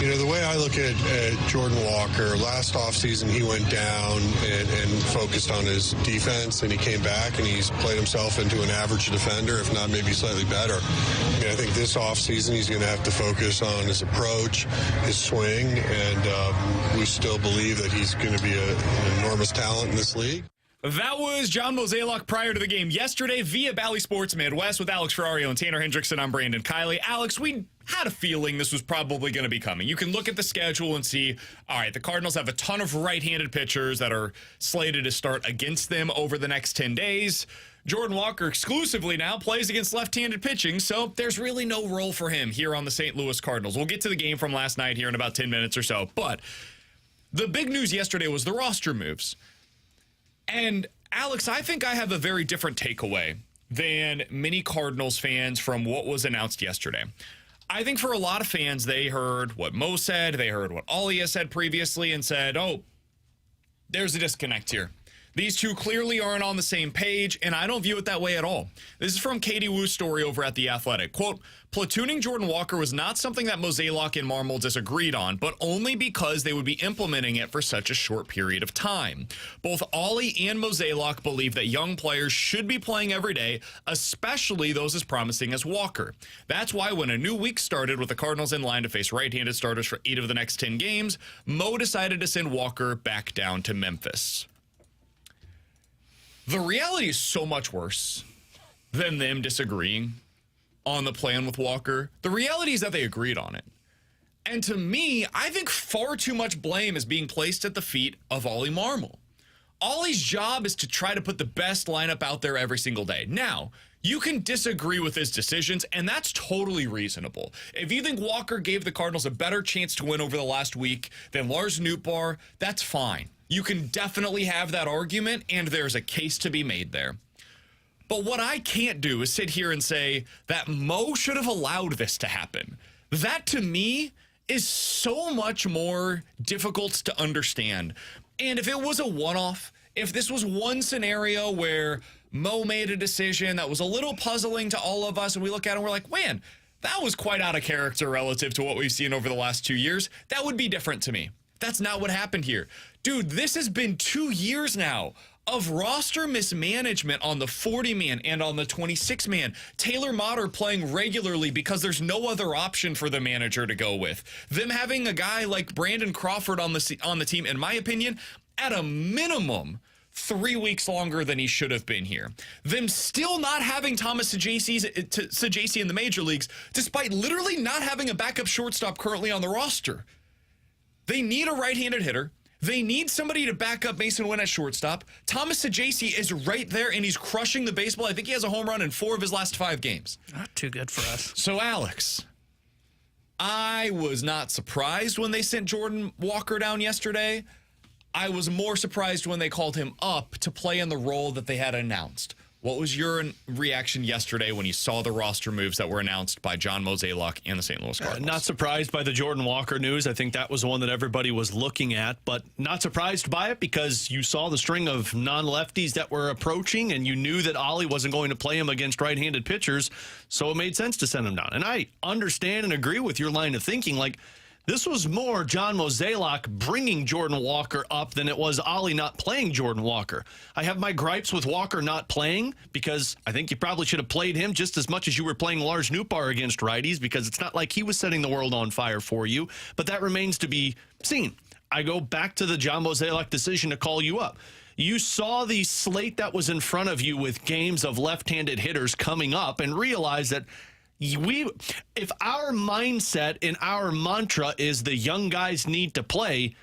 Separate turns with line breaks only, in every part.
You know, the way I look at Jordan Walker, last offseason he went down and focused on his defense, and he came back and he's played himself into an average defender, if not maybe slightly better. I mean, I think this offseason he's going to have to focus on his approach, his swing, and we still believe that he's going to be an enormous talent in this league.
That was John Mozeliak prior to the game yesterday via Bally Sports Midwest with Alex Ferrario and Tanner Hendrickson. I'm Brandon Kiley. Alex, we had a feeling this was probably going to be coming. You can look at the schedule and see, all right, the Cardinals have a ton of right-handed pitchers that are slated to start against them over the next 10 days. Jordan Walker exclusively now plays against left-handed pitching, so there's really no role for him here on the St. Louis Cardinals. We'll get to the game from last night here in about 10 minutes or so, but the big news yesterday was the roster moves. And, Alex, I think I have a very different takeaway than many Cardinals fans from what was announced yesterday. I think for a lot of fans, they heard what Mo said, they heard what Ollie has said previously, and said, oh, there's a disconnect here. These two clearly aren't on the same page, and I don't view it that way at all. This is from Katie Wu's story over at The Athletic. Quote, platooning Jordan Walker was not something that Mozeliak and Marmol disagreed on, but only because they would be implementing it for such a short period of time. Both Ollie and Mozeliak believe that young players should be playing every day, especially those as promising as Walker. That's why when a new week started with the Cardinals in line to face right-handed starters for 8 of the next 10 games, Mo decided to send Walker back down to Memphis. The reality is so much worse than them disagreeing on the plan with Walker. The reality is that they agreed on it. And to me, I think far too much blame is being placed at the feet of Ollie Marmol. Ollie's job is to try to put the best lineup out there every single day. Now, you can disagree with his decisions, and that's totally reasonable. If you think Walker gave the Cardinals a better chance to win over the last week than Lars Nootbaar, that's fine. You can definitely have that argument, and there's a case to be made there. But what I can't do is sit here and say that Mo should have allowed this to happen. That, to me, is so much more difficult to understand. And if it was a one-off, if this was one scenario where Mo made a decision that was a little puzzling to all of us, and we look at it and we're like, man, that was quite out of character relative to what we've seen over the last 2 years, that would be different to me. That's not what happened here. Dude, this has been 2 years now of roster mismanagement on the 40-man and on the 26-man. Taylor Motter playing regularly because there's no other option for the manager to go with. Them having a guy like Brandon Crawford on the team, in my opinion, at a minimum, 3 weeks longer than he should have been here. Them still not having Thomas Saggese in the major leagues, despite literally not having a backup shortstop currently on the roster. They need a right-handed hitter. They need somebody to back up Mason Wynn at shortstop. Thomas Saggese is right there, and he's crushing the baseball. I think he has a home run in 4 of his last 5 games.
Not too good for us.
So, Alex, I was not surprised when they sent Jordan Walker down yesterday. I was more surprised when they called him up to play in the role that they had announced. What was your reaction yesterday when you saw the roster moves that were announced by John Mozeliak and the St. Louis Cardinals?
Not surprised by the Jordan Walker news. I think that was the one that everybody was looking at, but not surprised by it because you saw the string of non-lefties that were approaching, and you knew that Ollie wasn't going to play him against right-handed pitchers, so it made sense to send him down. And I understand and agree with your line of thinking. Like, this was more John Mozeliak bringing Jordan Walker up than it was Ollie not playing Jordan Walker. I have my gripes with Walker not playing because I think you probably should have played him just as much as you were playing Lars Nootbaar against righties because it's not like he was setting the world on fire for you, but that remains to be seen. I go back to the John Mozeliak decision to call you up. You saw the slate that was in front of you with games of left-handed hitters coming up and realized that if our mindset and our mantra is the young guys need to play,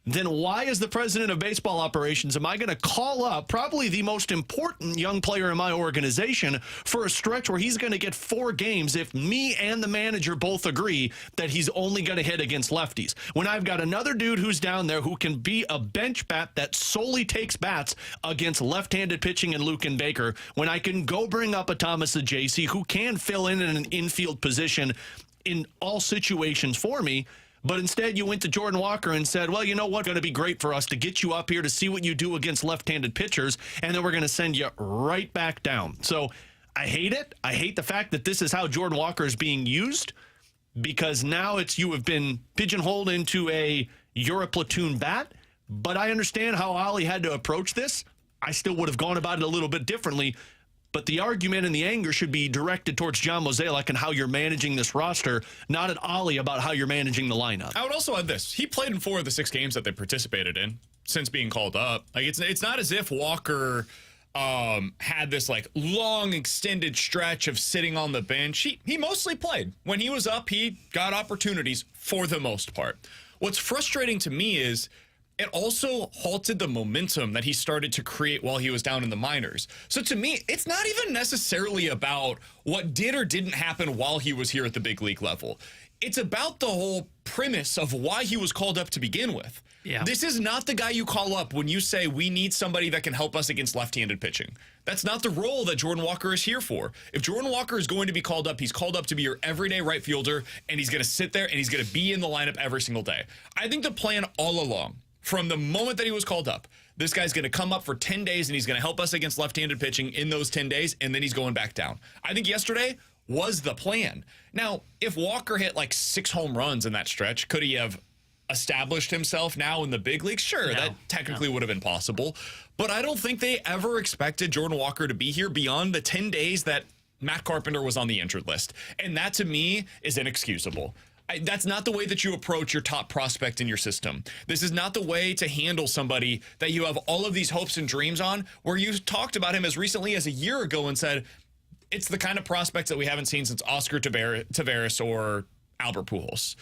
then why, as the president of baseball operations, am I going to call up probably the most important young player in my organization for a stretch where he's going to get 4 games if me and the manager both agree that he's only going to hit against lefties? When I've got another dude who's down there who can be a bench bat that solely takes bats against left-handed pitching and Luke and Baker, when I can go bring up a Thomas Saggese who can fill in an infield position in all situations for me. But instead, you went to Jordan Walker and said, well, you know what's going to be great for us to get you up here to see what you do against left-handed pitchers, and then we're going to send you right back down. So I hate it. I hate the fact that this is how Jordan Walker is being used. because now you have been pigeonholed into you're a platoon bat. But I understand how Ollie had to approach this. I still would have gone about it a little bit differently. But the argument and the anger should be directed towards John Mozeliak and how you're managing this roster, not at Ollie about how you're managing the lineup.
I would also add this. He played in 4 of the 6 games that they participated in since being called up. Like it's not as if Walker had this like long extended stretch of sitting on the bench. He mostly played. When he was up, he got opportunities for the most part. What's frustrating to me is it also halted the momentum that he started to create while he was down in the minors. So to me, it's not even necessarily about what did or didn't happen while he was here at the big league level. It's about the whole premise of why he was called up to begin with.
Yeah.
This is not the guy you call up when you say we need somebody that can help us against left-handed pitching. That's not the role that Jordan Walker is here for. If Jordan Walker is going to be called up, he's called up to be your everyday right fielder, and he's going to sit there and he's going to be in the lineup every single day. I think the plan all along, from the moment that he was called up, this guy's going to come up for 10 days and he's going to help us against left-handed pitching in those 10 days, and then he's going back down. I think yesterday was the plan. Now, if Walker hit like 6 home runs in that stretch, could he have established himself now in the big leagues? Sure, that technically would have been possible. But I don't think they ever expected Jordan Walker to be here beyond the 10 days that Matt Carpenter was on the injured list. And that, to me, is inexcusable. That's not the way that you approach your top prospect in your system. This is not the way to handle somebody that you have all of these hopes and dreams on, where you talked about him as recently as a year ago and said, it's the kind of prospects that we haven't seen since Oscar Taveras or Albert Pujols.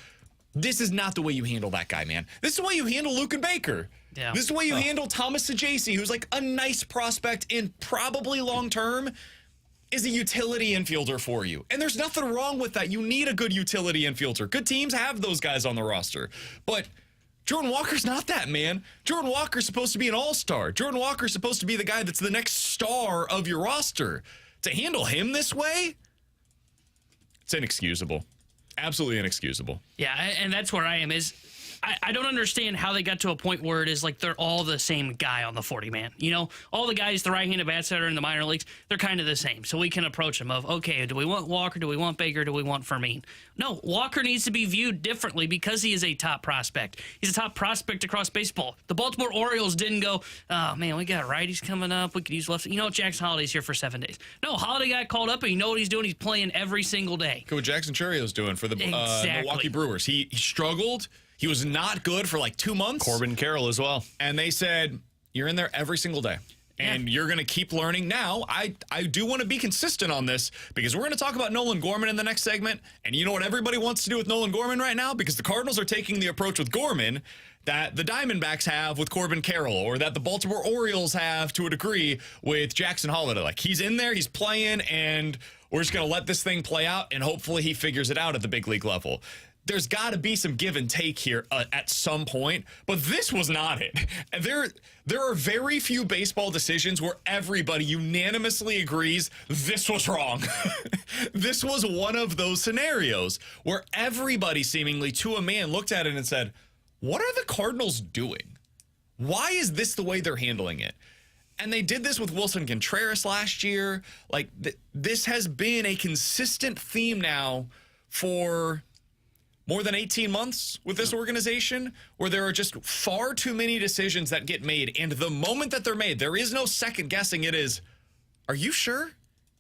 This is not the way you handle that guy, man. This is the way you handle Luke and Baker.
Yeah.
This is the way you handle Thomas Sajaci, who's like a nice prospect and probably long-term is a utility infielder for you. And there's nothing wrong with that. You need a good utility infielder. Good teams have those guys on the roster. But Jordan Walker's not that, man. Jordan Walker's supposed to be an all-star. Jordan Walker's supposed to be the guy that's the next star of your roster. To handle him this way, it's inexcusable. Absolutely inexcusable.
Yeah, and that's where I am is I don't understand how they got to a point where it is like they're all the same guy on the 40-man. You know, all the guys, the right-handed bats that are in the minor leagues, they're kind of the same. So we can approach them of, okay, do we want Walker? Do we want Baker? Do we want Fermin? No, Walker needs to be viewed differently because he is a top prospect. He's a top prospect across baseball. The Baltimore Orioles didn't go, oh, man, we got righties coming up. We could use left. You know, Jackson Holiday's here for 7 days. No, Holiday got called up, and you know what he's doing? He's playing every single day.
Look at what Jackson Churrio's doing for the Milwaukee Brewers. He struggled. He was not good for like 2 months.
Corbin Carroll as well.
And they said, you're in there every single day. And you're going to keep learning. Now, I do want to be consistent on this because we're going to talk about Nolan Gorman in the next segment. And you know what everybody wants to do with Nolan Gorman right now? Because the Cardinals are taking the approach with Gorman that the Diamondbacks have with Corbin Carroll, or that the Baltimore Orioles have to a degree with Jackson Holliday. Like, he's in there, he's playing, and we're just going to let this thing play out, and hopefully he figures it out at the big league level. There's got to be some give and take here at some point, but this was not it. There are very few baseball decisions where everybody unanimously agrees this was wrong. This was one of those scenarios where everybody seemingly to a man looked at it and said, what are the Cardinals doing? Why is this the way they're handling it? And they did this with Wilson Contreras last year. Like, this has been a consistent theme now for more than 18 months with this organization, where there are just far too many decisions that get made. And the moment that they're made, there is no second guessing. It is, are you sure?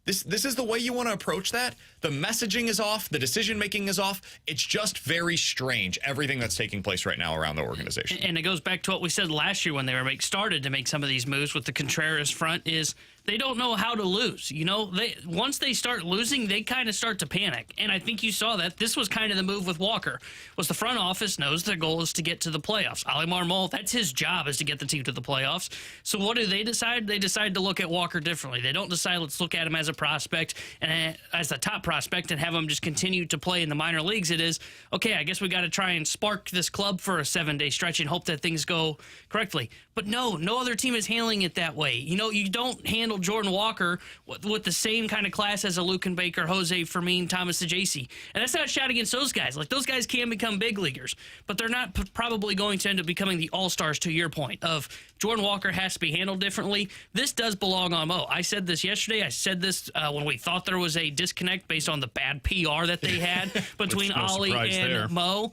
This is the way you want to approach that? The messaging is off. The decision-making is off. It's just very strange, everything that's taking place right now around the organization.
And it goes back to what we said last year when they were started to make some of these moves with the Contreras front is they don't know how to lose. You know, once they start losing, they kind of start to panic. And I think you saw that. This was kind of the move with Walker, was the front office knows their goal is to get to the playoffs. Ali Marmol, that's his job, is to get the team to the playoffs. So what do they decide? They decide to look at Walker differently. They don't decide, let's look at him as a prospect and as a top prospect and have him just continue to play in the minor leagues. It is, okay, I guess we got to try and spark this club for a 7-day stretch and hope that things go correctly. But no other team is handling it that way. You know, you don't handle handle Jordan Walker with the same kind of class as a Lucan Baker, Jose Fermin, Thomas DeJacy. And that's not a shot against those guys. Like, those guys can become big leaguers, but they're not probably going to end up becoming the all-stars, to your point of Jordan Walker has to be handled differently. This does belong on Mo. I said this yesterday. I said this when we thought there was a disconnect based on the bad PR that they had between Ollie and Mo.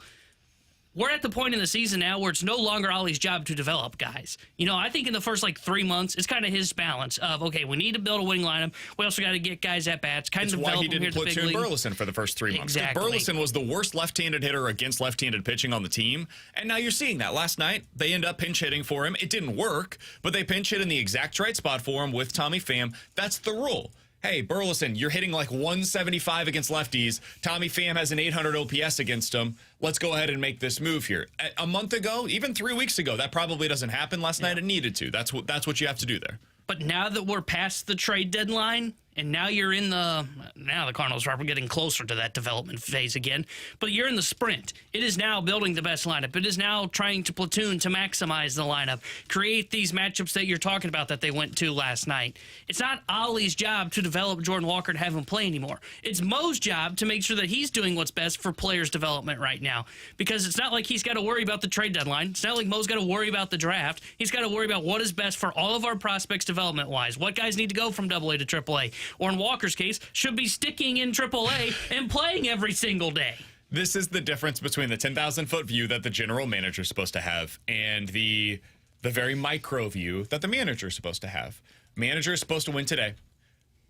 We're at the point in the season now where it's no longer Ollie's job to develop guys. You know, I think in the first 3 months, it's kind of his balance of, okay, we need to build a winning lineup. We also got to get guys at bats.
That's why he didn't platoon Burleson for the first 3 months.
Exactly.
Burleson was the worst left-handed hitter against left-handed pitching on the team, and now you're seeing that. Last night, they end up pinch hitting for him. It didn't work, but they pinch hit in the exact right spot for him with Tommy Pham. That's the rule. Hey, Burleson, you're hitting 175 against lefties. Tommy Pham has an 800 OPS against him. Let's go ahead and make this move here. A month ago, even 3 weeks ago, that probably doesn't happen. Last night it needed to. That's what you have to do there.
But now that we're past the trade deadline, and now you're in now the Cardinals are getting closer to that development phase again, but you're in the sprint. It is now building the best lineup. It is now trying to platoon to maximize the lineup, create these matchups that you're talking about that they went to last night. It's not Ollie's job to develop Jordan Walker to have him play anymore. It's Mo's job to make sure that he's doing what's best for players' development right now, because it's not like he's got to worry about the trade deadline. It's not like Mo's got to worry about the draft. He's got to worry about what is best for all of our prospects development-wise, what guys need to go from AA to AAA, or in Walker's case, should be sticking in AAA and playing every single day.
This is the difference between the 10,000-foot view that the general manager is supposed to have and the very micro view that the manager is supposed to have. Manager is supposed to win today.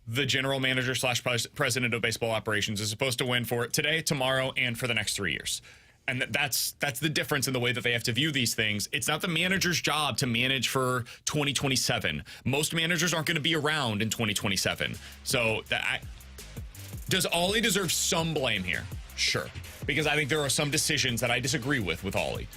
The general manager / president of baseball operations is supposed to win for today, tomorrow, and for the next 3 years. And that's the difference in the way that they have to view these things. It's not the manager's job to manage for 2027. Most managers aren't going to be around in 2027. So does Ollie deserve some blame here? Sure. Because I think there are some decisions that I disagree with Ollie.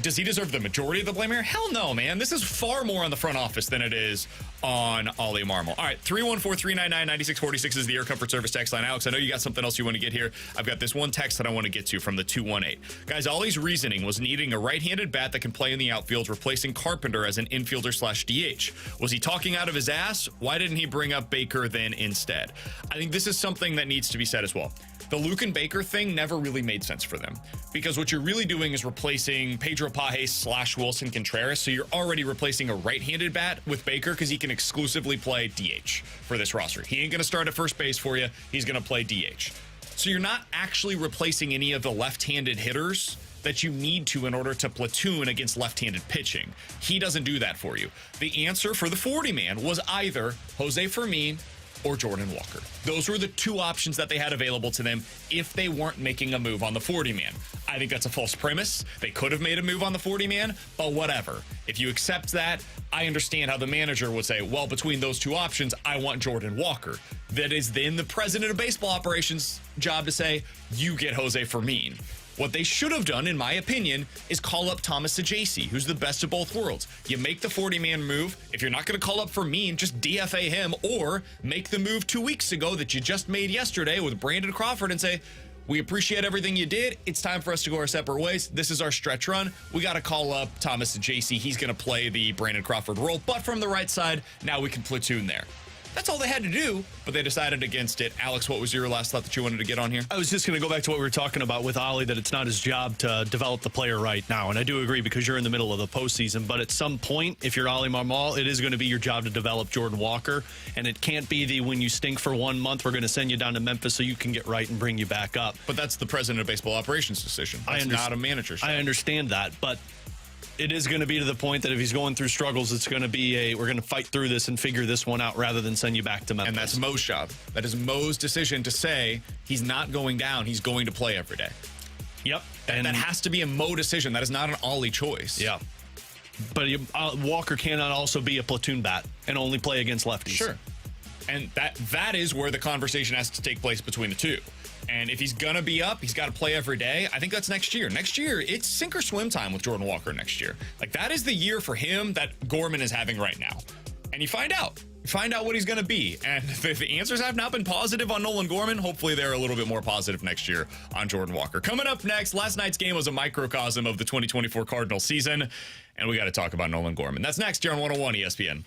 Does he deserve the majority of the blame here? Hell no, man. This is far more on the front office than it is on Ollie Marmol. All right, 314-399-9646 is the Air Comfort Service text line. Alex, I know you got something else you want to get here. I've got this one text that I want to get to from the 218. Guys, Ollie's reasoning was needing a right-handed bat that can play in the outfield, replacing Carpenter as an infielder / DH. Was he talking out of his ass? Why didn't he bring up Baker then instead? I think this is something that needs to be said as well. The Lucan Baker thing never really made sense for them because what you're really doing is replacing Pedro Pages / Wilson Contreras. So you're already replacing a right-handed bat with Baker because he can exclusively play DH for this roster. He ain't going to start at first base for you. He's going to play DH. So you're not actually replacing any of the left-handed hitters that you need to in order to platoon against left-handed pitching. He doesn't do that for you. The answer for the 40-man was either Jose Fermin or Jordan Walker. Those were the two options that they had available to them if they weren't making a move on the 40-man. I think that's a false premise. They could have made a move on the 40-man, but whatever. If you accept that, I understand how the manager would say, well, between those two options, I want Jordan Walker. That is then the president of baseball operations' job to say, you get Jose Fermin. What they should have done, in my opinion, is call up Thomas DeJacy, who's the best of both worlds. You make the 40-man move. If you're not going to call up Fermin, just DFA him or make the move 2 weeks ago that you just made yesterday with Brandon Crawford and say, we appreciate everything you did. It's time for us to go our separate ways. This is our stretch run. We got to call up Thomas DeJacy. He's going to play the Brandon Crawford role, but from the right side, now we can platoon there. That's all they had to do, but they decided against it. Alex, what was your last thought that you wanted to get on here?
I was just going to go back to what we were talking about with Ollie, that it's not his job to develop the player right now. And I do agree because you're in the middle of the postseason. But at some point, if you're Ollie Marmol, it is going to be your job to develop Jordan Walker. And it can't be when you stink for 1 month, we're going to send you down to Memphis so you can get right and bring you back up.
But that's the president of baseball operations decision. That's not a manager's job.
I understand that, but it is going to be to the point that if he's going through struggles, it's going to be we're going to fight through this and figure this one out rather than send you back to Memphis.
And that's Mo's job. That is Mo's decision to say he's not going down. He's going to play every day.
Yep.
And that has to be a Mo decision. That is not an Ollie choice.
Yeah. But Walker cannot also be a platoon bat and only play against lefties.
Sure. And that is where the conversation has to take place between the two. And if he's going to be up, he's got to play every day. I think that's next year. Next year, it's sink or swim time with Jordan Walker next year. Like, that is the year for him that Gorman is having right now. And you find out. You find out what he's going to be. And if the answers have not been positive on Nolan Gorman, hopefully they're a little bit more positive next year on Jordan Walker. Coming up next, last night's game was a microcosm of the 2024 Cardinals season. And we got to talk about Nolan Gorman. That's next here on 101 ESPN.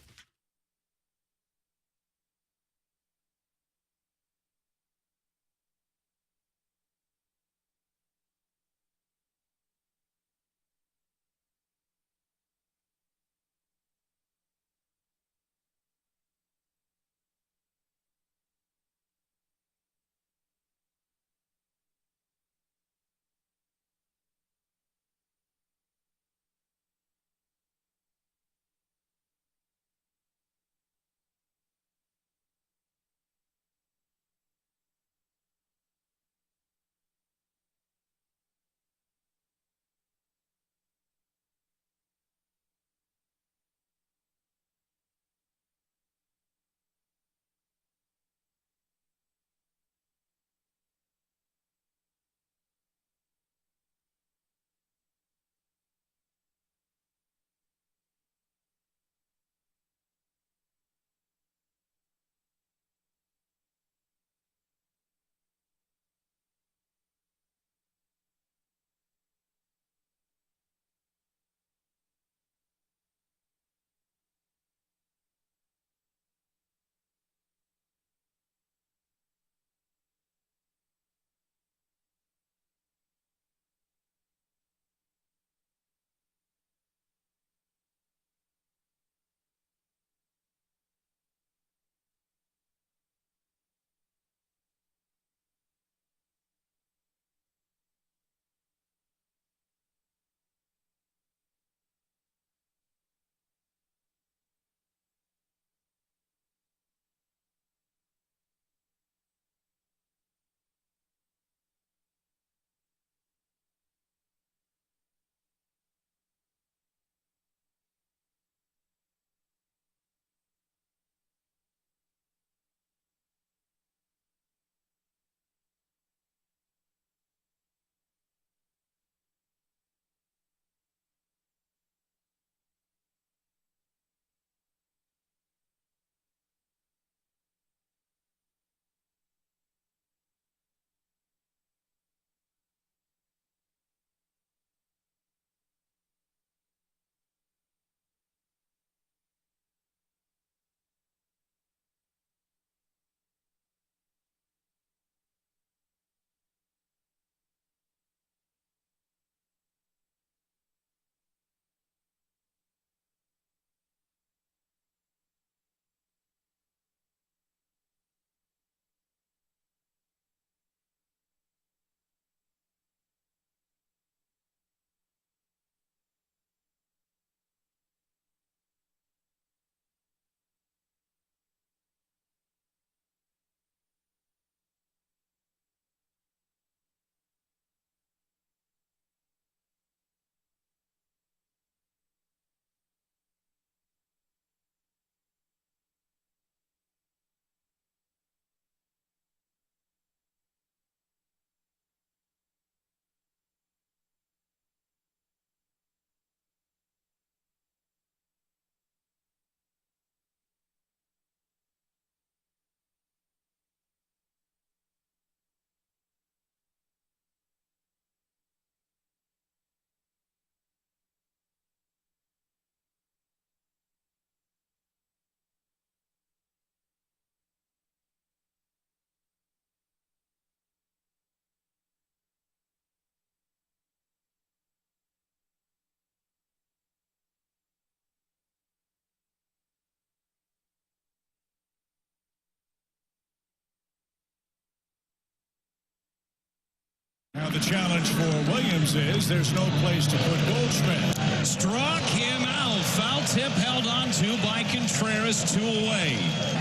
Now the challenge for Williams is there's no place to put Goldschmidt.
Struck him out. Foul tip held on to by Contreras, 2 away.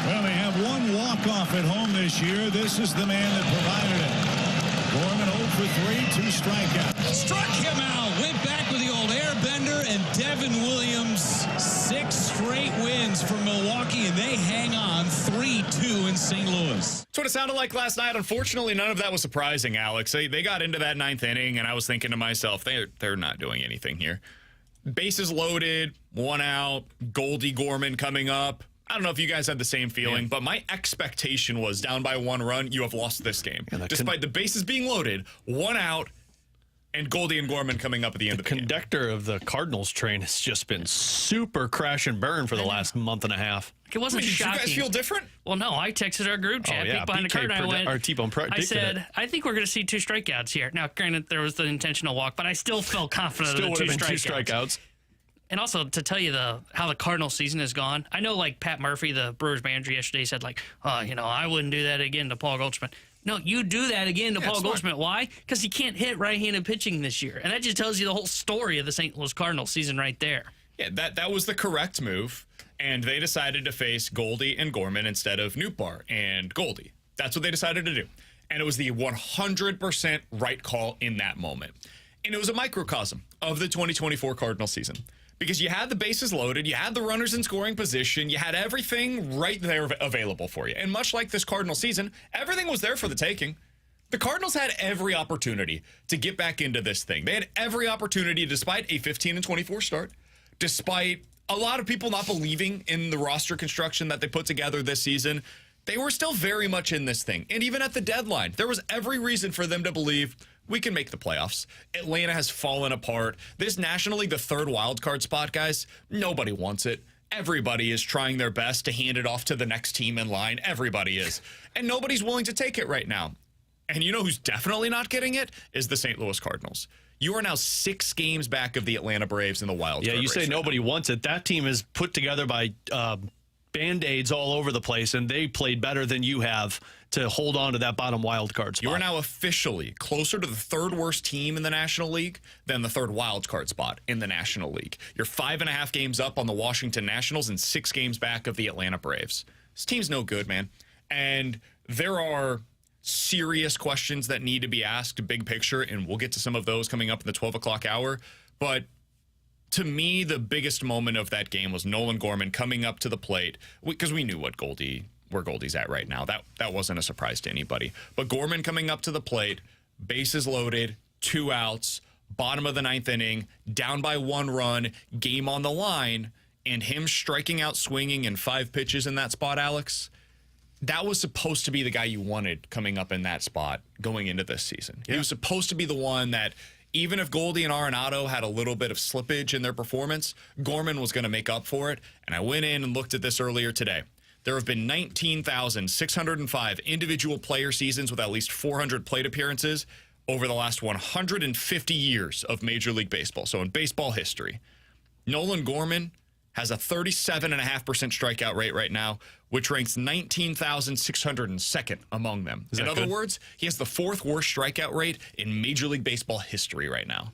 Well, they have one walk-off at home this year. This is the man that provided it. Gorman 0 for 3, 2 strikeouts.
Struck him out. Went back with the old airbender, and Devin Williams, 6 straight wins for Milwaukee, and they hang on 3-2 in St. Louis.
That's what it sounded like last night. Unfortunately, none of that was surprising, Alex. They got into that 9th inning, and I was thinking to myself, they're not doing anything here. Bases loaded, 1 out, Goldie Gorman coming up. I don't know if you guys had the same feeling, but my expectation was down by 1 run, you have lost this game. Despite the bases being loaded, 1 out, and Goldie and Gorman coming up at the end of the game. The
conductor of the Cardinals train has just been super crash and burn for the last month and a half.
It wasn't shocking.
Did you guys feel different?
Well, no. I texted our group chat. Peek behind the curtain. I went. I said, I think we're going to see 2 strikeouts here. Now, granted, there was the intentional walk, but I still felt confident of the 2 strikeouts. And also, to tell you how the Cardinals season has gone, I know, like, Pat Murphy, the Brewers manager, yesterday said, like, I wouldn't do that again to Paul Goldschmidt. No, you do that again to Paul Goldschmidt. Why? Because he can't hit right-handed pitching this year. And that just tells you the whole story of the St. Louis Cardinals season right there.
Yeah, that was the correct move. And they decided to face Goldie and Gorman instead of Nootbaar and Goldie. That's what they decided to do. And it was the 100% right call in that moment. And it was a microcosm of the 2024 Cardinal season. Because you had the bases loaded, you had the runners in scoring position, you had everything right there available for you. And much like this Cardinal season, everything was there for the taking. The Cardinals had every opportunity to get back into this thing. They had every opportunity, despite a 15-24 start, despite a lot of people not believing in the roster construction that they put together this season. They were still very much in this thing. And even at the deadline, there was every reason for them to believe we can make the playoffs. Atlanta has fallen apart. This National League, the 3rd wild card spot, guys, nobody wants it. Everybody is trying their best to hand it off to the next team in line. Everybody is. And nobody's willing to take it right now. And you know who's definitely not getting it? Is the St. Louis Cardinals. You are now 6 games back of the Atlanta Braves in the wild card.
Yeah, you say nobody wants it. That team is put together by Band-Aids all over the place, and they played better than you have to hold on to that bottom wild card spot.
You are now officially closer to the 3rd worst team in the National League than the 3rd wild card spot in the National League. You're 5.5 games up on the Washington Nationals and 6 games back of the Atlanta Braves. This team's no good, man. And there are serious questions that need to be asked, big picture, and we'll get to some of those coming up in the 12 o'clock hour. But to me, the biggest moment of that game was Nolan Gorman coming up to the plate, because we knew where Goldie's at right now. That wasn't a surprise to anybody. But Gorman coming up to the plate, bases loaded, 2 outs, bottom of the 9th inning, down by 1 run, game on the line, and him striking out swinging in 5 pitches in that spot, Alex, that was supposed to be the guy you wanted coming up in that spot going into this season. Yeah. He was supposed to be the one that, even if Goldie and Arenado had a little bit of slippage in their performance, Gorman was going to make up for it. And I went in and looked at this earlier today. There have been 19,605 individual player seasons with at least 400 plate appearances over the last 150 years of Major League Baseball. So in baseball history, Nolan Gorman has a 37.5% strikeout rate right now, which ranks 19,602nd among them. In other words, he has the 4th worst strikeout rate in Major League Baseball history right now.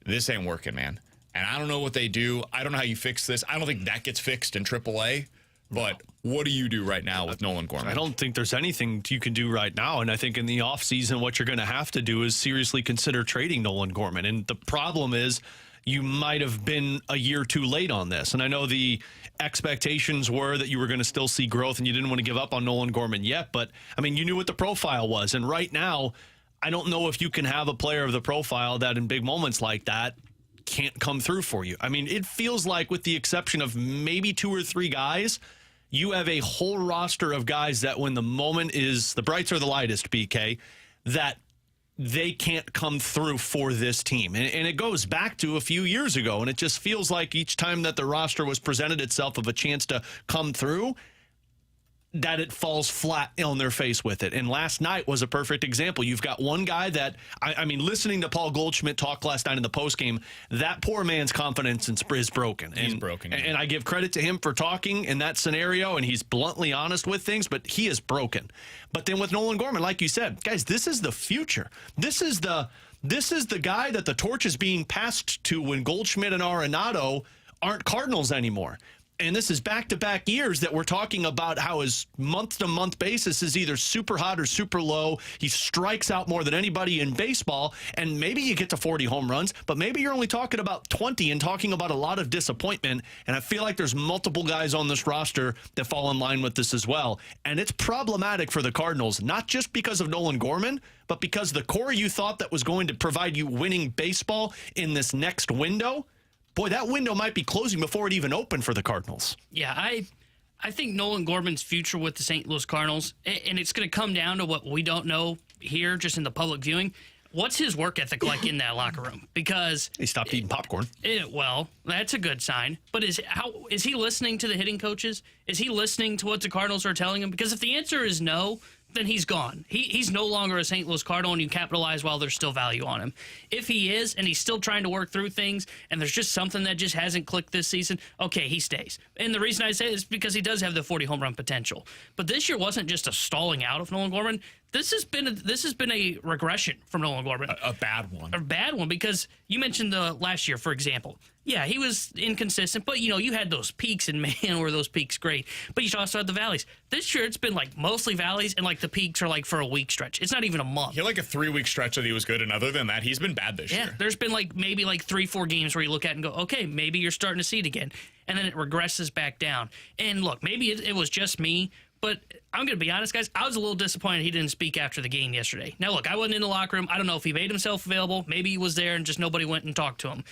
This ain't working, man. And I don't know what they do. I don't know how you fix this. I don't think that gets fixed in AAA. But what do you do right now with Nolan Gorman?
I don't think there's anything you can do right now. And I think in the offseason, what you're going to have to do is seriously consider trading Nolan Gorman. And the problem is, you might have been a year too late on this. And I know the expectations were that you were going to still see growth and you didn't want to give up on Nolan Gorman yet. But, I mean, you knew what the profile was. And right now, I don't know if you can have a player of the profile that in big moments like that can't come through for you. I mean, it feels like with the exception of maybe 2 or 3 guys, you have a whole roster of guys that when the moment is the brights or the lightest, BK, that they can't come through for this team. And it goes back to a few years ago, and it just feels like each time that the roster was presented itself of a chance to come through, that it falls flat on their face with it. And last night was a perfect example. You've got one guy that, I mean, listening to Paul Goldschmidt talk last night in the postgame, that poor man's confidence is broken.
He's broken.
And I give credit to him for talking in that scenario, and he's bluntly honest with things, but he is broken. But then with Nolan Gorman, like you said, guys, this is the future. This is the guy that the torch is being passed to when Goldschmidt and Arenado aren't Cardinals anymore. And this is back-to-back years that we're talking about how his month-to-month basis is either super hot or super low. He strikes out more than anybody in baseball, and maybe you get to 40 home runs, but maybe you're only talking about 20 and talking about a lot of disappointment. And I feel like there's multiple guys on this roster that fall in line with this as well. And it's problematic for the Cardinals, not just because of Nolan Gorman, but because the core you thought that was going to provide you winning baseball in this next window, boy, that window might be closing before it even opened for the Cardinals.
Yeah, I think Nolan Gorman's future with the St. Louis Cardinals, and it's going to come down to what we don't know here just in the public viewing. What's his work ethic like in that locker room? Because
he stopped eating popcorn.
Well, that's a good sign. But is he listening to the hitting coaches? Is he listening to what the Cardinals are telling him? Because if the answer is no, then he's gone. He's no longer a St. Louis Cardinal, and you capitalize while there's still value on him. If he is, and he's still trying to work through things, and there's just something that just hasn't clicked this season, okay, he stays. And the reason I say it is because he does have the 40 home run potential. But this year wasn't just a stalling out of Nolan Gorman. This has been a regression from Nolan Gorman.
A bad one.
A bad one, because you mentioned the last year, for example. Yeah, he was inconsistent, but, you had those peaks, and, man, were those peaks great. But you also had the valleys. This year, it's been, mostly valleys, and, the peaks are, for a week stretch. It's not even a month.
He had, a 3-week stretch that he was good, and other than that, he's been bad this year.
Yeah, there's been, maybe 3-4 games where you look at and go, okay, maybe you're starting to see it again. And then it regresses back down. And, look, maybe it was just me, but I'm going to be honest, guys. I was a little disappointed he didn't speak after the game yesterday. Now, look, I wasn't in the locker room. I don't know if he made himself available. Maybe he was there and just nobody went and talked to him.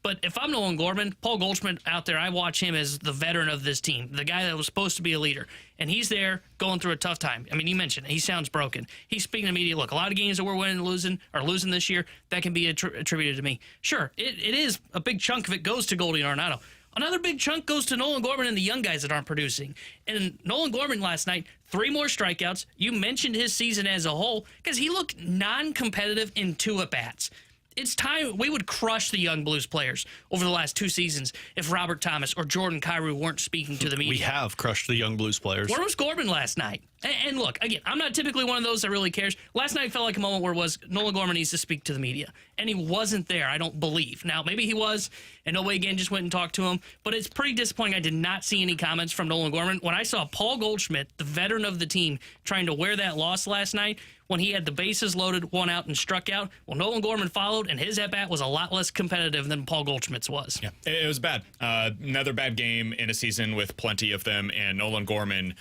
But if I'm Nolan Gorman, Paul Goldschmidt out there, I watch him as the veteran of this team, the guy that was supposed to be a leader. And he's there going through a tough time. I mean, you mentioned it. He sounds broken. He's speaking to the media. Look, a lot of games that we're winning and losing this year, that can be attributed to me. Sure, it is a big chunk of it goes to Goldie and Arenado. Another big chunk goes to Nolan Gorman and the young guys that aren't producing. And Nolan Gorman last night, 3 more strikeouts. You mentioned his season as a whole because he looked non-competitive in 2 at-bats. It's time we would crush the young Blues players over the last 2 seasons if Robert Thomas or Jordan Kyrou weren't speaking to the media.
We have crushed the young Blues players.
Where was Gorman last night? And look, again, I'm not typically one of those that really cares. Last night felt like a moment where it was Nolan Gorman needs to speak to the media. And he wasn't there, I don't believe. Now, maybe he was, and nobody again just went and talked to him. But it's pretty disappointing I did not see any comments from Nolan Gorman. When I saw Paul Goldschmidt, the veteran of the team, trying to wear that loss last night, when he had the bases loaded, 1 out, and struck out, well, Nolan Gorman followed, and his at-bat was a lot less competitive than Paul Goldschmidt's was.
Yeah, it was bad. Another bad game in a season with plenty of them, and Nolan Gorman,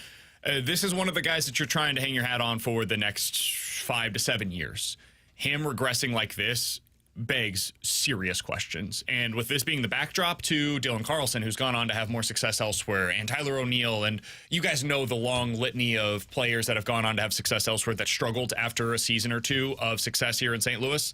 this is one of the guys that you're trying to hang your hat on for the next 5 to 7 years. Him regressing like this begs serious questions. And with this being the backdrop to Dylan Carlson, who's gone on to have more success elsewhere, and Tyler O'Neill, and you guys know the long litany of players that have gone on to have success elsewhere that struggled after a season or 2 of success here in St. Louis.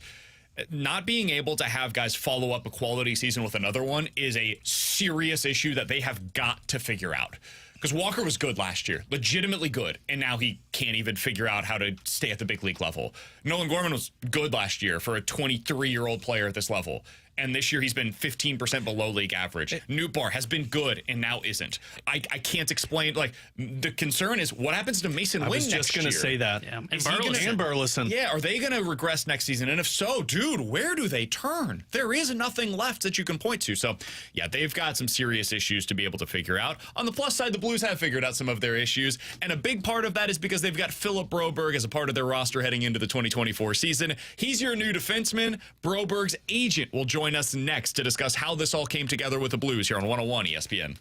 Not being able to have guys follow up a quality season with another one is a serious issue that they have got to figure out. Because Walker was good last year, legitimately good, and now he can't even figure out how to stay at the big league level. Nolan Gorman was good last year for a 23-year-old player at this level, and this year he's been 15% below league average. Nootbaar has been good and now isn't. I can't explain. The concern is what happens to Mason Wynn next year. I was just going to
say that.
Yeah. And
Burleson.
Yeah, are they going to regress next season? And if so, dude, where do they turn? There is nothing left that you can point to. So, yeah, they've got some serious issues to be able to figure out. On the plus side, the Blues have figured out some of their issues, and a big part of that is because they've got Philip Broberg as a part of their roster heading into the 2024 season. He's your new defenseman. Broberg's agent will join us next to discuss how this all came together with the Blues here on 101 ESPN.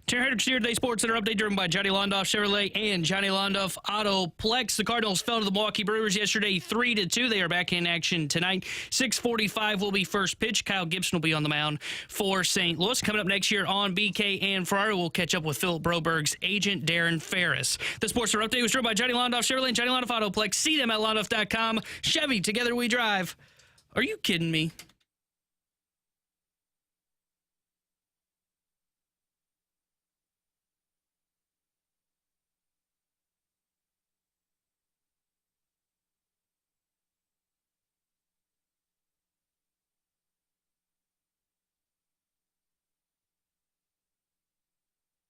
Terry Hendricks here, today's Sports Center update driven by Johnny Londoff Chevrolet and Johnny Londoff Autoplex. The Cardinals fell to the Milwaukee Brewers yesterday 3-2. They are back in action tonight. 6:45 will be first pitch. Kyle Gibson will be on the mound for St. Louis. Coming up next year on BK and Ferrari, we'll catch up with Philip Broberg's agent, Darren Ferris. The Sports Center update was driven by Johnny Londoff Chevrolet and Johnny Londoff Autoplex. See them at londoff.com. Chevy, together we drive. Are you kidding me?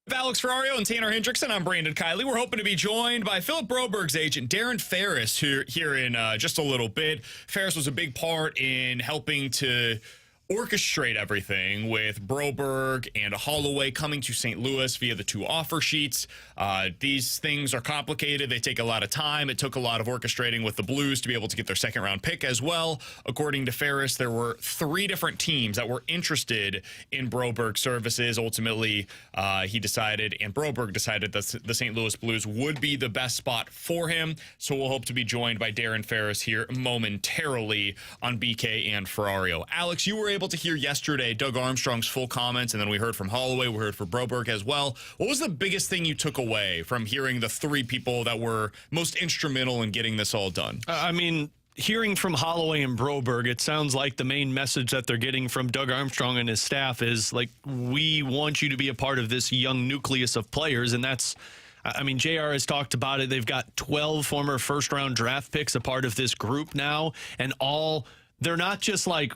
With Alex Ferrario and Tanner Hendrickson, I'm Brandon Kiley. We're hoping to be joined by Philip Broberg's agent, Darren Ferris, here in just a little bit. Ferris was a big part in helping to orchestrate everything with Broberg and Holloway coming to St. Louis via the two offer sheets. These things are complicated. They take a lot of time. It took a lot of orchestrating with the Blues to be able to get their second-round pick as well. According to Ferris, there were 3 different teams that were interested in Broberg's services. Ultimately, he decided, and Broberg decided, that the St. Louis Blues would be the best spot for him. So we'll hope to be joined by Darren Ferris here momentarily on BK and Ferrario. Alex, you were able to hear yesterday Doug Armstrong's full comments, and then we heard from Holloway, we heard from Broberg as well. What was the biggest thing you took away from hearing the 3 people that were most instrumental in getting this all done?
Hearing from Holloway and Broberg, it sounds like the main message that they're getting from Doug Armstrong and his staff is, like, we want you to be a part of this young nucleus of players, and that's JR has talked about it. They've got 12 former first-round draft picks a part of this group now, and they're not just like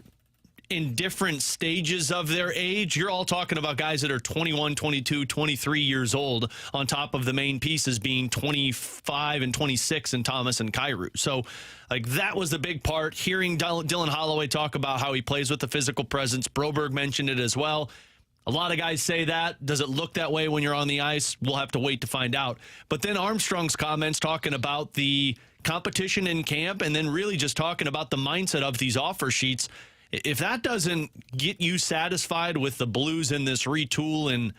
in different stages of their age. You're all talking about guys that are 21, 22, 23 years old, on top of the main pieces being 25 and 26 in Thomas and Kyrou. So, like, that was the big part. Hearing Dylan Holloway talk about how he plays with the physical presence. Broberg mentioned it as well. A lot of guys say that. Does it look that way when you're on the ice? We'll have to wait to find out. But then Armstrong's comments talking about the competition in camp, and then really just talking about the mindset of these offer sheets. If that doesn't get you satisfied with the Blues in this retool, and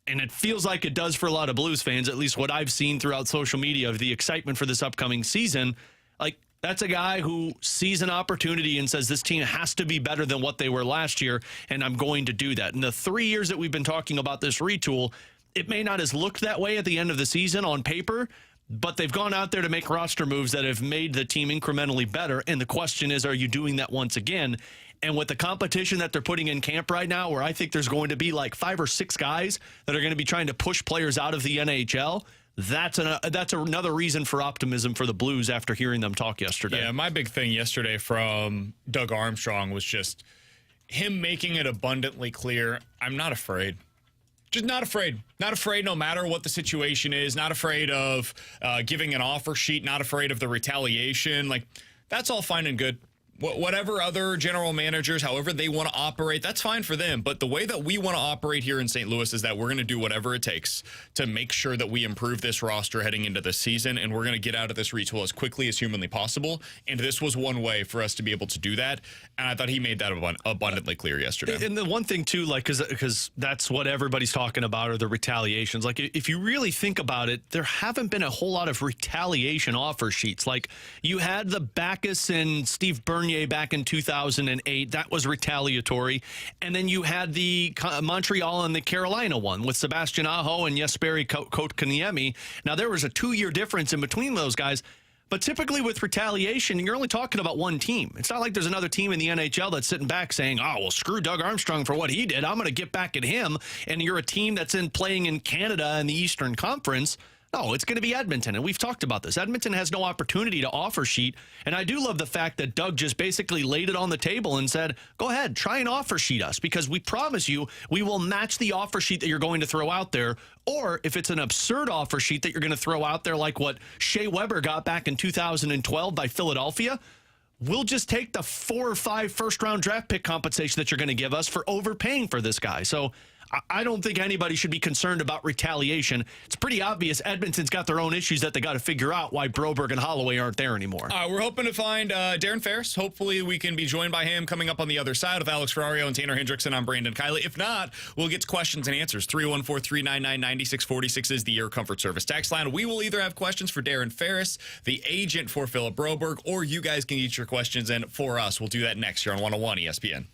it feels like it does for a lot of Blues fans, at least what I've seen throughout social media of the excitement for this upcoming season, like, that's a guy who sees an opportunity and says, this team has to be better than what they were last year, and I'm going to do that. In the 3 years that we've been talking about this retool, it may not have looked that way at the end of the season on paper, but they've gone out there to make roster moves that have made the team incrementally better. And the question is, are you doing that once again? And with the competition that they're putting in camp right now, where I think there's going to be like 5 or 6 guys that are going to be trying to push players out of the NHL, that's another reason for optimism for the Blues after hearing them talk yesterday.
Yeah, my big thing yesterday from Doug Armstrong was just him making it abundantly clear, I'm not afraid. Just not afraid. Not afraid no matter what the situation is. Not afraid of giving an offer sheet. Not afraid of the retaliation. Like, that's all fine and good. Whatever other general managers, however they want to operate, that's fine for them. But the way that we want to operate here in St. Louis is that we're going to do whatever it takes to make sure that we improve this roster heading into this season, and we're going to get out of this retool as quickly as humanly possible. And this was one way for us to be able to do that. And I thought he made that abundantly clear yesterday.
And the one thing, too, like, because that's what everybody's talking about, are the retaliations. Like, if you really think about it, there haven't been a whole lot of retaliation offer sheets. Like, you had the Backus and Steve Bernier back in 2008. That was retaliatory. And then you had the Montreal and the Carolina one with Sebastian Aho and Jesperi Kotkaniemi. Now, there was a 2-year difference in between those guys. But typically with retaliation, you're only talking about one team. It's not like there's another team in the NHL that's sitting back saying, oh, well, screw Doug Armstrong for what he did. I'm going to get back at him. And you're a team that's playing in Canada in the Eastern Conference. No, it's going to be Edmonton, and we've talked about this. Edmonton has no opportunity to offer sheet, and I do love the fact that Doug just basically laid it on the table and said, go ahead, try and offer sheet us, because we promise you we will match the offer sheet that you're going to throw out there, or if it's an absurd offer sheet that you're going to throw out there like what Shea Weber got back in 2012 by Philadelphia, we'll just take the 4 or 5 first-round draft pick compensation that you're going to give us for overpaying for this guy. So I don't think anybody should be concerned about retaliation. It's pretty obvious Edmonton's got their own issues that they got to figure out why Broberg and Holloway aren't there anymore.
We're hoping to find Darren Ferris. Hopefully we can be joined by him coming up on the other side of Alex Ferrario and Tanner Hendrickson. I'm Brandon Kiley. If not, we'll get to questions and answers. 314-399-9646 is the Air Comfort Service text line. We will either have questions for Darren Ferris, the agent for Philip Broberg, or you guys can get your questions in for us. We'll do that next here on 101 ESPN.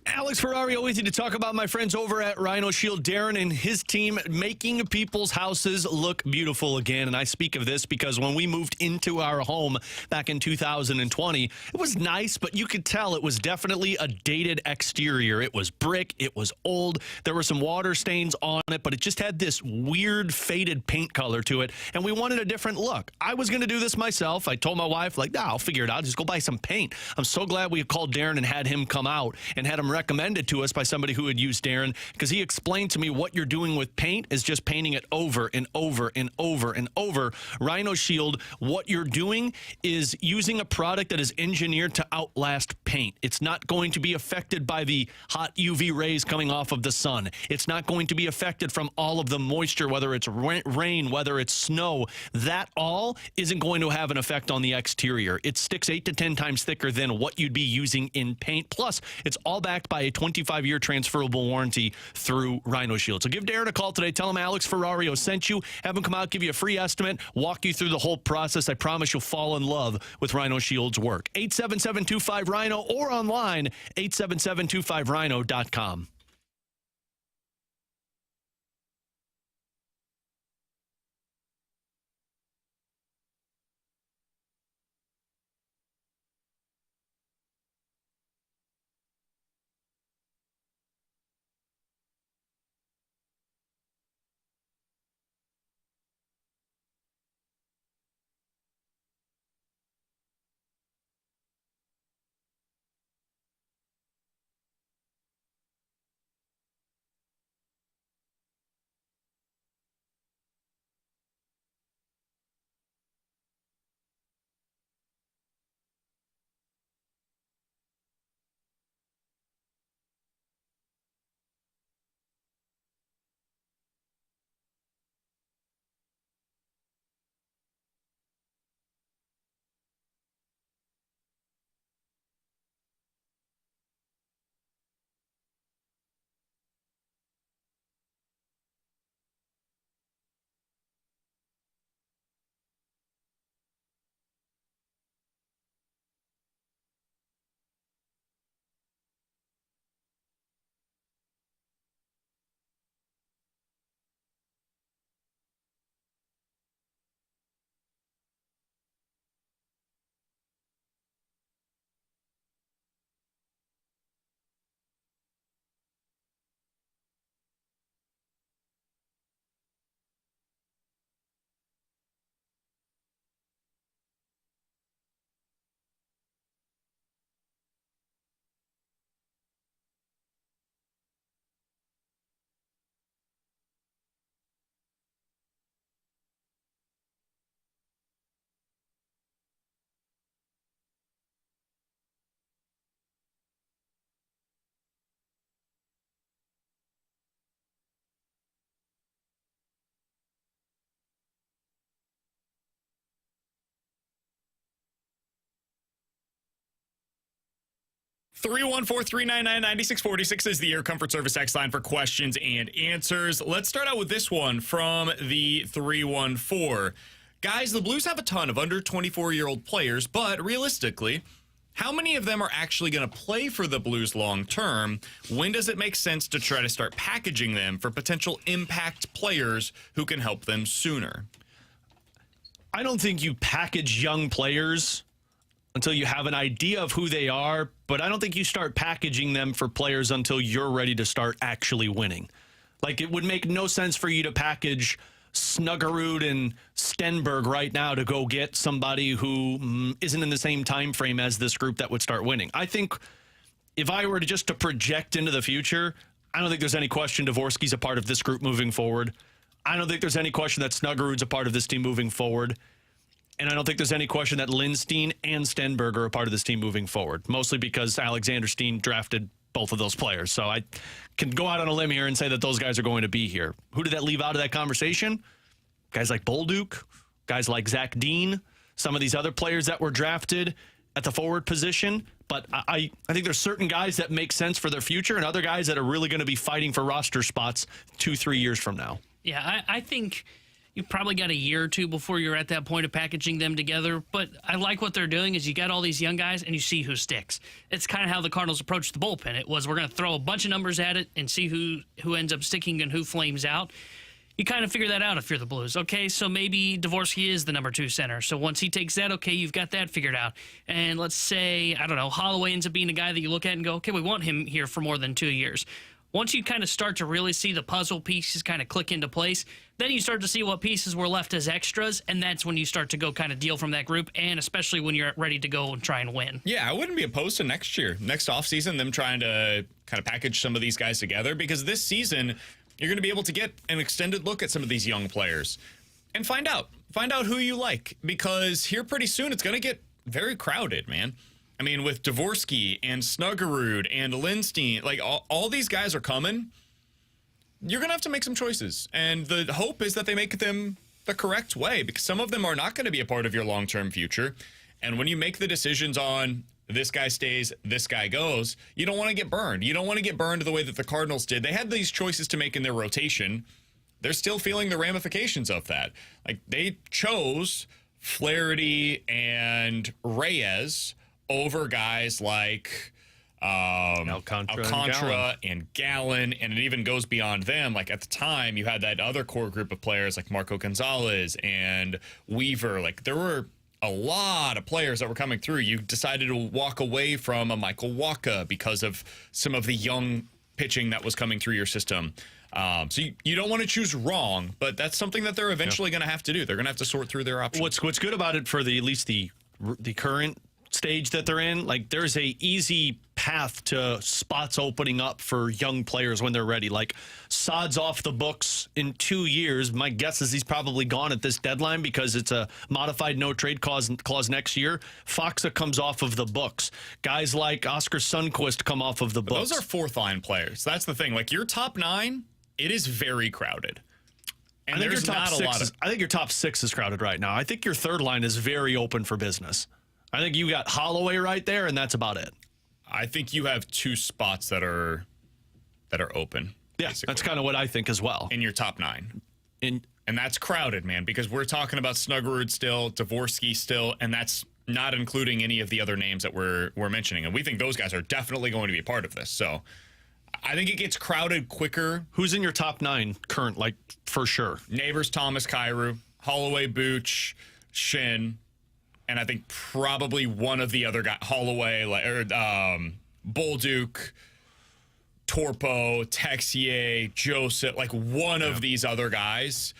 Alex Ferrario with you to talk about my friends over at Rhino Shield. Darren and his team making people's houses look beautiful again. And I speak of this because when we moved into our home back in 2020, it was nice, but you could tell it was definitely a dated exterior. It was brick. It was old. There were some water stains on it, but it just had this weird faded paint color to it. And we wanted a different look. I was going to do this myself. I told my wife, like, nah, I'll figure it out. Just go buy some paint. I'm so glad we called Darren and had him come out and had him recommended to us by somebody who had used Darren, because he explained to me what you're doing with paint is just painting it over and over and over and over. Rhino Shield, what you're doing is using a product that is engineered to outlast paint. It's not going to be affected by the hot UV rays coming off of the sun. It's not going to be affected from all of the moisture, whether it's rain, whether it's snow. That all isn't going to have an effect on the exterior. It sticks 8 to 10 times thicker than what you'd be using in paint. Plus, it's all backed by a 25-year transferable warranty through Rhino Shield. So give Darren a call today. Tell him Alex Ferrario sent you. Have him come out, give you a free estimate, walk you through the whole process. I promise you'll fall in love with Rhino Shield's work. 877-25-RHINO or online, 877-25rhino.com.
Three 314-399-9646 is the Air Comfort Service X line for questions and answers. Let's start out with this one from the 314. Guys, the Blues have a ton of under 24-year-old players, but realistically, how many of them are actually going to play for the Blues long term? When does it make sense to try to start packaging them for potential impact players who can help them sooner?
I don't think you package young players until you have an idea of who they are, but I don't think you start packaging them for players until you're ready to start actually winning. Like, it would make no sense for you to package Snuggerud and Stenberg right now to go get somebody who isn't in the same time frame as this group that would start winning. I think if I were to project into the future, I don't think there's any question Dvorsky's a part of this group moving forward. I don't think there's any question that Snuggerud's a part of this team moving forward. And I don't think there's any question that Lindstein and Stenberg are a part of this team moving forward, mostly because Alexander Steen drafted both of those players. So I can go out on a limb here and say that those guys are going to be here. Who did that leave out of that conversation? Guys like Bolduc, guys like Zach Dean, some of these other players that were drafted at the forward position. But I think there's certain guys that make sense for their future and other guys that are really going to be fighting for roster spots 2-3 years from now.
Yeah, I think you've probably got a year or two before you're at that point of packaging them together. But I like what they're doing is you got all these young guys and you see who sticks. It's kind of how the Cardinals approached the bullpen. It was, we're going to throw a bunch of numbers at it and see who ends up sticking and who flames out. You kind of figure that out if you're the Blues. Okay, so maybe Dvorsky is the number 2 center. So once he takes that, okay, you've got that figured out. And let's say, I don't know, Holloway ends up being a guy that you look at and go, okay, we want him here for more than 2 years. Once you kind of start to really see the puzzle pieces kind of click into place, then you start to see what pieces were left as extras, and that's when you start to go kind of deal from that group, and especially when you're ready to go and try and win.
Yeah, I wouldn't be opposed to next offseason, them trying to kind of package some of these guys together, because this season you're going to be able to get an extended look at some of these young players and find out who you like, because here pretty soon it's going to get very crowded, man. I mean, with Dvorsky and Snuggerud and Lindstein, like all these guys are coming. You're going to have to make some choices. And the hope is that they make them the correct way, because some of them are not going to be a part of your long-term future. And when you make the decisions on this guy stays, this guy goes, you don't want to get burned. You don't want to get burned the way that the Cardinals did. They had these choices to make in their rotation. They're still feeling the ramifications of that. Like, they chose Flaherty and Reyes over guys like Alcantara and Gallen, and it even goes beyond them. Like, at the time, you had that other core group of players like Marco Gonzalez and Weaver. Like, there were a lot of players that were coming through. You decided to walk away from a Michael Wacha because of some of the young pitching that was coming through your system. So you don't want to choose wrong, but that's something that they're eventually going to have to do. They're going to have to sort through their options.
What's good about it for at least the current stage that they're in, like, there's a easy path to spots opening up for young players when they're ready. Like, Saad's off the books in 2 years. My guess is he's probably gone at this deadline because it's a modified no trade clause next year. Foxa comes off of the books. Guys like Oscar Sundqvist come off of the books.
Those are fourth line players. That's the thing. Like, your top 9, it is very crowded. And there's not a lot of.
I think your top 6 is crowded right now. I think your third line is very open for business. I think you got Holloway right there, and that's about it.
I think you have 2 spots that are open.
Yeah, basically. That's kind of what I think as well.
In your top 9. And that's crowded, man, because we're talking about Snuggerud still, Dvorsky still, and that's not including any of the other names that we're mentioning. And we think those guys are definitely going to be a part of this. So I think it gets crowded quicker.
Who's in your top 9 current, like, for sure?
Neighbors, Thomas, Kyrou, Holloway, Busch, Shin. And I think probably one of the other guys, Holloway, Bolduc, Torpo, Texier, Joseph, like one of these other guys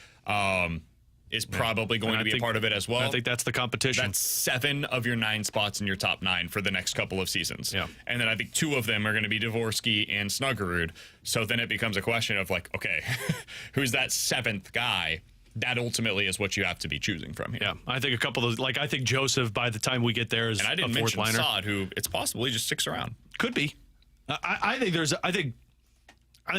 is probably going to be a part of it as well.
I think that's the competition.
That's 7 of your 9 spots in your top 9 for the next couple of seasons.
Yeah.
And then I think 2 of them are going to be Dvorsky and Snuggerud. So then it becomes a question of, like, okay, who's that 7th guy? That ultimately is what you have to be choosing from here.
Yeah, I think a couple of those, like, I think Joseph, by the time we get there, is
and I didn't
a fourth
mention
liner.
Saad, who it's possible he just sticks around.
Could be. I think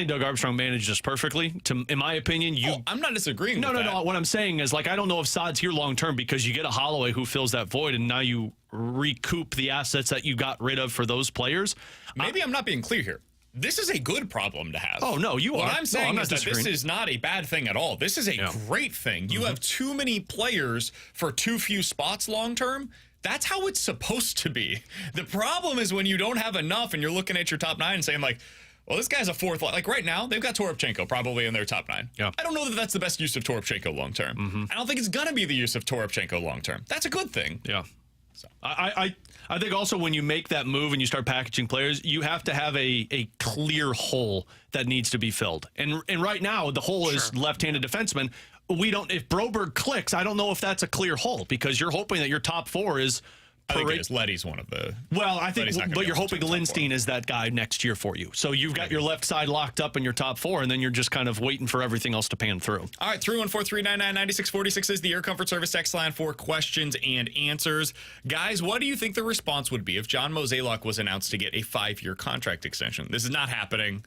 Doug Armstrong managed this perfectly. In my opinion,
I'm not disagreeing.
No. What I'm saying is, like, I don't know if Saad's here long term because you get a Holloway who fills that void, and now you recoup the assets that you got rid of for those players.
Maybe I'm not being clear here. This is a good problem to have.
Oh, no, you are.
What I'm saying is that this is not a bad thing at all. This is a great thing. You have too many players for too few spots long term. That's how it's supposed to be. The problem is when you don't have enough and you're looking at your top 9 and saying, like, well, this guy's a fourth line. Like right now, they've got Toropchenko probably in their top 9.
Yeah.
I don't know that that's the best use of Toropchenko long term. I don't think it's going to be the use of Toropchenko long term. That's a good thing.
Yeah.
So.
I think also when you make that move and you start packaging players, you have to have a clear hole that needs to be filled. And right now, the hole is left-handed defenseman. If Broberg clicks, I don't know if that's a clear hole because you're hoping that your top 4 is.
I think it is. Letty's one of the.
Well, I think, but you're hoping Lindstein is that guy next year for you. So you've got your left side locked up in your top 4, and then you're just kind of waiting for everything else to pan through.
All right, 314-399-9646 is the Air Comfort Service text line for questions and answers. Guys, what do you think the response would be if John Mozeliak was announced to get a 5-year contract extension? This is not happening.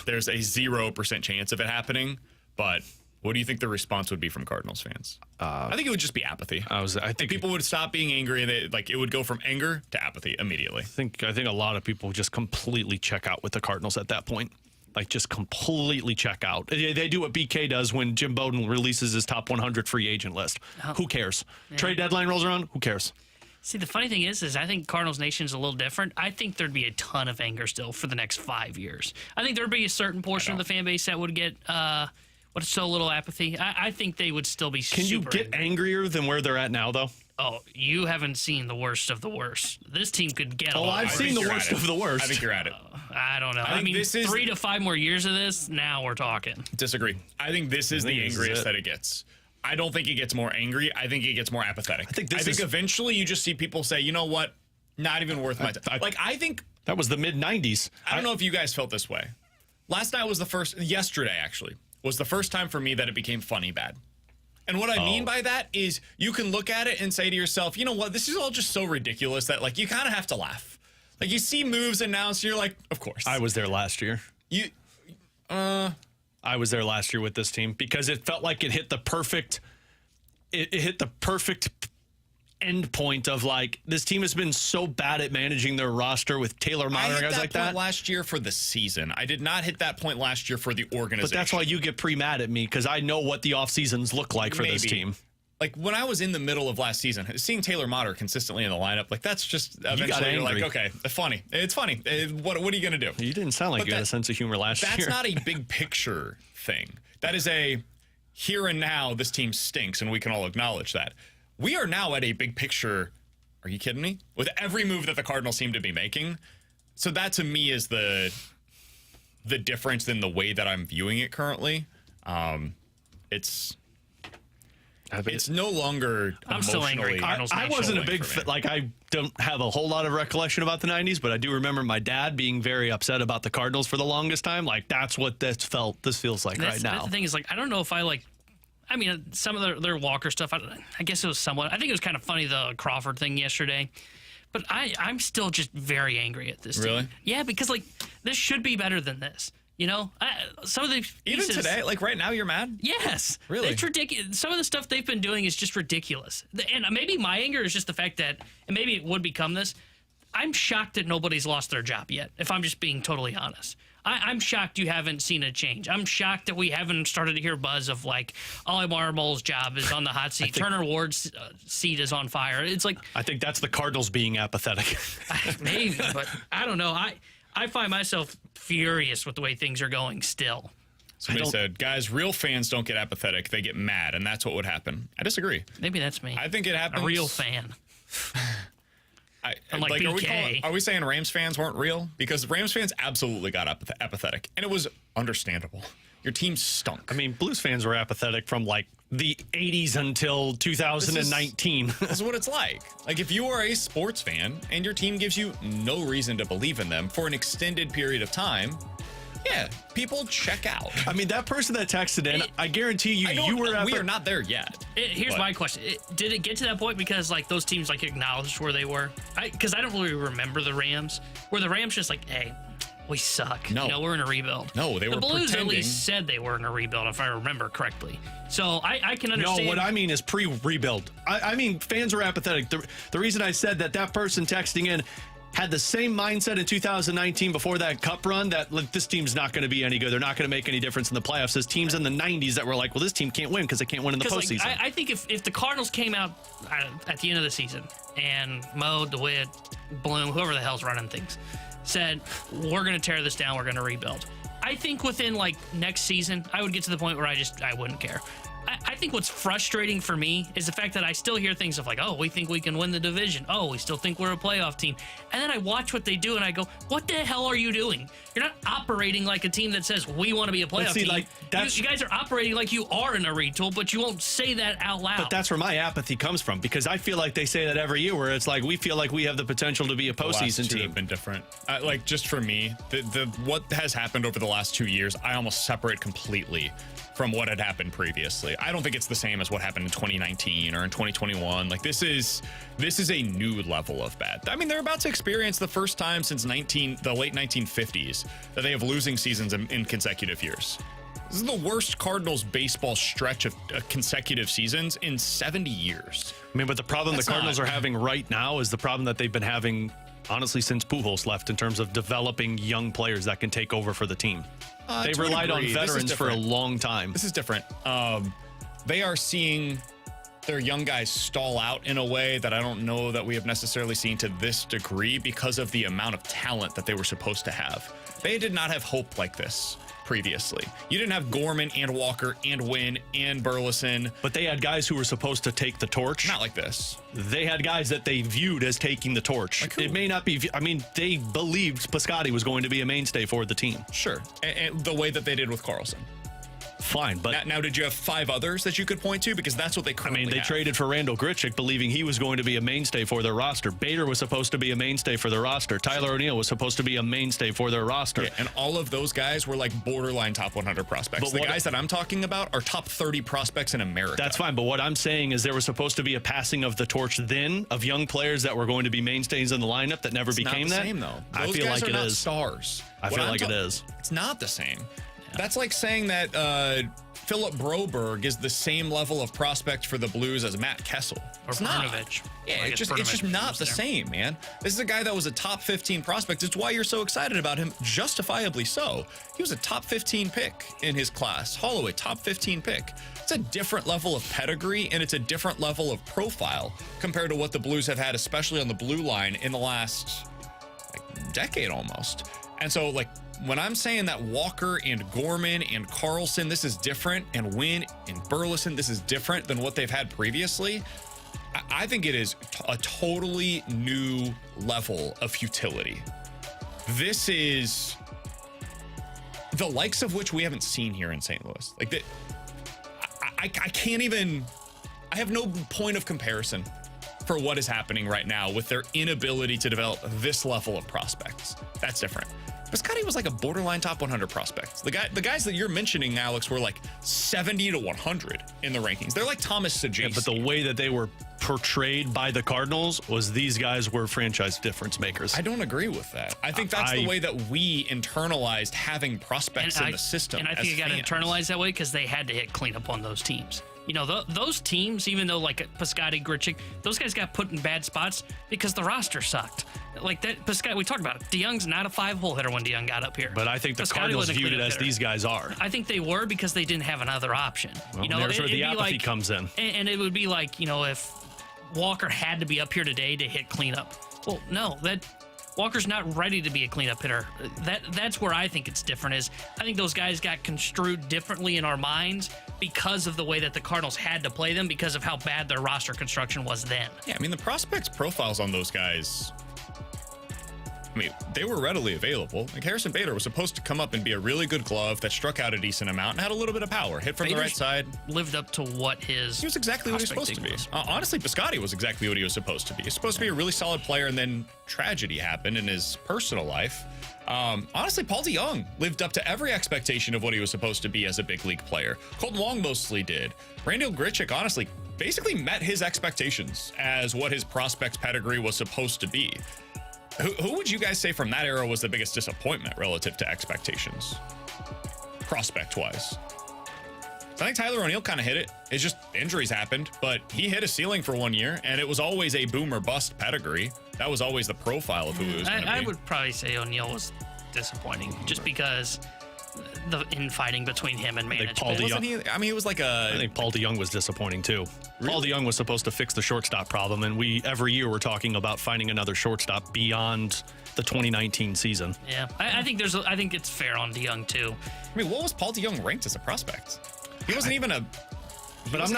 There's a 0% chance of it happening, but. What do you think the response would be from Cardinals fans? I think it would just be apathy. I think people would stop being angry, and it would go from anger to apathy immediately.
I think a lot of people just completely check out with the Cardinals at that point. Like just completely check out. They do what BK does when Jim Bowden releases his top 100 free agent list. Who cares? Yeah. Trade deadline rolls around. Who cares?
See, the funny thing is I think Cardinals Nation is a little different. I think there'd be a ton of anger still for the next 5 years. I think there'd be a certain portion of the fan base that would get. What's so little apathy? I think they would still be
Can you get angrier than where they're at now, though?
Oh, you haven't seen the worst of the worst. This team could get a lot.
I've seen the worst of the worst.
I think you're at it.
I don't know. I mean, this is 3 to 5 more years of this, now we're talking.
Disagree. I think this is the angriest that it gets. I don't think it gets more angry. I think it gets more apathetic. I think eventually you just see people say, you know what? Not even worth my time. I think...
That was the mid-'90s.
I don't know if you guys felt this way. Last night was yesterday, actually. Was the first time for me that it became funny bad. And what I mean by that is you can look at it and say to yourself, you know what, this is all just so ridiculous that you kind of have to laugh. You see moves announced, you're like, of course.
I was there last year. I was there last year with this team because it felt like it hit the perfect end point of this team has been so bad at managing their roster with Taylor Motter and guys like that.
Last year for the season. I did not hit that point last year for the organization.
But that's why you get pre-mad at me because I know what the off seasons look like for this team.
When I was in the middle of last season, seeing Taylor Motter consistently in the lineup, that's just eventually you're like, okay, funny. It's funny. What are you going to do?
You didn't sound like you had a sense of humor last year.
That's not a big picture thing. That is a here and now this team stinks and we can all acknowledge that. We are now at a big picture, are you kidding me? With every move that the Cardinals seem to be making. So that to me is the difference in the way that I'm viewing it currently. It's no longer
I'm still angry.
I wasn't a big I don't have a whole lot of recollection about the 90s, but I do remember my dad being very upset about the Cardinals for the longest time. That's what this feels like right now.
The thing is, I don't know if I mean, some of their Walker stuff, I guess it was somewhat. I think it was kind of funny, the Crawford thing yesterday. But I'm still just very angry at this team.
Really?
Yeah, because, this should be better than this. Some of the pieces,
even today, right now, you're mad?
Yes.
Really?
It's ridiculous. Some of the stuff they've been doing is just ridiculous. And maybe my anger is just the fact that, and maybe it would become this, I'm shocked that nobody's lost their job yet, if I'm just being totally honest. I'm shocked you haven't seen a change. I'm shocked that we haven't started to hear buzz of Ollie Marmol's job is on the hot seat. Turner Ward's seat is on fire. It's
I think that's the Cardinals being apathetic.
Maybe, but I don't know. I find myself furious with the way things are going still.
Somebody said, guys, real fans don't get apathetic. They get mad, and that's what would happen. I disagree.
Maybe that's me.
I think it happens.
A real fan.
Are we saying Rams fans weren't real? Because Rams fans absolutely got apathetic, and it was understandable. Your team stunk.
I mean, Blues fans were apathetic from the 80s until 2019.
This is what it's like. If you are a sports fan and your team gives you no reason to believe in them for an extended period of time, yeah, people check out.
I mean, that person that texted in, I guarantee you were.
We are not there yet.
Here's my question: did it get to that point because those teams acknowledged where they were? Because I don't really remember the Rams. Were the Rams just hey, we suck?
No,
we're in a rebuild.
No, they were.
The Blues
pretending.
At least said they were in a rebuild, if I remember correctly. So I can understand.
No, what I mean is pre-rebuild. I mean fans are apathetic. The reason I said that person texting in had the same mindset in 2019 before that cup run that this team's not going to be any good. They're not going to make any difference in the playoffs. There's teams in the 90s that were well, this team can't win because they can't win in the postseason.
I think if the Cardinals came out at the end of the season and Mo, DeWitt, Bloom, whoever the hell's running things, said, we're going to tear this down, we're going to rebuild. I think within like next season, I would get to the point where I wouldn't care. I think what's frustrating for me is the fact that I still hear things of like, oh, we think we can win the division. Oh, we still think we're a playoff team. And then I watch what they do and I go, what the hell are you doing? You're not operating like a team that says we want to be a playoff team. Like, you guys are operating like you are in a retool, but you won't say that out loud.
But that's where my apathy comes from, because I feel like they say that every year, where it's like we feel like we have the potential to be a postseason team.
Have been different. Like, just for me, the what has happened over the last 2 years, I almost separate completely from what had happened previously. I don't think it's the same as what happened in 2019 or in 2021. Like, this is a new level of bad. I mean, they're about to experience the first time since the late 1950s that they have losing seasons in consecutive years. This is the worst Cardinals baseball stretch of consecutive seasons in 70 years.
I mean, but the problem the Cardinals are having right now is the problem that they've been having, honestly, since Pujols left, in terms of developing young players that can take over for the team. They've relied on veterans for a long time.
This is different. They are seeing their young guys stall out in a way that I don't know that we have necessarily seen to this degree because of the amount of talent that they were supposed to have. They did not have hope like this previously. You didn't have Gorman and Walker and Wynn and Burleson.
But they had guys who were supposed to take the torch.
Not like this.
They had guys that they viewed as taking the torch.
Like who?
It may not be, I mean, they believed Piscotty was going to be a mainstay for the team.
Sure. And the way that they did with Carlson.
Fine, but
now did you have 5 others that you could point to? Because that's what they currently
they
have.
traded for Randall Grichuk, believing he was going to be a mainstay for their roster. Bader was supposed to be a mainstay for their roster. Tyler O'Neill was supposed to be a mainstay for their roster.
Yeah, and all of those guys were like borderline top 100 prospects. But the guys that I'm talking about are top 30 prospects in America.
That's fine, but what I'm saying is there was supposed to be a passing of the torch then of young players that were going to be mainstays in the lineup that never became that.
It's not the same, though.
I feel like it is.
Stars.
I feel like it is.
It's not the same. That's like saying that Philip Broberg is the same level of prospect for the Blues as Matt Kessel.
Or Brnovich.
Yeah, it's just not the same, man. This is a guy that was a top 15 prospect. It's why you're so excited about him, justifiably so. He was a top 15 pick in his class. Holloway, top 15 pick. It's a different level of pedigree, and it's a different level of profile compared to what the Blues have had, especially on the blue line in the last decade almost. And so, when I'm saying that Walker and Gorman and Carlson, this is different, and Wynn and Burleson, this is different than what they've had previously, I think it is a totally new level of futility. This is the likes of which we haven't seen here in St. Louis. I can't even, I have no point of comparison for what is happening right now with their inability to develop this level of prospects. That's different. Piscotty was like a borderline top 100 prospect. The guys that you're mentioning, Alex, were like 70 to 100 in the rankings. They're like Thomas Saggese.
Yeah, but the way that they were portrayed by the Cardinals was these guys were franchise difference makers.
I don't agree with that. I think that's the way that we internalized having prospects in the system.
And I think it got internalized that way because they had to hit cleanup on those teams. You know, those teams, even though like Piscotty, Grichuk, those guys got put in bad spots because the roster sucked. Like that, Piscotty, we talked about it. DeYoung's not a 5-hole hitter when DeYoung got up here.
But I think the Cardinals viewed it as these guys are.
I think they were because they didn't have another option.
Well, there's where the apathy comes in.
And it would be like, if Walker had to be up here today to hit cleanup. Well, no, Walker's not ready to be a cleanup hitter. That's where I think it's different. Is I think those guys got construed differently in our minds because of the way that the Cardinals had to play them because of how bad their roster construction was then.
Yeah, I mean, the prospects profiles on those guys, they were readily available. Like Harrison Bader was supposed to come up and be a really good glove that struck out a decent amount and had a little bit of power, hit from the right side.
Lived up to what he was exactly what he was supposed to be.
Honestly, Piscotty was exactly what he was supposed to be. He was supposed to be a really solid player, and then tragedy happened in his personal life. Honestly, Paul DeYoung lived up to every expectation of what he was supposed to be as a big league player. Colton Wong mostly did. Randall Grichuk, honestly, basically met his expectations as what his prospect pedigree was supposed to be. Who would you guys say from that era was the biggest disappointment relative to expectations, prospect-wise? I think Tyler O'Neill kind of hit it. It's just injuries happened, but he hit a ceiling for 1 year, and it was always a boom or bust pedigree. That was always the profile of who he was going to be.
I would probably say O'Neill was disappointing, just because the infighting between him and management.
Paul DeYoung-
Wasn't he? I mean, it was like
I think Paul DeYoung was disappointing too. Paul DeYoung was supposed to fix the shortstop problem, and every year we're talking about finding another shortstop beyond the 2019 season.
Yeah, I think I think it's fair on DeYoung too.
I mean, what was Paul DeYoung ranked as a prospect? He wasn't even a.
But I'm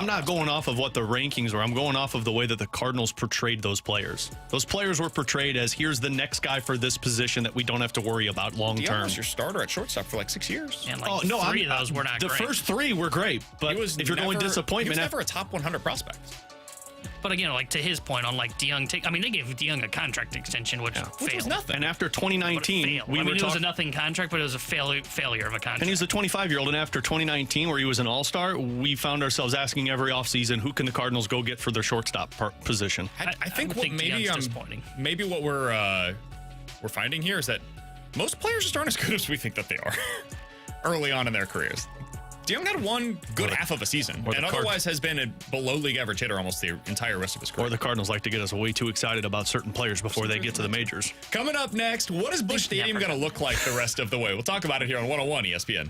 not going off of what the rankings were. I'm going off of the way that the Cardinals portrayed those players. Those players were portrayed as, here's the next guy for this position that we don't have to worry about long
DeYoung
term.
was your starter at shortstop for like 6 years.
And three of those were not
the
great.
first three were great, but if you're going disappointment,
he was never a top 100 prospect.
But again, like to his point on like DeYoung, they gave DeYoung a contract extension, which
was nothing.
and after 2019,
it was a nothing contract, but it was a failure of a contract.
And he's a 25-year-old, and after 2019, where he was an all-star, we found ourselves asking every offseason, who can the Cardinals go get for their shortstop position?
I think
disappointing.
Maybe what we're finding here is that most players just aren't as good as we think that they are early on in their careers. DeYoung had one good half of a season, and otherwise has been a below league average hitter almost the entire rest of his career.
Or the Cardinals like to get us way too excited about certain players before they get to the majors.
Coming up next, what is Busch Stadium going to look like the rest of the way? We'll talk about it here on 101 ESPN.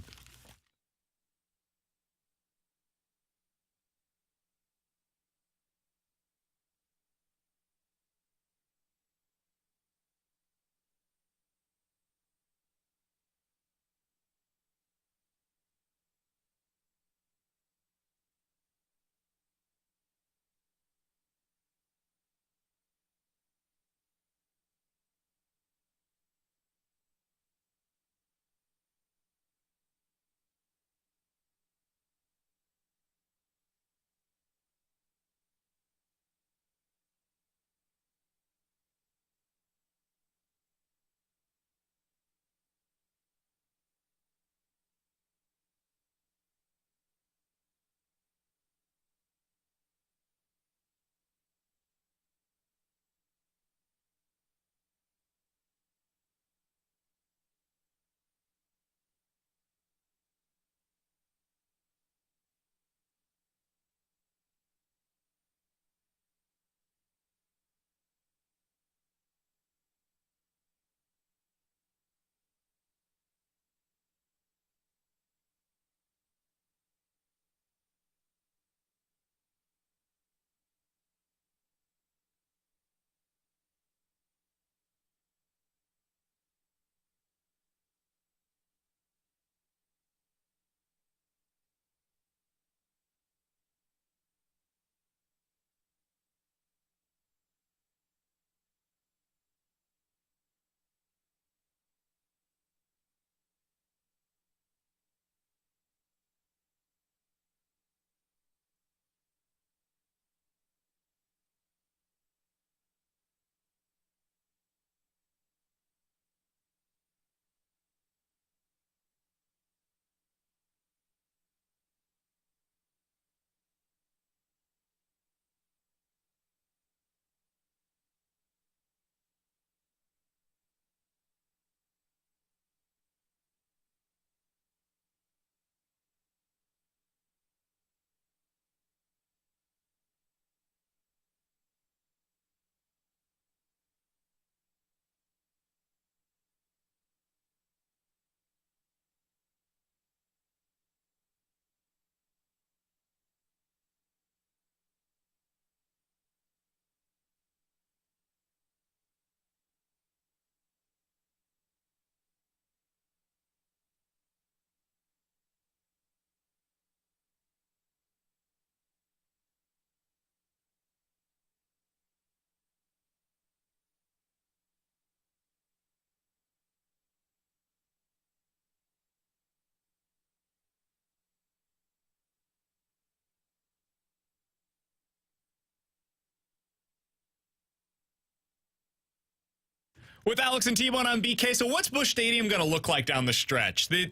With Alex and T-Bone on BK, so what's Busch Stadium going to look like down the stretch? The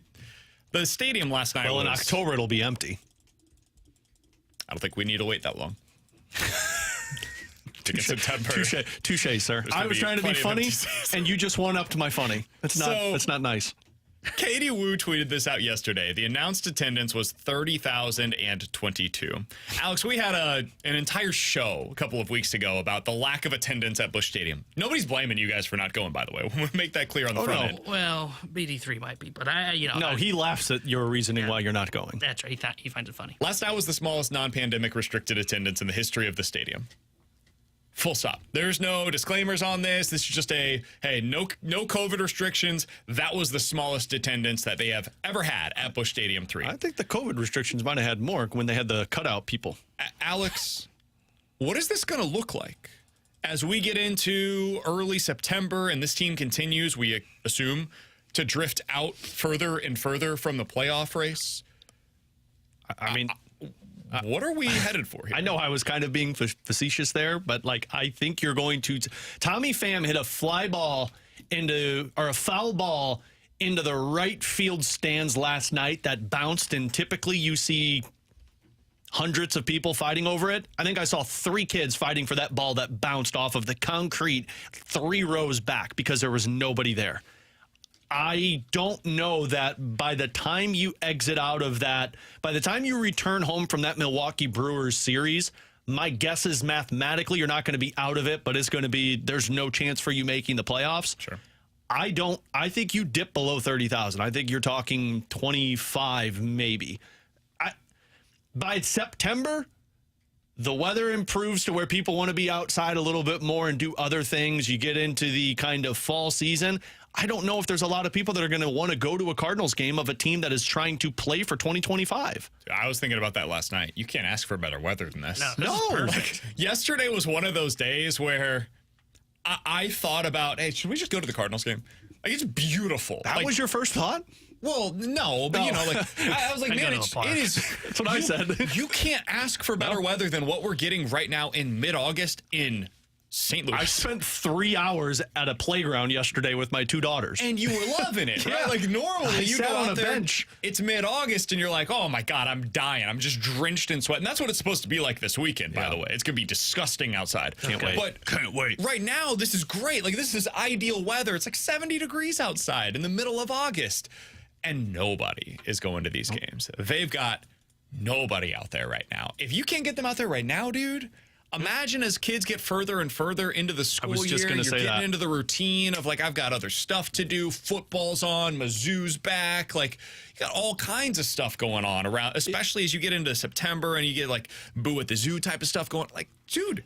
stadium last night
in October, it'll be empty.
I don't think we need to wait that long. To get September.
Touche, sir. I was trying to be funny, and you just one-upped my funny. That's not nice.
Katie Wu tweeted this out yesterday. The announced attendance was 30,022. Alex, we had an entire show a couple of weeks ago about the lack of attendance at Busch Stadium. Nobody's blaming you guys for not going, by the way. We'll make that clear on the front end.
Well, BD3 might be, but
he laughs at your reasoning why you're not going.
That's right. He finds it funny.
Last night was the smallest non-pandemic restricted attendance in the history of the stadium. Full stop. There's no disclaimers on this. This is just no COVID restrictions. That was the smallest attendance that they have ever had at Busch Stadium 3.
I think the COVID restrictions might have had more when they had the cutout people.
Alex, what is this going to look like as we get into early September and this team continues, we assume, to drift out further and further from the playoff race?
I mean...
what are we headed for here?
I know I was kind of being facetious there, but I think you're going to. Tommy Pham hit a foul ball into the right field stands last night that bounced, and typically you see hundreds of people fighting over it. I think I saw 3 kids fighting for that ball that bounced off of the concrete 3 rows back because there was nobody there. I don't know that by the time you exit out of that, by the time you return home from that Milwaukee Brewers series, my guess is mathematically you're not going to be out of it, but it's going to be, there's no chance for you making the playoffs.
Sure.
I think you dip below 30,000. I think you're talking 25 maybe. By September, the weather improves to where people want to be outside a little bit more and do other things. You get into the kind of fall season. I don't know if there's a lot of people that are going to want to go to a Cardinals game of a team that is trying to play for 2025.
I was thinking about that last night. You can't ask for better weather than this.
No.
Yesterday was one of those days where I thought about, hey, should we just go to the Cardinals game? Like, it's beautiful.
That was your first thought?
Well, no, but I was like, man, it is.
That's what I said.
You can't ask for better weather than what we're getting right now in mid-August in St. Louis.
I spent 3 hours at a playground yesterday with my 2 daughters.
And you were loving it, right?
Yeah.
Like, normally you
sat
go
on
out
a
there,
bench.
it's mid-August, and you're like, oh, my God, I'm dying. I'm just drenched in sweat. And that's what it's supposed to be like this weekend, by the way. It's going to be disgusting outside.
Can't wait.
But
Can't wait.
Right now, this is great. Like, this is ideal weather. It's like 70 degrees outside in the middle of August. And nobody is going to these games. They've got nobody out there right now. If you can't get them out there right now, dude, imagine as kids get further and further into the school year, you're getting into the routine of, like, I've got other stuff to do. Football's on, Mizzou's back. Like, you got all kinds of stuff going on around, especially as you get into September and you get, like, Boo at the Zoo type of stuff going. Like, dude,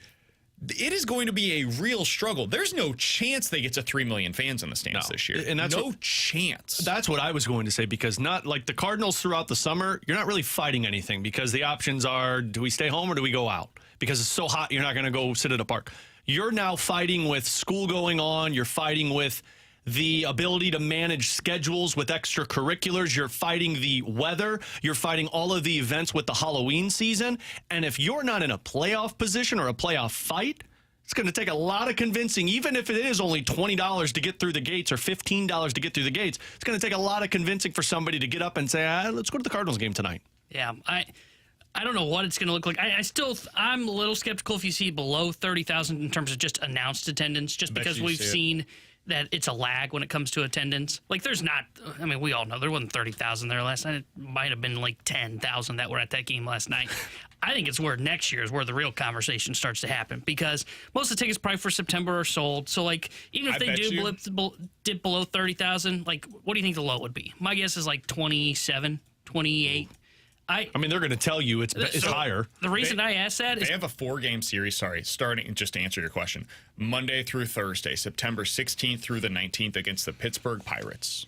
it is going to be a real struggle. There's no chance they get to 3 million fans in the stands this year.
And that's
no chance.
That's what I was going to say, because not like the Cardinals throughout the summer, you're not really fighting anything because the options are, do we stay home or do we go out? Because it's so hot, you're not going to go sit at a park. You're now fighting with school going on. You're fighting with the ability to manage schedules with extracurriculars. You're fighting the weather. You're fighting all of the events with the Halloween season. And if you're not in a playoff position or a playoff fight, it's going to take a lot of convincing, even if it is only $20 to get through the gates or $15 to get through the gates. It's going to take a lot of convincing for somebody to get up and say, let's go to the Cardinals game tonight.
Yeah, I don't know what it's going to look like. I'm a little skeptical if you see below 30,000 in terms of just announced attendance, just because we've seen that it's a lag when it comes to attendance. Like, there's not, I mean, we all know there wasn't 30,000 there last night. It might have been like 10,000 that were at that game last night. I think it's where next year is where the real conversation starts to happen, because most of the tickets probably for September are sold. So, like, even if they do dip below 30,000, like, what do you think the low would be? My guess is like 27, 28. I mean,
they're going to tell you it's higher.
The reason I asked that is
they have a 4-game series, starting, just to answer your question, Monday through Thursday, September 16th through the 19th against the Pittsburgh Pirates.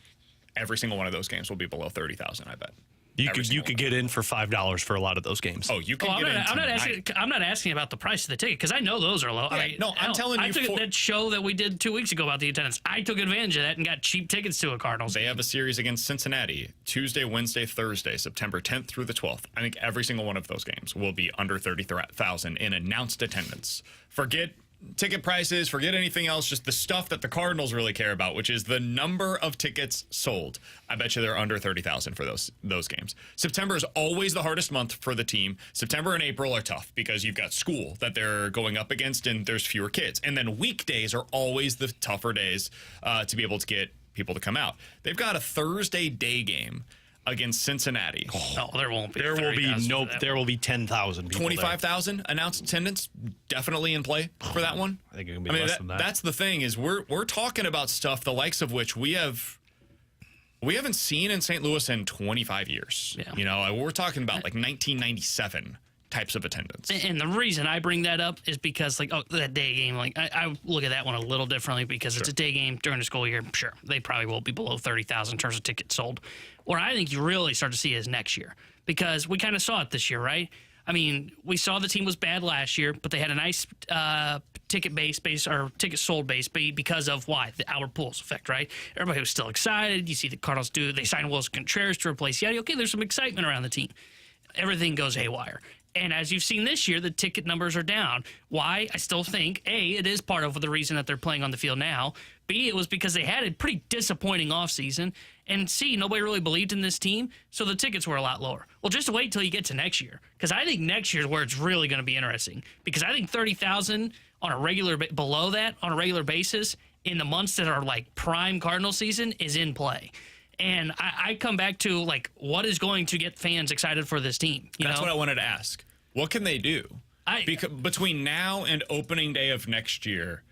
Every single one of those games will be below 30,000, I bet.
You could get in for $5 for a lot of those games.
Oh, you can get in tonight.
I'm not asking about the price of the ticket, because I know those are low.
Yeah, I'm telling you.
I took that show that we did 2 weeks ago about the attendance. I took advantage of that and got cheap tickets to a Cardinals game.
They have a series against Cincinnati, Tuesday, Wednesday, Thursday, September 10th through the 12th. I think every single one of those games will be under 30,000 in announced attendance. Forget ticket prices, forget anything else, just the stuff that the Cardinals really care about, which is the number of tickets sold. I bet you they're under 30,000 for those games. September is always the hardest month for the team. September and April are tough because you've got school that they're going up against and there's fewer kids. And then weekdays are always the tougher days to be able to get people to come out. They've got a Thursday day game against Cincinnati.
No, there won't be.
There will be 10,000 people.
25,000 announced attendance, definitely in play for that one.
I think it can be less than that.
That's the thing is we're talking about stuff the likes of which we haven't seen in St. Louis in 25 years.
Yeah.
You know, we're talking about like 1997 types of attendance.
And the reason I bring that up is because, like, that day game, like, I look at that one a little differently because it's a day game during the school year. Sure, they probably will be below 30,000 in terms of tickets sold. Where I think you really start to see is next year because we kind of saw it this year, right? I mean, we saw the team was bad last year, but they had a nice ticket sold base because of why? The Albert Pujols effect, right? Everybody was still excited. You see the Cardinals they signed Wilson Contreras to replace Yeti. Okay, there's some excitement around the team. Everything goes haywire. And as you've seen this year, the ticket numbers are down. Why? I still think, A, it is part of the reason that they're playing on the field now. B, it was because they had a pretty disappointing offseason. And C, nobody really believed in this team, so the tickets were a lot lower. Well, just wait till you get to next year, because I think next year is where it's really going to be interesting. Because I think 30,000 on a regular below that on a regular basis in the months that are like prime Cardinal season is in play. And I come back to, like, what is going to get fans excited for this team?
That's what I wanted to ask. What can they do? Between now and opening day of next year,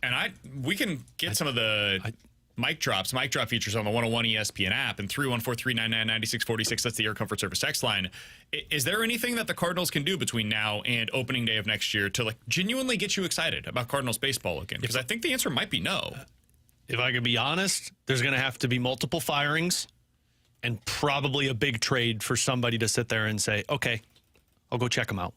and we can get some of the mic drop features on the 101 ESPN app and 314-399-9646. That's the Air Comfort Service text line. Is there anything that the Cardinals can do between now and opening day of next year to, like, genuinely get you excited about Cardinals baseball again? Because I think the answer might be no.
If I could be honest, there's going to have to be multiple firings and probably a big trade for somebody to sit there and say, okay, I'll go check them out.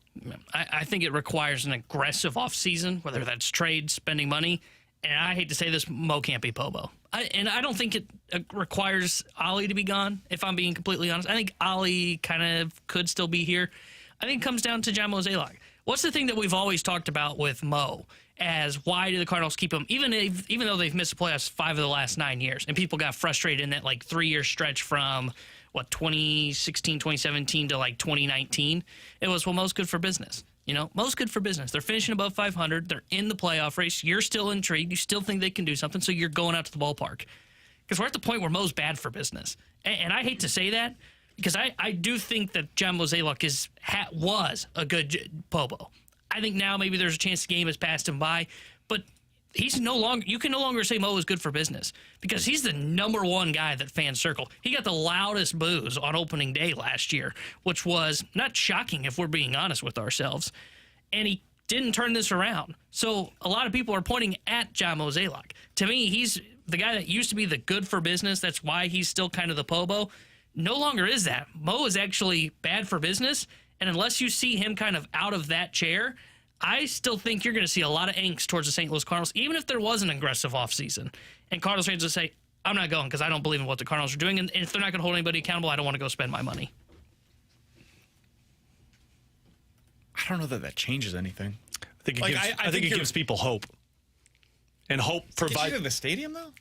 I think it requires an aggressive offseason, whether that's trade, spending money. And I hate to say this, Mo can't be Pobo. I don't think it requires Ollie to be gone, if I'm being completely honest. I think Ollie kind of could still be here. I think it comes down to John Mozeliak. What's the thing that we've always talked about with Mo as why do the Cardinals keep him, even though they've missed the playoffs 5 of the last 9 years, and people got frustrated in that, like, 3-year stretch from, 2016, 2017 to, like, 2019? It was, well, Mo's good for business. You know, Mo's good for business. They're finishing above 500. They're in the playoff race. You're still intrigued. You still think they can do something, so you're going out to the ballpark. Because we're at the point where Mo's bad for business. And I hate to say that, because I do think that John Mozeliak was a good Pobo. I think now maybe there's a chance the game has passed him by, but he's no longer. You can no longer say Mo is good for business because he's the number one guy that fans circle. He got the loudest boos on opening day last year, which was not shocking if we're being honest with ourselves. And he didn't turn this around. So a lot of people are pointing at John Mozeliak. To me, he's the guy that used to be the good for business. That's why he's still kind of the Pobo. No longer is that. Mo is actually bad for business. And unless you see him kind of out of that chair, I still think you're going to see a lot of angst towards the St. Louis Cardinals, even if there was an aggressive offseason. And Cardinals fans will say, I'm not going because I don't believe in what the Cardinals are doing. And if they're not going to hold anybody accountable, I don't want to go spend my money.
I don't know that changes anything.
I think it gives people hope. And hope provides.
Get you to the stadium, though?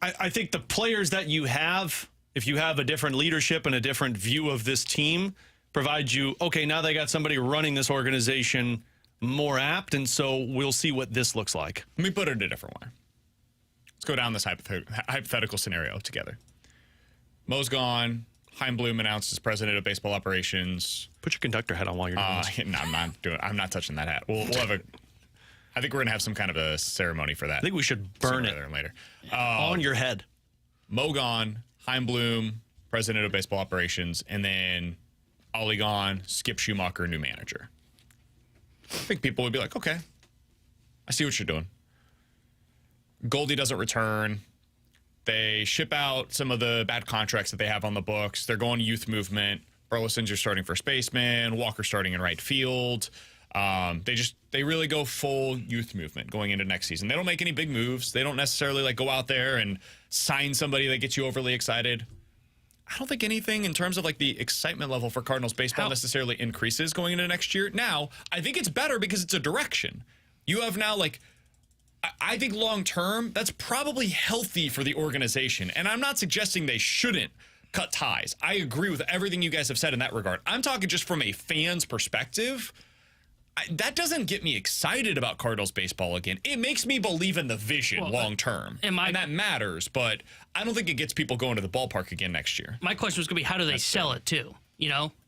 I think the players that you have, if you have a different leadership and a different view of this team, provides you, okay, now they got somebody running this organization more apt, and so we'll see what this looks like.
Let me put it a different way. Let's go down this hypothetical scenario together. Mo's gone. Chaim Bloom announced as president of baseball operations.
Put your conductor hat on while you're doing this.
No, I'm not touching that hat. We'll have I think we're gonna have some kind of a ceremony for that.
I think we should burn it
later.
On your head.
Mo gone. Chaim Bloom, president of baseball operations, and then Ollie gone. Skip Schumacher, new manager. I think people would be like, okay, I see what you're doing. Goldie doesn't return. They ship out some of the bad contracts that they have on the books. They're going youth movement. Burleson's starting first baseman. Walker starting in right field. They really go full youth movement going into next season. They don't make any big moves. They don't necessarily like go out there and sign somebody that gets you overly excited. I don't think anything in terms of like the excitement level for Cardinals baseball necessarily increases going into next year. Now, I think it's better because it's a direction. You have now like, I think long term, that's probably healthy for the organization. And I'm not suggesting they shouldn't cut ties. I agree with everything you guys have said in that regard. I'm talking just from a fan's perspective. that doesn't get me excited about Cardinals baseball again. It makes me believe in the vision long term, and that matters. But I don't think it gets people going to the ballpark again next year.
My question was going to be, how do they sell it too?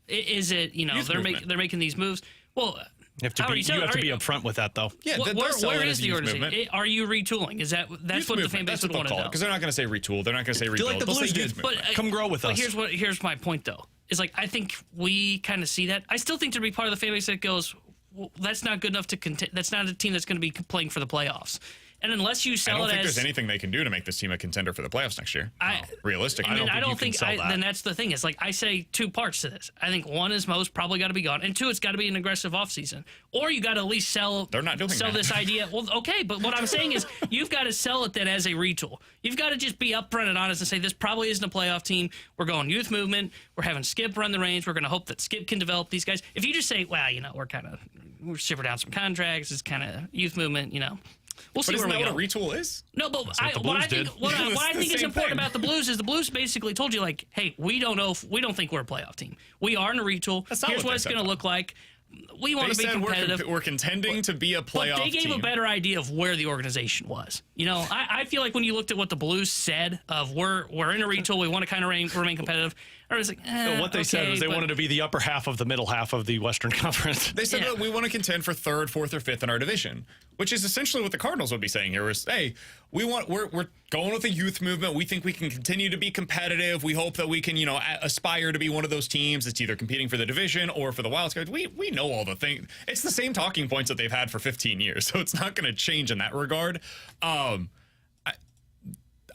Is it they're making these moves? Well,
you have to be upfront with that, though.
Yeah,
where is the organization? Are you retooling? That's what the fan base would want to know.
Because they're not going to say retool. They're not going to say rebuild.
Like the Blues did. Come grow with us.
Here's my point, though. Is like I think we kind of see that. I still think there'd be part of the fan base that goes, well, that's not good enough to contend. That's not a team that's going to be playing for the playoffs. And unless you sell it as... I don't think
there's anything they can do to make this team a contender for the playoffs next year. Realistically.
I don't think then that's the thing. It's like I say two parts to this. I think one is most probably got to be gone. And two, it's got to be an aggressive offseason. Or you got to at least sell...
They're not doing that.
This idea. Well, okay, but what I'm saying is you've got to sell it then as a retool. You've got to just be upfront and honest and say this probably isn't a playoff team. We're going youth movement. We're having Skip run the reins. We're going to hope that Skip can develop these guys. If you just say, well, we're shipping down some contracts. It's kind of youth movement, We'll see where we go.
What a retool is?
No, but what I think is important about the Blues is the Blues basically told you, like, hey, we don't think we're a playoff team. We are in a retool. Here's what it's going to look like. We want to be competitive.
We're contending to be a playoff team. But they gave
a better idea of where the organization was. I feel like when you looked at what the Blues said of we're in a retool, we want to kind of remain competitive. Or it's like,
what they said was they wanted to be the upper half of the middle half of the Western Conference.
They said that we want to contend for third, fourth, or fifth in our division, which is essentially what the Cardinals would be saying here is, hey, we're going with a youth movement. We think we can continue to be competitive. We hope that we can, aspire to be one of those teams that's either competing for the division or for the wild card. We know all the things. It's the same talking points that they've had for 15 years, so it's not going to change in that regard.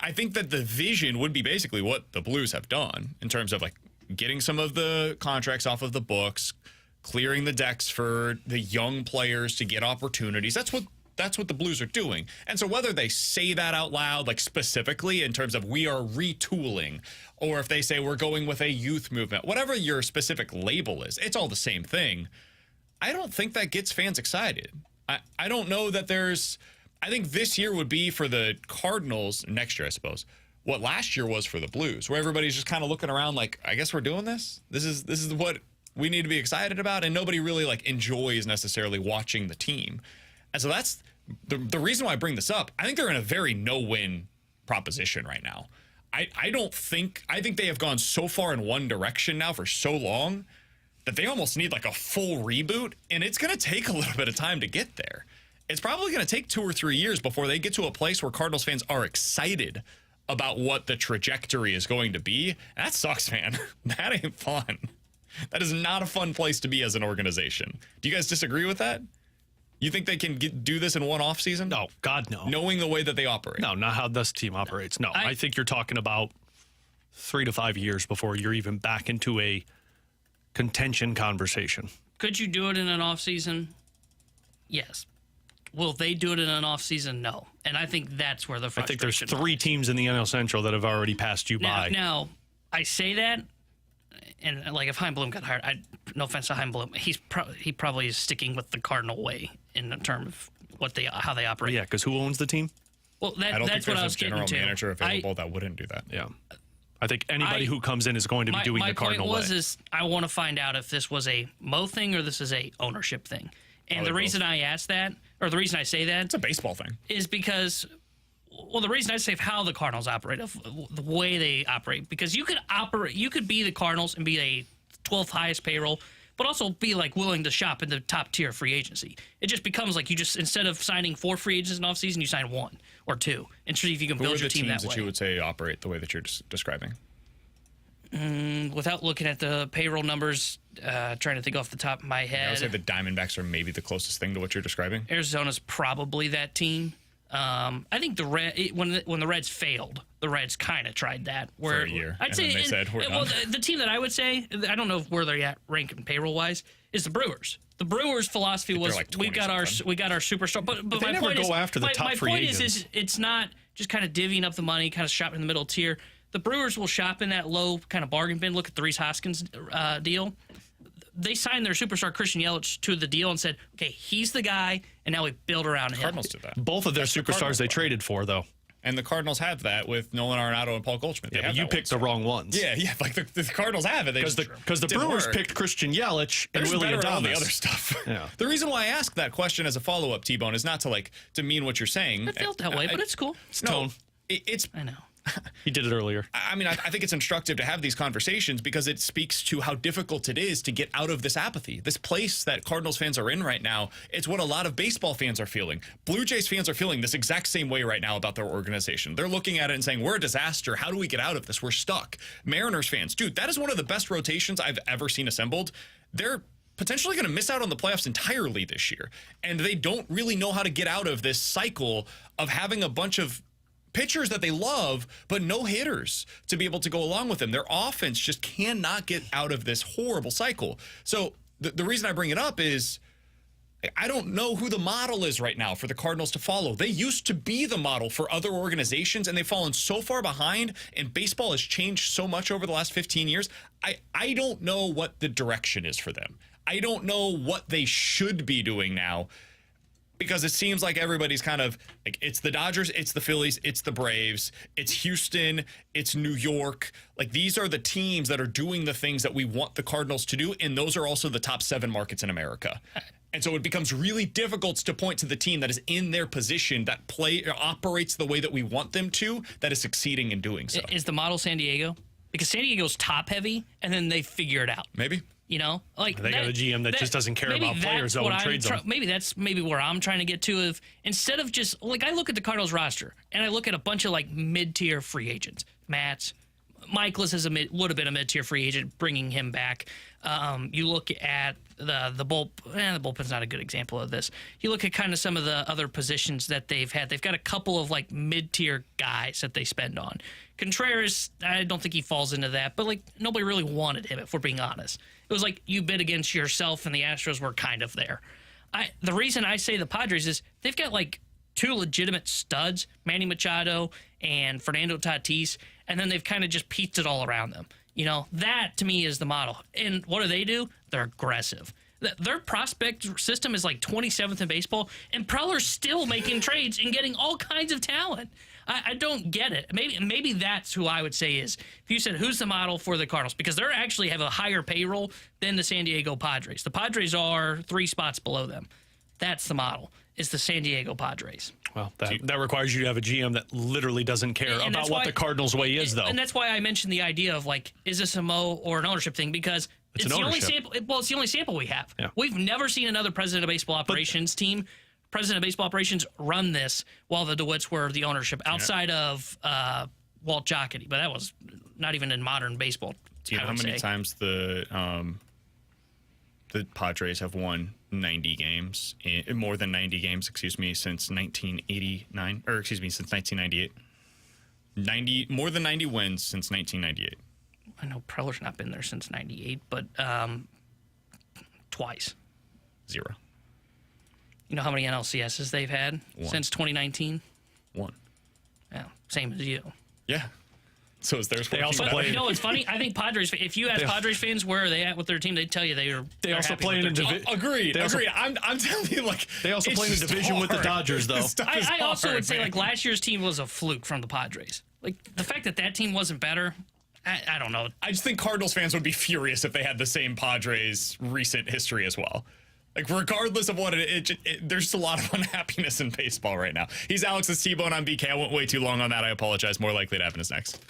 I think that the vision would be basically what the Blues have done in terms of like getting some of the contracts off of the books, clearing the decks for the young players to get opportunities. That's what the Blues are doing. And so whether they say that out loud, like specifically in terms of we are retooling, or if they say we're going with a youth movement, whatever your specific label is, it's all the same thing. I don't think that gets fans excited. I don't know that I think this year would be for the Cardinals, next year, I suppose, what last year was for the Blues, where everybody's just kind of looking around like, I guess we're doing this. This is what we need to be excited about, and nobody really like enjoys necessarily watching the team. And so that's the reason why I bring this up. I think they're in a very no-win proposition right now. I think they have gone so far in one direction now for so long that they almost need like a full reboot, and it's going to take a little bit of time to get there. It's probably going to take 2 or 3 years before they get to a place where Cardinals fans are excited about what the trajectory is going to be. That sucks, man. That ain't fun. That is not a fun place to be as an organization. Do you guys disagree with that? You think they can do this in one offseason?
No, God, no.
Knowing the way that they operate?
No, not how this team operates. No, I think you're talking about 3 to 5 years before you're even back into a contention conversation.
Could you do it in an offseason? Yes. Will they do it in an offseason? No. And I think that's where the frustration
I think there's 3 teams in the NL Central that have already passed you by.
Now, I say that, and like if Chaim Bloom got hired, no offense to Chaim Bloom, he probably is sticking with the Cardinal way in terms of how they operate.
Yeah, because who owns the team?
Well,
I don't
that's
think
what I was
there's a general
getting to.
manager available that wouldn't do that.
Yeah. I think anybody who comes in is going to be doing the Cardinal way.
My point was I want to find out if this was a Mo thing or this is a ownership thing. And the reason I asked that, or the reason I say that,
it's a baseball thing,
is because, well, the reason I say how the Cardinals operate, the way they operate, because you could be the Cardinals and be a 12th highest payroll, but also be like willing to shop in the top tier free agency. It just becomes like you just, instead of signing 4 free agents in offseason, you sign 1 or 2 and see if you can build your team that way.
Who are the teams that you would say operate the way that you're describing?
Without looking at the payroll numbers, trying to think off the top of my head.
I would say the Diamondbacks are maybe the closest thing to what you're describing.
Arizona's probably that team. I think when the Reds failed, the Reds kind of tried that.
For a year.
I'd say
they said, we're done.
The team that I would say, I don't know where they're at ranking payroll-wise, is the Brewers. The Brewers' philosophy was
like
we got our superstar. But
they never go after the top free agents.
My point is it's not just kind of divvying up the money, kind of shopping in the middle tier. The Brewers will shop in that low kind of bargain bin. Look at the Rhys Hoskins deal. They signed their superstar Christian Yelich to the deal and said, okay, he's the guy, and now we build around him.
Cardinals did that.
Both of their superstars they traded for, though.
And the Cardinals have that with Nolan Arenado and Paul Goldschmidt.
Yeah, but you picked the wrong ones.
Yeah, like the Cardinals have it.
Because the Brewers picked Christian Yelich and Willie Adames.
All the other stuff.
Yeah.
The reason why I asked that question as a follow-up, T-Bone, is not to demean what you're saying.
It felt that way, but it's cool.
Tone.
I know.
He did it earlier.
I mean, I think it's instructive to have these conversations because it speaks to how difficult it is to get out of this apathy. This place that Cardinals fans are in right now, it's what a lot of baseball fans are feeling. Blue Jays fans are feeling this exact same way right now about their organization. They're looking at it and saying, we're a disaster. How do we get out of this? We're stuck. Mariners fans, dude, that is one of the best rotations I've ever seen assembled. They're potentially going to miss out on the playoffs entirely this year. And they don't really know how to get out of this cycle of having a bunch of pitchers that they love, but no hitters to be able to go along with them. Their offense just cannot get out of this horrible cycle. So the reason I bring it up is I don't know who the model is right now for the Cardinals to follow. They used to be the model for other organizations, and they've fallen so far behind, and baseball has changed so much over the last 15 years. I don't know what the direction is for them. I don't know what they should be doing now. Because it seems like everybody's kind of like, it's the Dodgers, it's the Phillies, it's the Braves, it's Houston, it's New York. Like, these are the teams that are doing the things that we want the Cardinals to do, and those are also the top 7 markets in America. And so it becomes really difficult to point to the team that is in their position, that operates the way that we want them to, that is succeeding in doing so.
Is the model San Diego? Because San Diego's top heavy, and then they figure it out.
Maybe.
You know, like
they got a GM that just doesn't care about players though and trades them.
Maybe that's where I'm trying to get to. Of instead of just I look at the Cardinals roster and I look at a bunch of mid-tier free agents. Matz, Michaelis would have been a mid-tier free agent, bringing him back. You look at the bullpen. The bullpen's not a good example of this. You look at kind of some of the other positions that they've had. They've got a couple of mid-tier guys that they spend on. Contreras, I don't think he falls into that, but nobody really wanted him, if we're being honest. It was you bid against yourself, and the Astros were kind of there. The reason I say the Padres is they've got 2 legitimate studs, Manny Machado and Fernando Tatis, and then they've kind of just pieced it all around them. You know, that to me is the model. And what do? They're aggressive. Their prospect system is 27th in baseball, and Preller's still making trades and getting all kinds of talent. I don't get it. Maybe that's who I would say is, if you said who's the model for the Cardinals, because they actually have a higher payroll than the San Diego Padres. The Padres are 3 spots below them. That's the model, is the San Diego Padres.
Well, that requires you to have a GM that literally doesn't care about what the Cardinals' way is, though.
And that's why I mentioned the idea of is this a Mo or an ownership thing? Because it's the only sample. Well, it's the only sample we have. Yeah. We've never seen another president of baseball operations president of baseball operations run this while the DeWitts were the ownership outside of Walt Jocketty. But that was not even in modern baseball.
Do you know how many times the Padres have won 90 games, more than 90 games, since 1989, or since 1998? More than 90 wins since 1998.
I know Preller's not been there since 98, but twice.
0.
You know how many NLCSs they've had since 2019?
1.
Yeah, same as you.
Yeah. So is theirs. They also
play. You know, it's funny. I think Padres. If you ask Padres fans where are they at with their team, they'd tell you they also play in a division.
Agreed. I'm telling you,
they also play in a division with the Dodgers, though.
I also would say last year's team was a fluke from the Padres. The fact that team wasn't better. I don't know.
I just think Cardinals fans would be furious if they had the same Padres recent history as well. Regardless of what there's just a lot of unhappiness in baseball right now. He's Alex's T-Bone. I'm BK. I went way too long on that. I apologize. More likely to happen is next.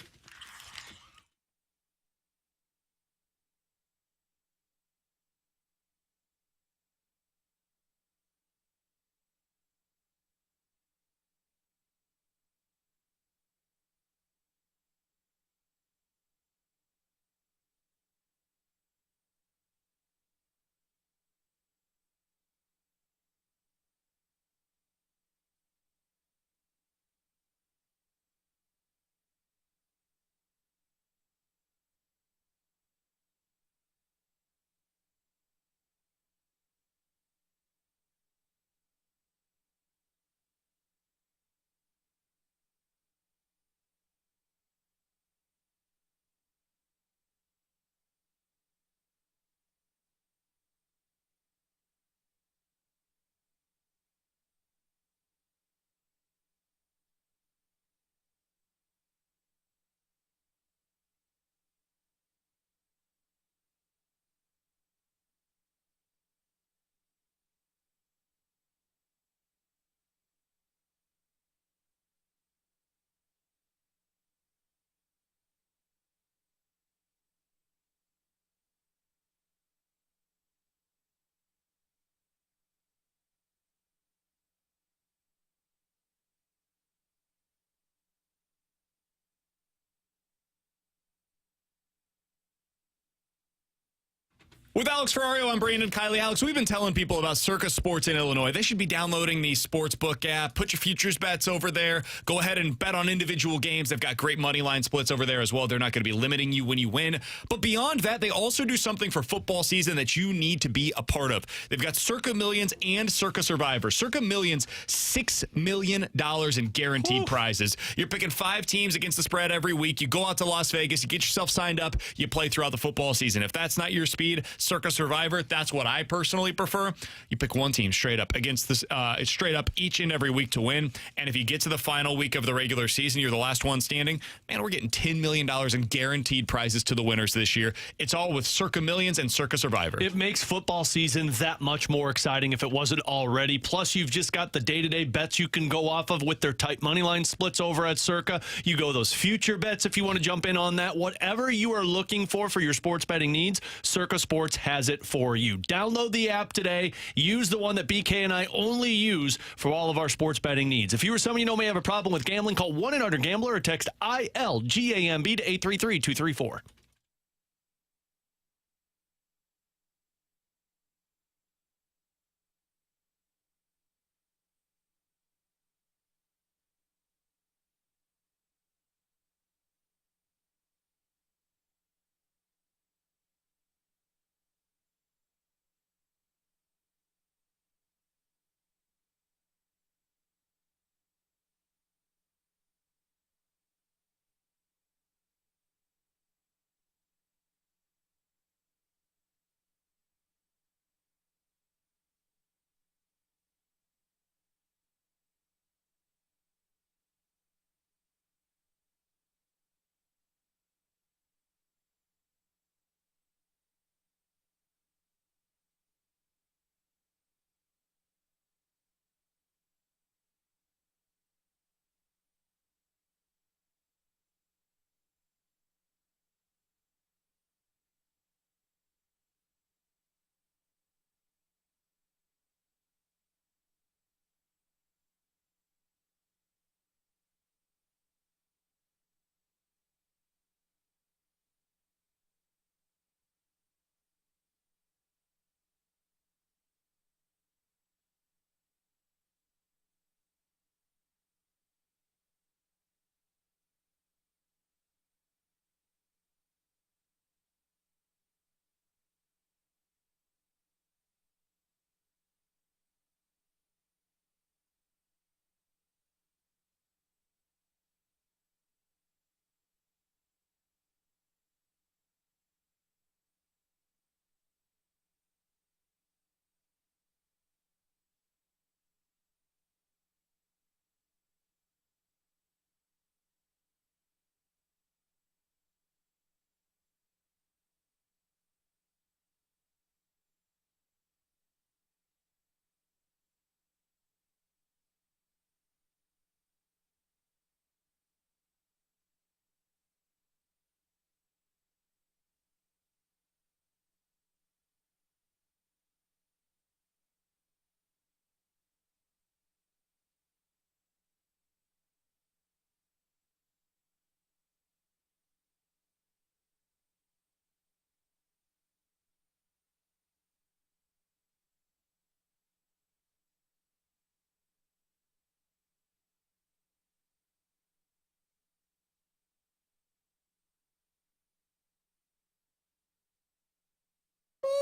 With Alex Ferrario, I'm Brandon Kiley. Alex, we've been telling people about Circa Sports in Illinois. They should be downloading the Sportsbook app. Put your futures bets over there. Go ahead and bet on individual games. They've got great money line splits over there as well. They're not going to be limiting you when you win. But beyond that, they also do something for football season that you need to be a part of. They've got Circa Millions and Circa Survivor. Circa Millions, $6 million in guaranteed prizes. You're picking 5 teams against the spread every week. You go out to Las Vegas. You get yourself signed up. You play throughout the football season. If that's not your speed, Circa Survivor, that's what I personally prefer. You pick one team straight up against this, straight up each and every week to win. And if you get to the final week of the regular season, you're the last one standing. Man, we're getting $10 million in guaranteed prizes to the winners this year. It's all with Circa Millions and Circa Survivor.
It makes football season that much more exciting if it wasn't already. Plus, you've just got the day-to-day bets you can go off of with their tight money line splits over at Circa. You go those future bets if you want to jump in on that. Whatever you are looking for your sports betting needs, Circa Sports has it for you. Download the app today. Use the one that BK and I only use for all of our sports betting needs. If you or someone you know may have a problem with gambling, call 1-800-GAMBLER or text ILGAMB to 833-234.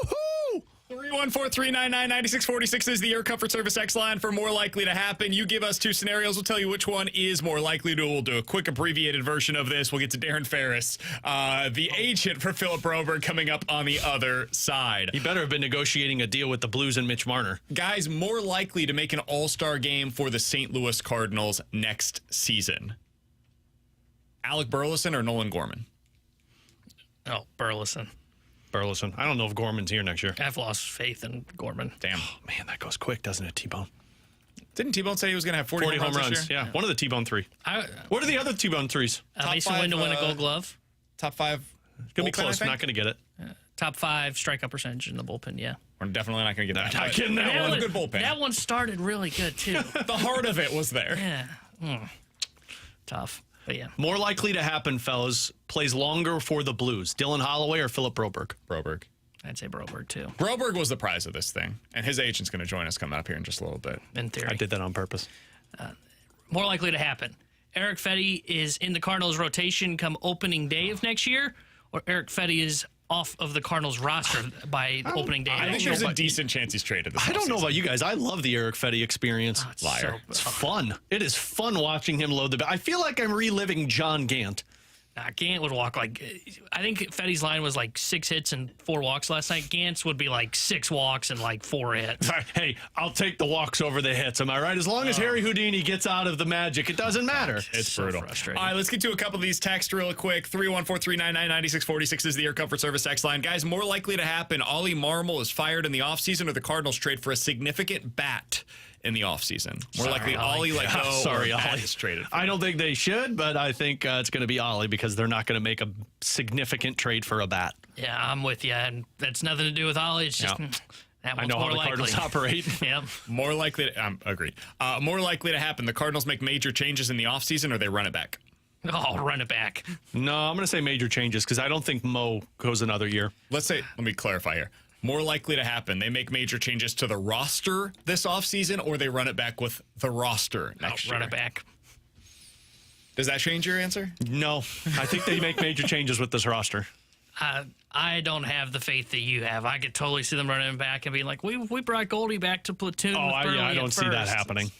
Woohoo! 314-399-9646 is the Air Comfort Service X line for more likely to happen. You give us 2 scenarios. We'll tell you which one is more likely to. We'll do a quick abbreviated version of this. We'll get to Darren Ferris, the agent for Philip Broberg, coming up on the other side.
He better have been negotiating a deal with the Blues and Mitch Marner.
Guys more likely to make an all-star game for the St. Louis Cardinals next season. Alec Burleson or Nolan Gorman?
Oh, Burleson.
Burleson. I don't know if Gorman's here next year.
I've lost faith in Gorman.
Damn.
Oh, man, that goes quick, doesn't it, T-Bone?
Didn't T-Bone say he was going to have 40 home runs this year?
Yeah, one of the T-Bone 3. What are the other T-Bone 3s?
Mason Wynn to win a Gold Glove.
Top 5.
Going to be close. Not going to get it.
Top 5 strikeout percentage in the bullpen, yeah.
We're definitely not going to get that.
Not getting that
one.
one.
A good bullpen.
That one started really good, too.
The heart of it was there.
Yeah. Tough. But yeah.
More likely to happen, fellas, plays longer for the Blues. Dylan Holloway or Philip Broberg?
Broberg.
I'd say Broberg, too,
Broberg was the prize of this thing, and his agent's going to join us coming up here in just a little bit.
in theory.
I did that on purpose.
More likely to happen. Eric Fetty is in the Cardinals rotation come opening day of next year, or Eric Fetty is off of the Cardinals roster by opening day.
I think there's a decent chance he's traded this
I don't know
offseason.
about you guys. I love the Eric Fetty experience.
Liar.
It's fun. It is fun watching him load the bat. I feel like I'm reliving John Gant.
Gant would walk like, I think Fetty's line was like 6 hits and 4 walks last night. Gant's would be like 6 walks and like 4 hits.
Hey, I'll take the walks over the hits. Am I right? As long as Harry Houdini gets out of the magic, it doesn't matter.
It's
so
brutal.
frustrating.
All right, let's get to a couple of these texts real quick. 314-399-9646 is the Air Comfort Service text line. Guys, more likely to happen, Ollie Marmol is fired in the offseason or the Cardinals trade for a significant bat in the offseason. More likely Ollie let go
Sorry,
or bat
Ollie.
is traded.
I don't think they should, but I think it's going to be Ollie because they're not going to make a significant trade for a bat.
Yeah, I'm with you. And that's nothing to do with Ollie. It's just
Yeah.
that
I
one's
know how
more
the
likely.
Cardinals operate.
Yep.
More likely, agreed. More likely to happen, the Cardinals make major changes in the offseason or they run it back.
Oh, run it back.
No, I'm going to say major changes because I don't think Mo goes another year.
Let me clarify here. More likely to happen, they make major changes to the roster this offseason or they run it back with the roster next year.
Run it back.
Does that change your answer?
No, I think they make major changes with this roster.
I don't have the faith that you have. I could totally see them running back and being like, we brought Goldie back to platoon.
Oh,
with Burley
I
at
don't see that
first."
happening.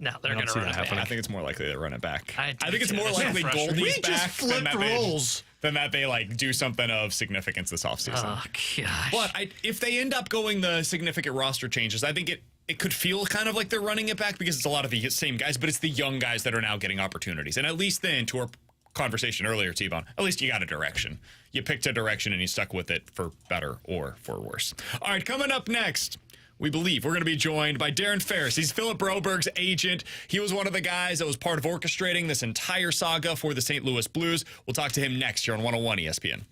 No, they're
I
going
don't
to
see
run
that
it
happening.
I
back.
think it's more likely they run it back.
I
I think it's
do,
more
too. That's
likely
frustrating.
Goldie's
We
back
just flipped roles.
than that they like do something of significance this offseason.
Oh, gosh.
But if they end up going the significant roster changes, I think it could feel kind of like they're running it back because it's a lot of the same guys, but it's the young guys that are now getting opportunities. And at least then, to our conversation earlier, T-Bone, at least you got a direction. You picked a direction and you stuck with it for better or for worse. All right, coming up next, we believe we're going to be joined by Darren Ferris. He's Philip Broberg's agent. He was one of the guys that was part of orchestrating this entire saga for the St. Louis Blues. We'll talk to him next here on 101 ESPN.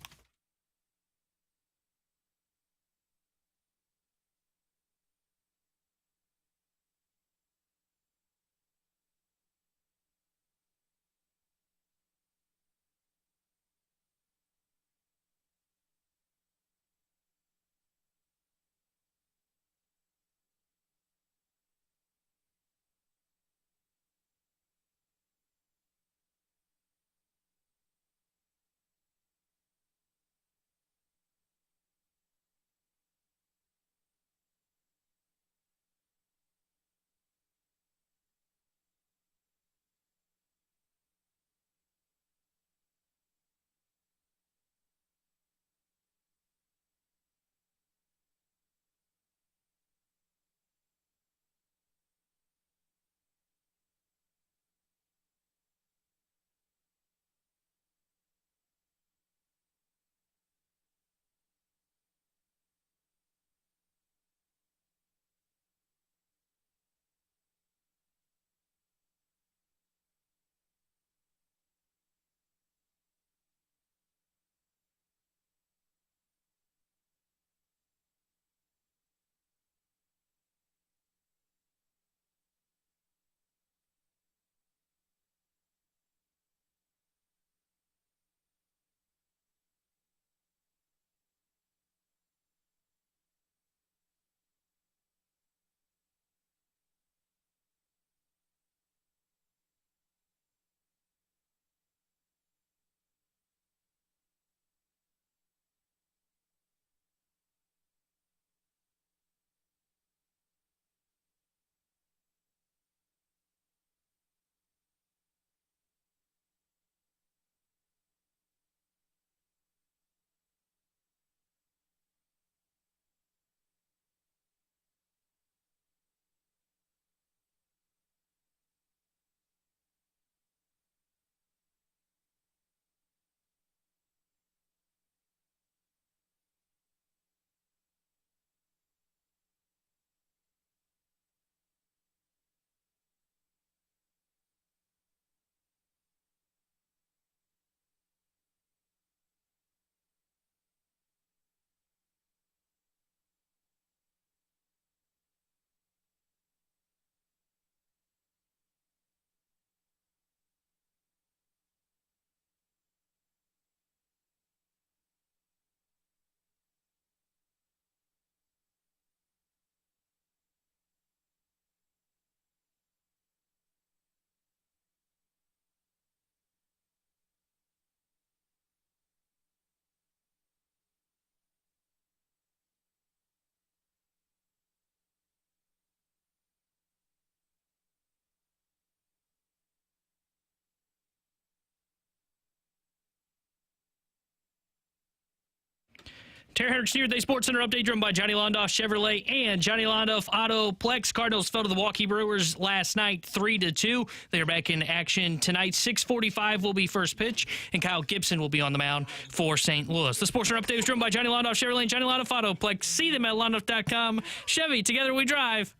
Terry Hendricks here, the Sports Center update driven by Johnny Londoff Chevrolet and Johnny Londoff Autoplex. Cardinals fell to the Milwaukee Brewers last night 3-2. They are back in action tonight. 6:45 will be first pitch, and Kyle Gibson will be on the mound for St. Louis. The Sports Center update is driven by Johnny Londoff Chevrolet and Johnny Londoff Autoplex. See them at londoff.com. Chevy, together we drive.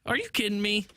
Are you kidding me?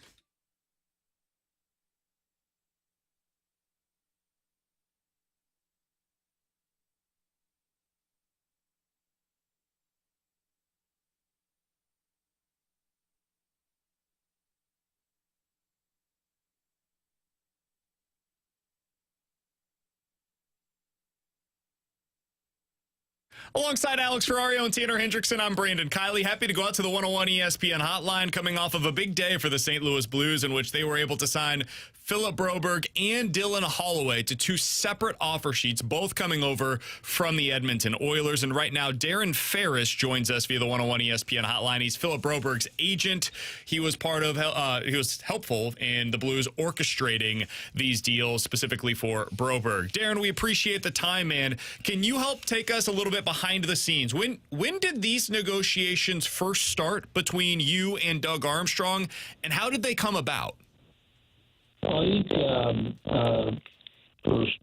Alongside Alex Ferrario and Tanner Hendrickson, I'm Brandon Kiley. Happy to go out to the 101 ESPN hotline coming off of a big day for the St. Louis Blues in which they were able to sign Philip Broberg and Dylan Holloway to two separate offer sheets, both coming over from the Edmonton Oilers. And right now, Darren Ferris joins us via the 101 ESPN hotline. He's Philip Broberg's agent. He was he was helpful in the Blues orchestrating these deals specifically for Broberg. Darren, we appreciate the time, man. Can you help take us a little bit behind the scenes? When did these negotiations first start between you and Doug Armstrong, and how did they come about?
Well, I think first,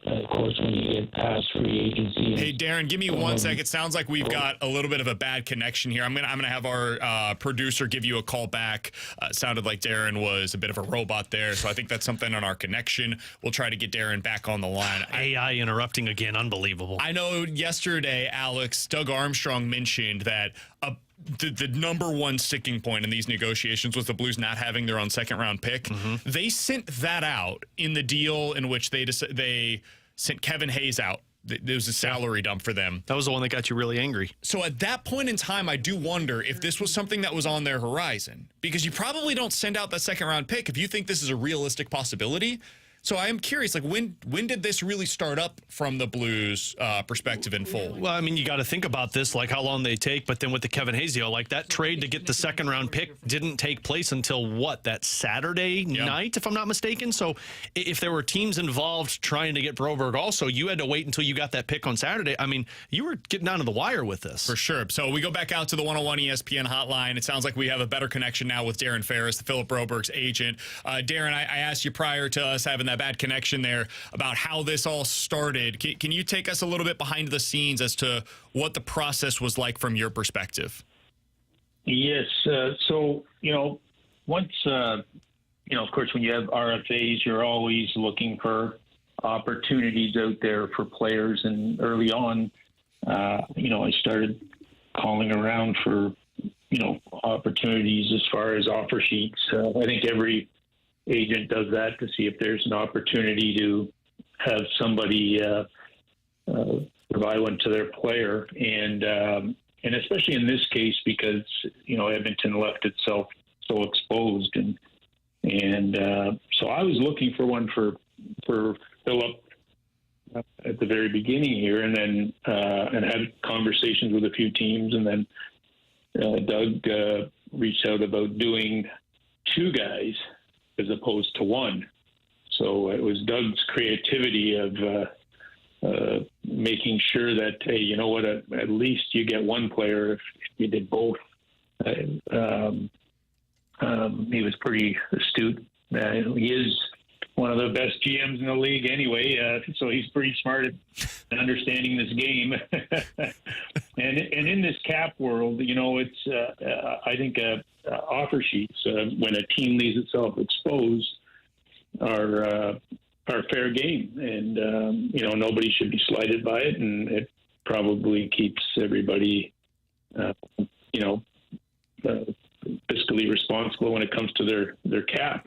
of course, when you get past free agency.
Hey, Darren, give me 1 second. It sounds like we've got a little bit of a bad connection here. I'm gonna have our producer give you a call back. It sounded like Darren was a bit of a robot there, so I think that's something on our connection. We'll try to get Darren back on the line.
AI interrupting again, unbelievable.
I know yesterday, Alex, Doug Armstrong mentioned that the number one sticking point in these negotiations was the Blues not having their own second-round pick. Mm-hmm. They sent that out in the deal in which they sent Kevin Hayes out. There was a salary dump for them.
That was the one that got you really angry.
So at that point in time, I do wonder if this was something that was on their horizon, because you probably don't send out that second-round pick if you think this is a realistic possibility. So I am curious, like, when did this really start up from the Blues' perspective in full?
Well, I mean, you got to think about this, like how long they take. But then with the Kevin Hayes deal, like that trade to get the second-round pick didn't take place until what, that Saturday night, if I'm not mistaken. So if there were teams involved trying to get Broberg also, you had to wait until you got that pick on Saturday. I mean, you were getting down to the wire with this.
For sure. So we go back out to the 101 ESPN hotline. It sounds like we have a better connection now with Darren Ferris, the Philip Broberg's agent. Darren, I asked you prior to us having that bad connection there about how this all started. Can you take us a little bit behind the scenes as to what the process was like from your perspective?
Yes. So, once, of course, when you have RFAs, you're always looking for opportunities out there for players. And early on, I started calling around for, opportunities as far as offer sheets. I think every agent does that to see if there's an opportunity to have somebody provide one to their player, and especially in this case because Edmonton left itself so exposed, and so I was looking for one for Philip at the very beginning here, and then and had conversations with a few teams, and then Doug reached out about doing two guys as opposed to one. So it was Doug's creativity of making sure that, hey, you know what, at least you get one player if you did both. He was pretty astute. He is one of the best GMs in the league anyway, so he's pretty smart at understanding this game. and in this cap world, it's I think offer sheets when a team leaves itself exposed are fair game, and nobody should be slighted by it, and it probably keeps everybody fiscally responsible when it comes to their cap.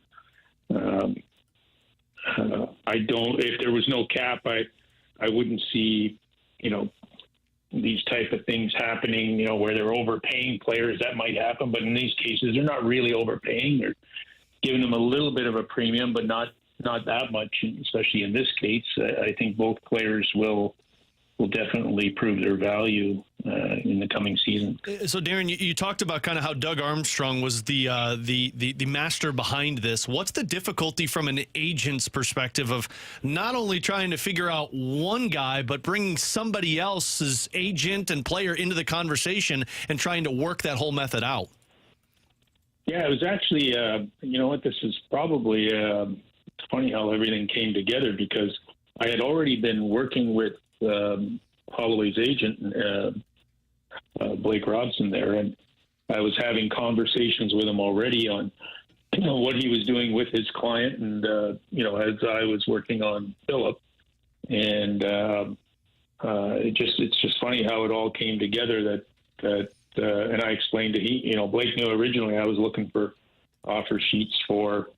If there was no cap, I wouldn't see, these type of things happening, where they're overpaying players. That might happen, but in these cases, they're not really overpaying. They're giving them a little bit of a premium, but not that much, especially in this case. I think both players will definitely prove their value in the coming season.
So, Darren, you talked about kind of how Doug Armstrong was the master behind this. What's the difficulty from an agent's perspective of not only trying to figure out one guy, but bringing somebody else's agent and player into the conversation and trying to work that whole method out?
Yeah, it was actually, you know what, this is probably it's funny how everything came together, because I had already been working with Holloway's agent, Blake Robson there, and I was having conversations with him already on what he was doing with his client, and you know, as I was working on Philip, and it's just funny how it all came together. And I explained to Blake knew originally I was looking for offer sheets for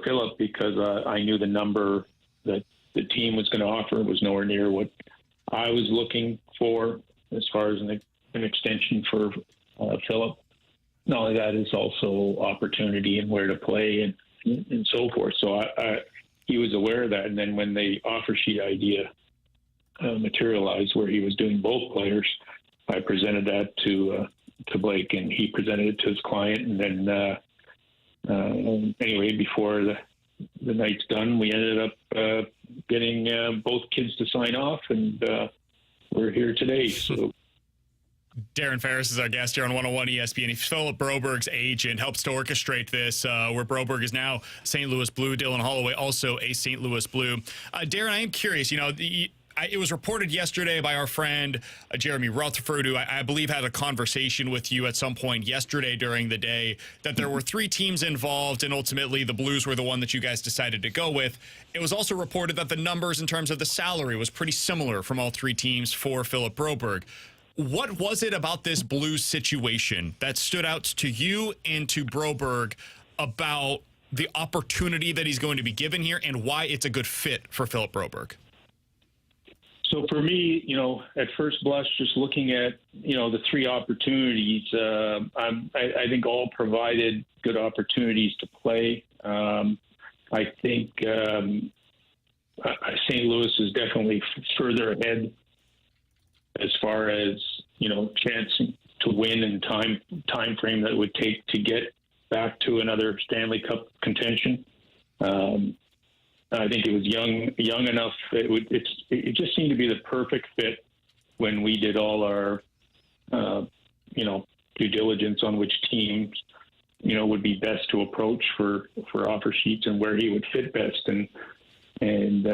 Philip, because I knew the number that the team was going to offer was nowhere near what I was looking for as far as an extension for Philip. Not only that, is also opportunity and where to play and so forth. So he was aware of that. And then when the offer sheet idea materialized, where he was doing both players, I presented that to Blake, and he presented it to his client. And then anyway, before the night's done, we ended up getting both kids to sign off, and we're here today. So.
Darren Ferris is our guest here on 101 ESPN. He's Philip Broberg's agent, helps to orchestrate this, where Broberg is now St. Louis Blue. Dylan Holloway also a St. Louis Blue. Darren, I am curious, it was reported yesterday by our friend Jeremy Rutherford, who I believe had a conversation with you at some point yesterday during the day, that there were 3 teams involved, and ultimately the Blues were the one that you guys decided to go with. It was also reported that the numbers in terms of the salary was pretty similar from all 3 teams for Philip Broberg. What was it about this Blues situation that stood out to you and to Broberg about the opportunity that he's going to be given here, and why it's a good fit for Philip Broberg?
So for me, at first blush, just looking at, the 3 opportunities, I think all provided good opportunities to play. I think St. Louis is definitely further ahead as far as, chance to win and time frame that it would take to get back to another Stanley Cup contention. I think it was young enough. It just seemed to be the perfect fit when we did all our, due diligence on which teams, would be best to approach for offer sheets and where he would fit best. And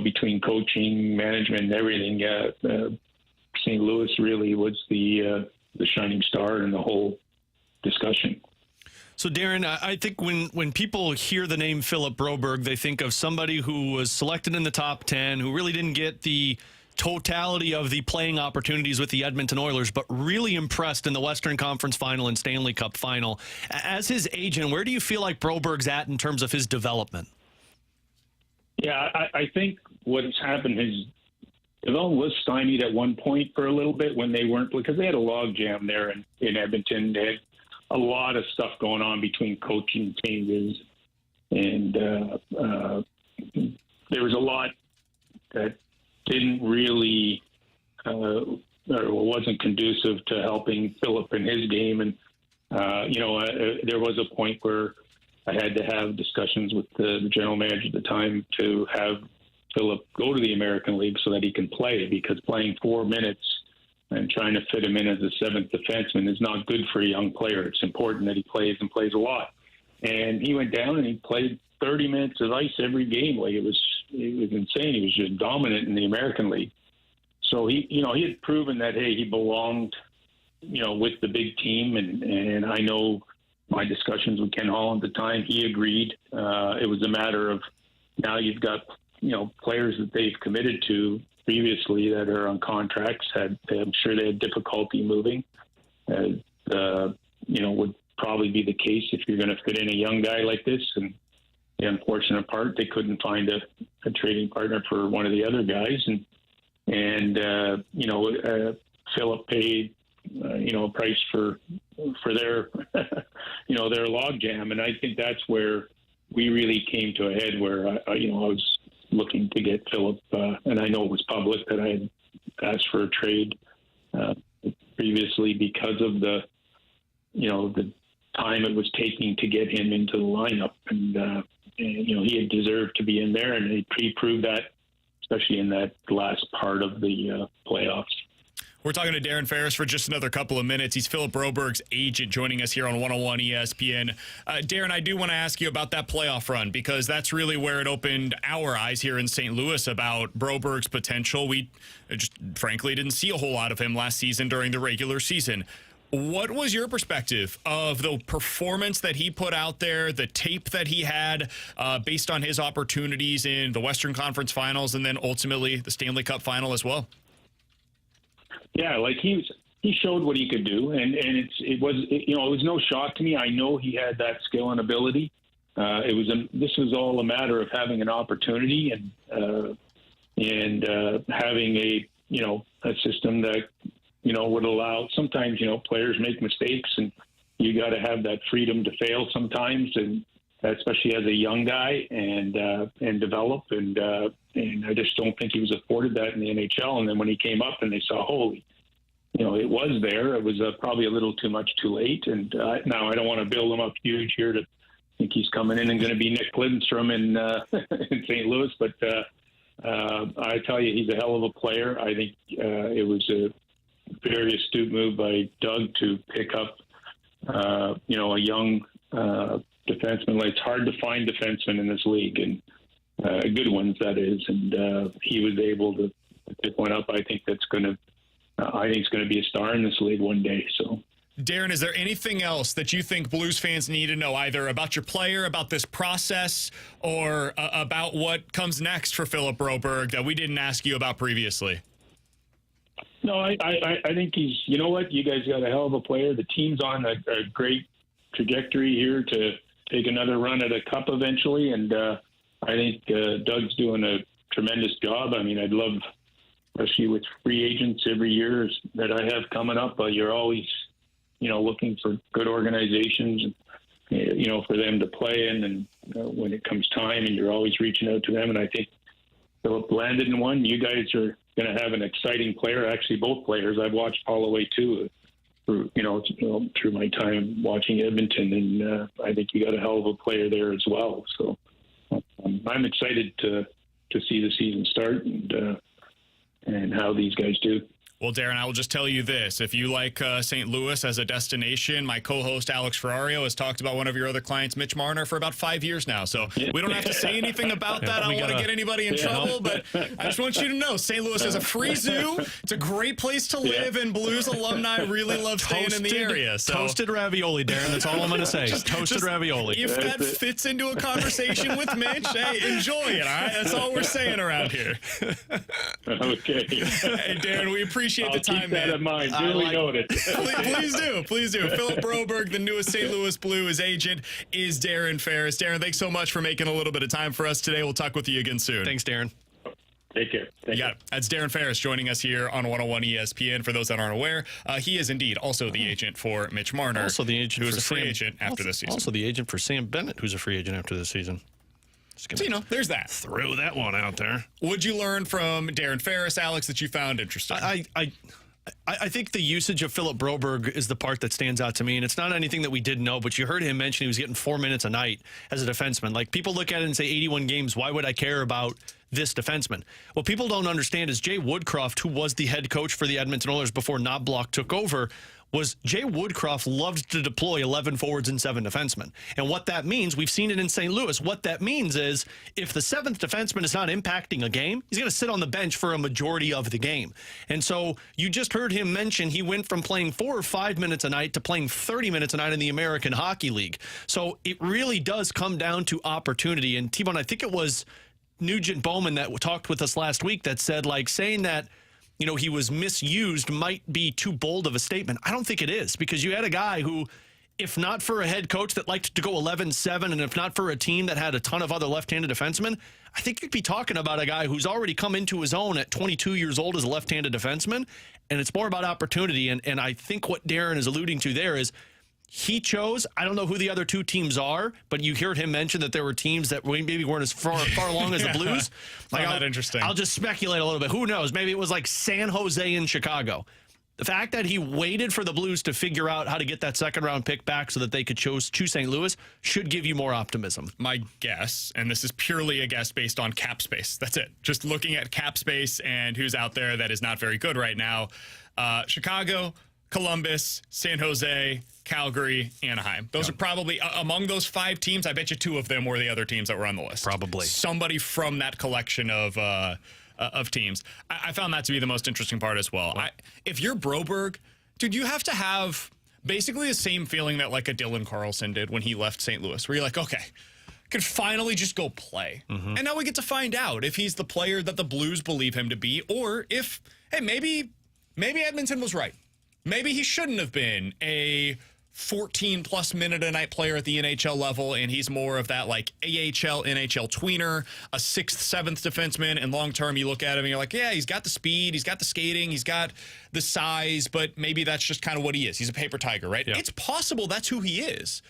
between coaching, management, and everything, St. Louis really was the shining star in the whole discussion.
So, Darren, I think when people hear the name Philip Broberg, they think of somebody who was selected in the top 10, who really didn't get the totality of the playing opportunities with the Edmonton Oilers, but really impressed in the Western Conference Final and Stanley Cup Final. As his agent, where do you feel like Broberg's at in terms of his development?
Yeah, I think what's happened is development was stymied at one point for a little bit when they weren't, because they had a log jam there in Edmonton. They had a lot of stuff going on between coaching changes, and there was a lot that didn't really or wasn't conducive to helping Philip in his game. And there was a point where I had to have discussions with the general manager at the time to have Philip go to the American League so that he can play, because playing 4 minutes and trying to fit him in as a 7th defenseman is not good for a young player. It's important that he plays and plays a lot. And he went down and he played 30 minutes of ice every game. Like it was insane. He was just dominant in the American League. So he had proven that, hey, he belonged, with the big team. And I know my discussions with Ken Holland at the time, he agreed. It was a matter of now you've got, players that they've committed to previously that are on contracts. I'm sure they had difficulty moving, would probably be the case if you're going to fit in a young guy like this. And the unfortunate part, they couldn't find a trading partner for one of the other guys. And Philip paid, a price for their, their log jam. And I think that's where we really came to a head where, I was looking to get Philip, and I know it was public that I had asked for a trade previously because of the time it was taking to get him into the lineup. And he had deserved to be in there, and he proved that, especially in that last part of the playoffs.
We're talking to Darren Ferris for just another couple of minutes. He's Philip Broberg's agent, joining us here on 101 ESPN. Darren, I do want to ask you about that playoff run, because that's really where it opened our eyes here in St. Louis about Broberg's potential. We just frankly didn't see a whole lot of him last season during the regular season. What was your perspective of the performance that he put out there, the tape that he had based on his opportunities in the Western Conference Finals and then ultimately the Stanley Cup Final as well?
Yeah, like he showed what he could do, and it was no shock to me. I know he had that skill and ability. This was all a matter of having an opportunity and having a system that would allow. Sometimes players make mistakes, and you got to have that freedom to fail sometimes, and especially as a young guy and develop. And I just don't think he was afforded that in the NHL. And then when he came up and they saw, holy, it was there. It was probably a little too much too late. And now I don't want to build him up huge here to think he's coming in and going to be Nick Lidstrom in St. Louis. But I tell you, he's a hell of a player. I think it was a very astute move by Doug to pick up, a young defenseman. Like, it's hard to find defensemen in this league, and good ones, that is. And he was able to pick one up. I think that's going to. I think he's going to be a star in this league one day. So,
Darren, is there anything else that you think Blues fans need to know, either about your player, about this process, or about what comes next for Philip Broberg that we didn't ask you about previously?
No, I think he's. You know what? You guys got a hell of a player. The team's on a great trajectory here to take another run at a cup eventually, and I think Doug's doing a tremendous job. I mean, I'd love, especially with free agents every year that I have coming up, you're always, looking for good organizations, for them to play in, and when it comes time, and you're always reaching out to them. And I think Philip landed in one. You guys are going to have an exciting player. Actually, both players. I've watched Holloway too, through my time watching Edmonton, and I think you got a hell of a player there as well. So I'm excited to see the season start and how these guys do.
Well, Darren, I will just tell you this. If you like St. Louis as a destination, my co-host Alex Ferrario has talked about one of your other clients, Mitch Marner, for about 5 years now. So we don't have to say anything about that. I don't want to get anybody in trouble, but I just want you to know St. Louis has a free zoo. It's a great place to live, and Blues alumni really love staying in the area. So.
Toasted ravioli, Darren. That's all I'm going to say. Toasted ravioli.
If that fits into a conversation with Mitch, hey, enjoy it, all right? That's all we're saying around here.
Okay.
Hey, Darren, we appreciate the time,
keep that
man.
in mind. Duly noted.
Please do. Philip Broberg, the newest St. Louis Blues agent, is Darren Ferris. Darren, thanks so much for making a little bit of time for us today. We'll talk with you again soon.
Thanks, Darren.
Take care.
You got it. That's Darren Ferris joining us here on 101 ESPN. For those that aren't aware, he is indeed also the agent for Mitch Marner,
Also the agent
who is
for
a free
Sam,
agent after this season.
Also the agent for Sam Bennett, who's a free agent after this season.
So, there's that.
Throw that one out there.
What'd you learn from Darren Ferris, Alex, that you found interesting?
I think the usage of Philip Broberg is the part that stands out to me, and it's not anything that we didn't know, but you heard him mention he was getting 4 minutes a night as a defenseman. Like, people look at it and say 81 games, why would I care about this defenseman? What people don't understand is Jay Woodcroft, who was the head coach for the Edmonton Oilers before Knobloch took over, was Jay Woodcroft loved to deploy 11 forwards and 7 defensemen. And what that means, we've seen it in St. Louis, what that means is if the 7th defenseman is not impacting a game, he's going to sit on the bench for a majority of the game. And so you just heard him mention he went from playing 4 or 5 minutes a night to playing 30 minutes a night in the American Hockey League. So it really does come down to opportunity. And T-Bone, I think it was Nugent Bowman that talked with us last week that said, like, saying that he was misused might be too bold of a statement. I don't think it is, because you had a guy who, if not for a head coach that liked to go 11-7, and if not for a team that had a ton of other left-handed defensemen, I think you'd be talking about a guy who's already come into his own at 22 years old as a left-handed defenseman, and it's more about opportunity. And I think what Darren is alluding to there is he chose, I don't know who the other two teams are, but you heard him mention that there were teams that maybe weren't as far along as the Blues.
Like, interesting.
I'll just speculate a little bit. Who knows? Maybe it was like San Jose and Chicago. The fact that he waited for the Blues to figure out how to get that second-round pick back so that they could choose St. Louis should give you more optimism.
My guess, and this is purely a guess based on cap space. That's it. Just looking at cap space and who's out there that is not very good right now. Chicago, Columbus, San Jose, Calgary, Anaheim. Those are probably, among those 5 teams, I bet you 2 of them were the other teams that were on the list.
Probably.
Somebody from that collection of teams. I found that to be the most interesting part as well. If you're Broberg, dude, you have to have basically the same feeling that like a Dylan Carlson did when he left St. Louis, where you're like, okay, I could finally just go play. And now we get to find out if he's the player that the Blues believe him to be, or if, hey, maybe Edmonton was right. Maybe he shouldn't have been a 14-plus minute a night player at the NHL level, and he's more of that like AHL, NHL tweener, a 6th, 7th defenseman, and long-term you look at him and you're like, yeah, he's got the speed, he's got the skating, he's got the size, but maybe that's just kind of what he is. He's a paper tiger, right? Yeah. It's possible that's who he is.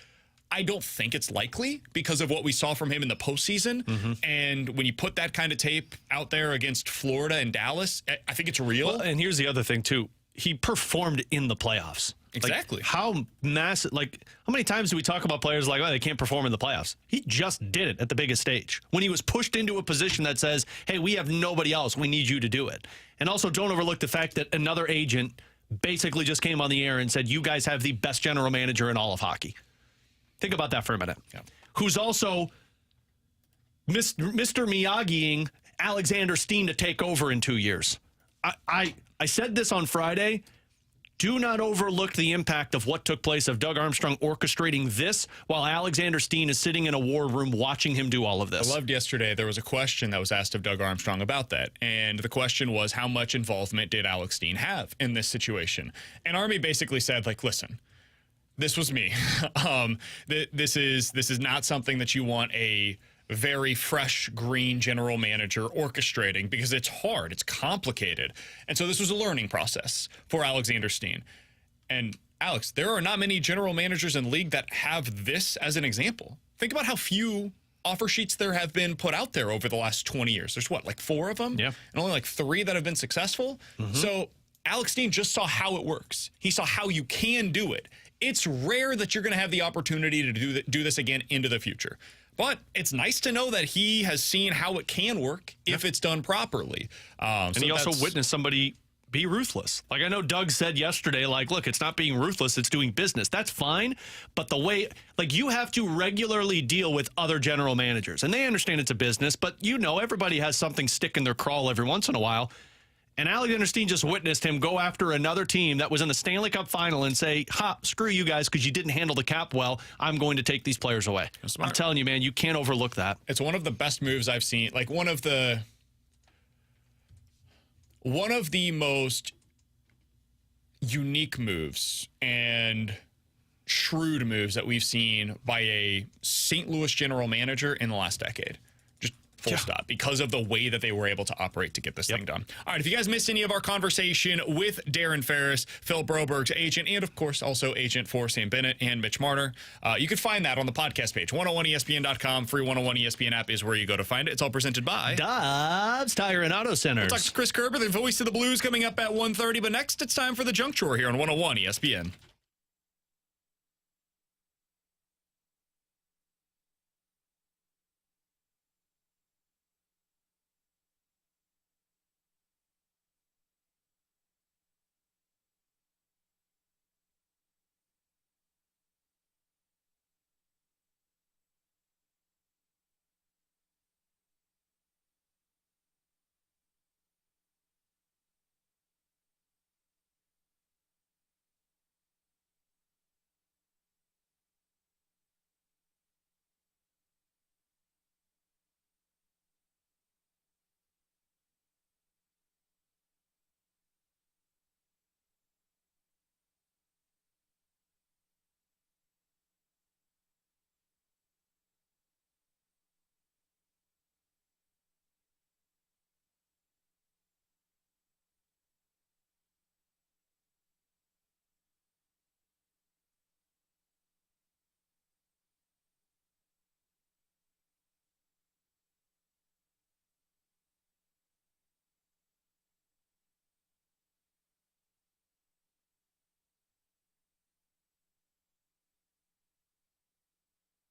I don't think it's likely because of what we saw from him in the postseason. And when you put that kind of tape out there against Florida and Dallas, I think it's real.
Well, and here's the other thing, too. He performed in the playoffs.
Exactly.
Like, how massive, like, how many times do we talk about players like, oh, they can't perform in the playoffs? He just did it at the biggest stage. When he was pushed into a position that says, hey, we have nobody else. We need you to do it. And also, don't overlook the fact that another agent basically just came on the air and said, you guys have the best general manager in all of hockey. Think about that for a minute. Yeah. Who's also Mr. Miyagiing Alexander Steen to take over in 2 years. I said this on Friday. Do not overlook the impact of what took place of Doug Armstrong orchestrating this while Alexander Steen is sitting in a war room watching him do all of this.
I loved yesterday there was a question that was asked of Doug Armstrong about that. And the question was, how much involvement did Alex Steen have in this situation? And Army basically said, like, listen, this was me. This is not something that you want a very fresh green general manager orchestrating because it's hard, it's complicated. And so this was a learning process for Alexander Steen. And Alex, there are not many general managers in the league that have this as an example. Think about how few offer sheets there have been put out there over the last 20 years. There's what, like 4 of them?
Yeah.
And only like 3 that have been successful. So Alex Steen just saw how it works. He saw how you can do it. It's rare that you're going to have the opportunity to do this again into the future. But it's nice to know that he has seen how it can work if it's done properly.
And he also witnessed somebody be ruthless. Like I know Doug said yesterday, like, look, it's not being ruthless, it's doing business. That's fine. But the way, like, you have to regularly deal with other general managers. And they understand it's a business, but you know, everybody has something stick in their crawl every once in a while. And Alexander Steen just witnessed him go after another team that was in the Stanley Cup final and say, ha, screw you guys because you didn't handle the cap well. I'm going to take these players away. I'm telling you, man, you can't overlook that.
It's one of the best moves I've seen. Like one of the most unique moves and shrewd moves that we've seen by a St. Louis general manager in the last decade. Full stop, because of the way that they were able to operate to get this thing done. All right, if you guys missed any of our conversation with Darren Ferris, Phil Broberg's agent, and of course also agent for Sam Bennett and Mitch Marner, you can find that on the podcast page. 101ESPN.com, free 101 ESPN app is where you go to find it. It's all presented by
Dobbs Tire and Auto Centers.
We'll talk to Chris Kerber, the voice of the Blues, coming up at 1:30. But next, it's time for the Junk Drawer here on 101 ESPN.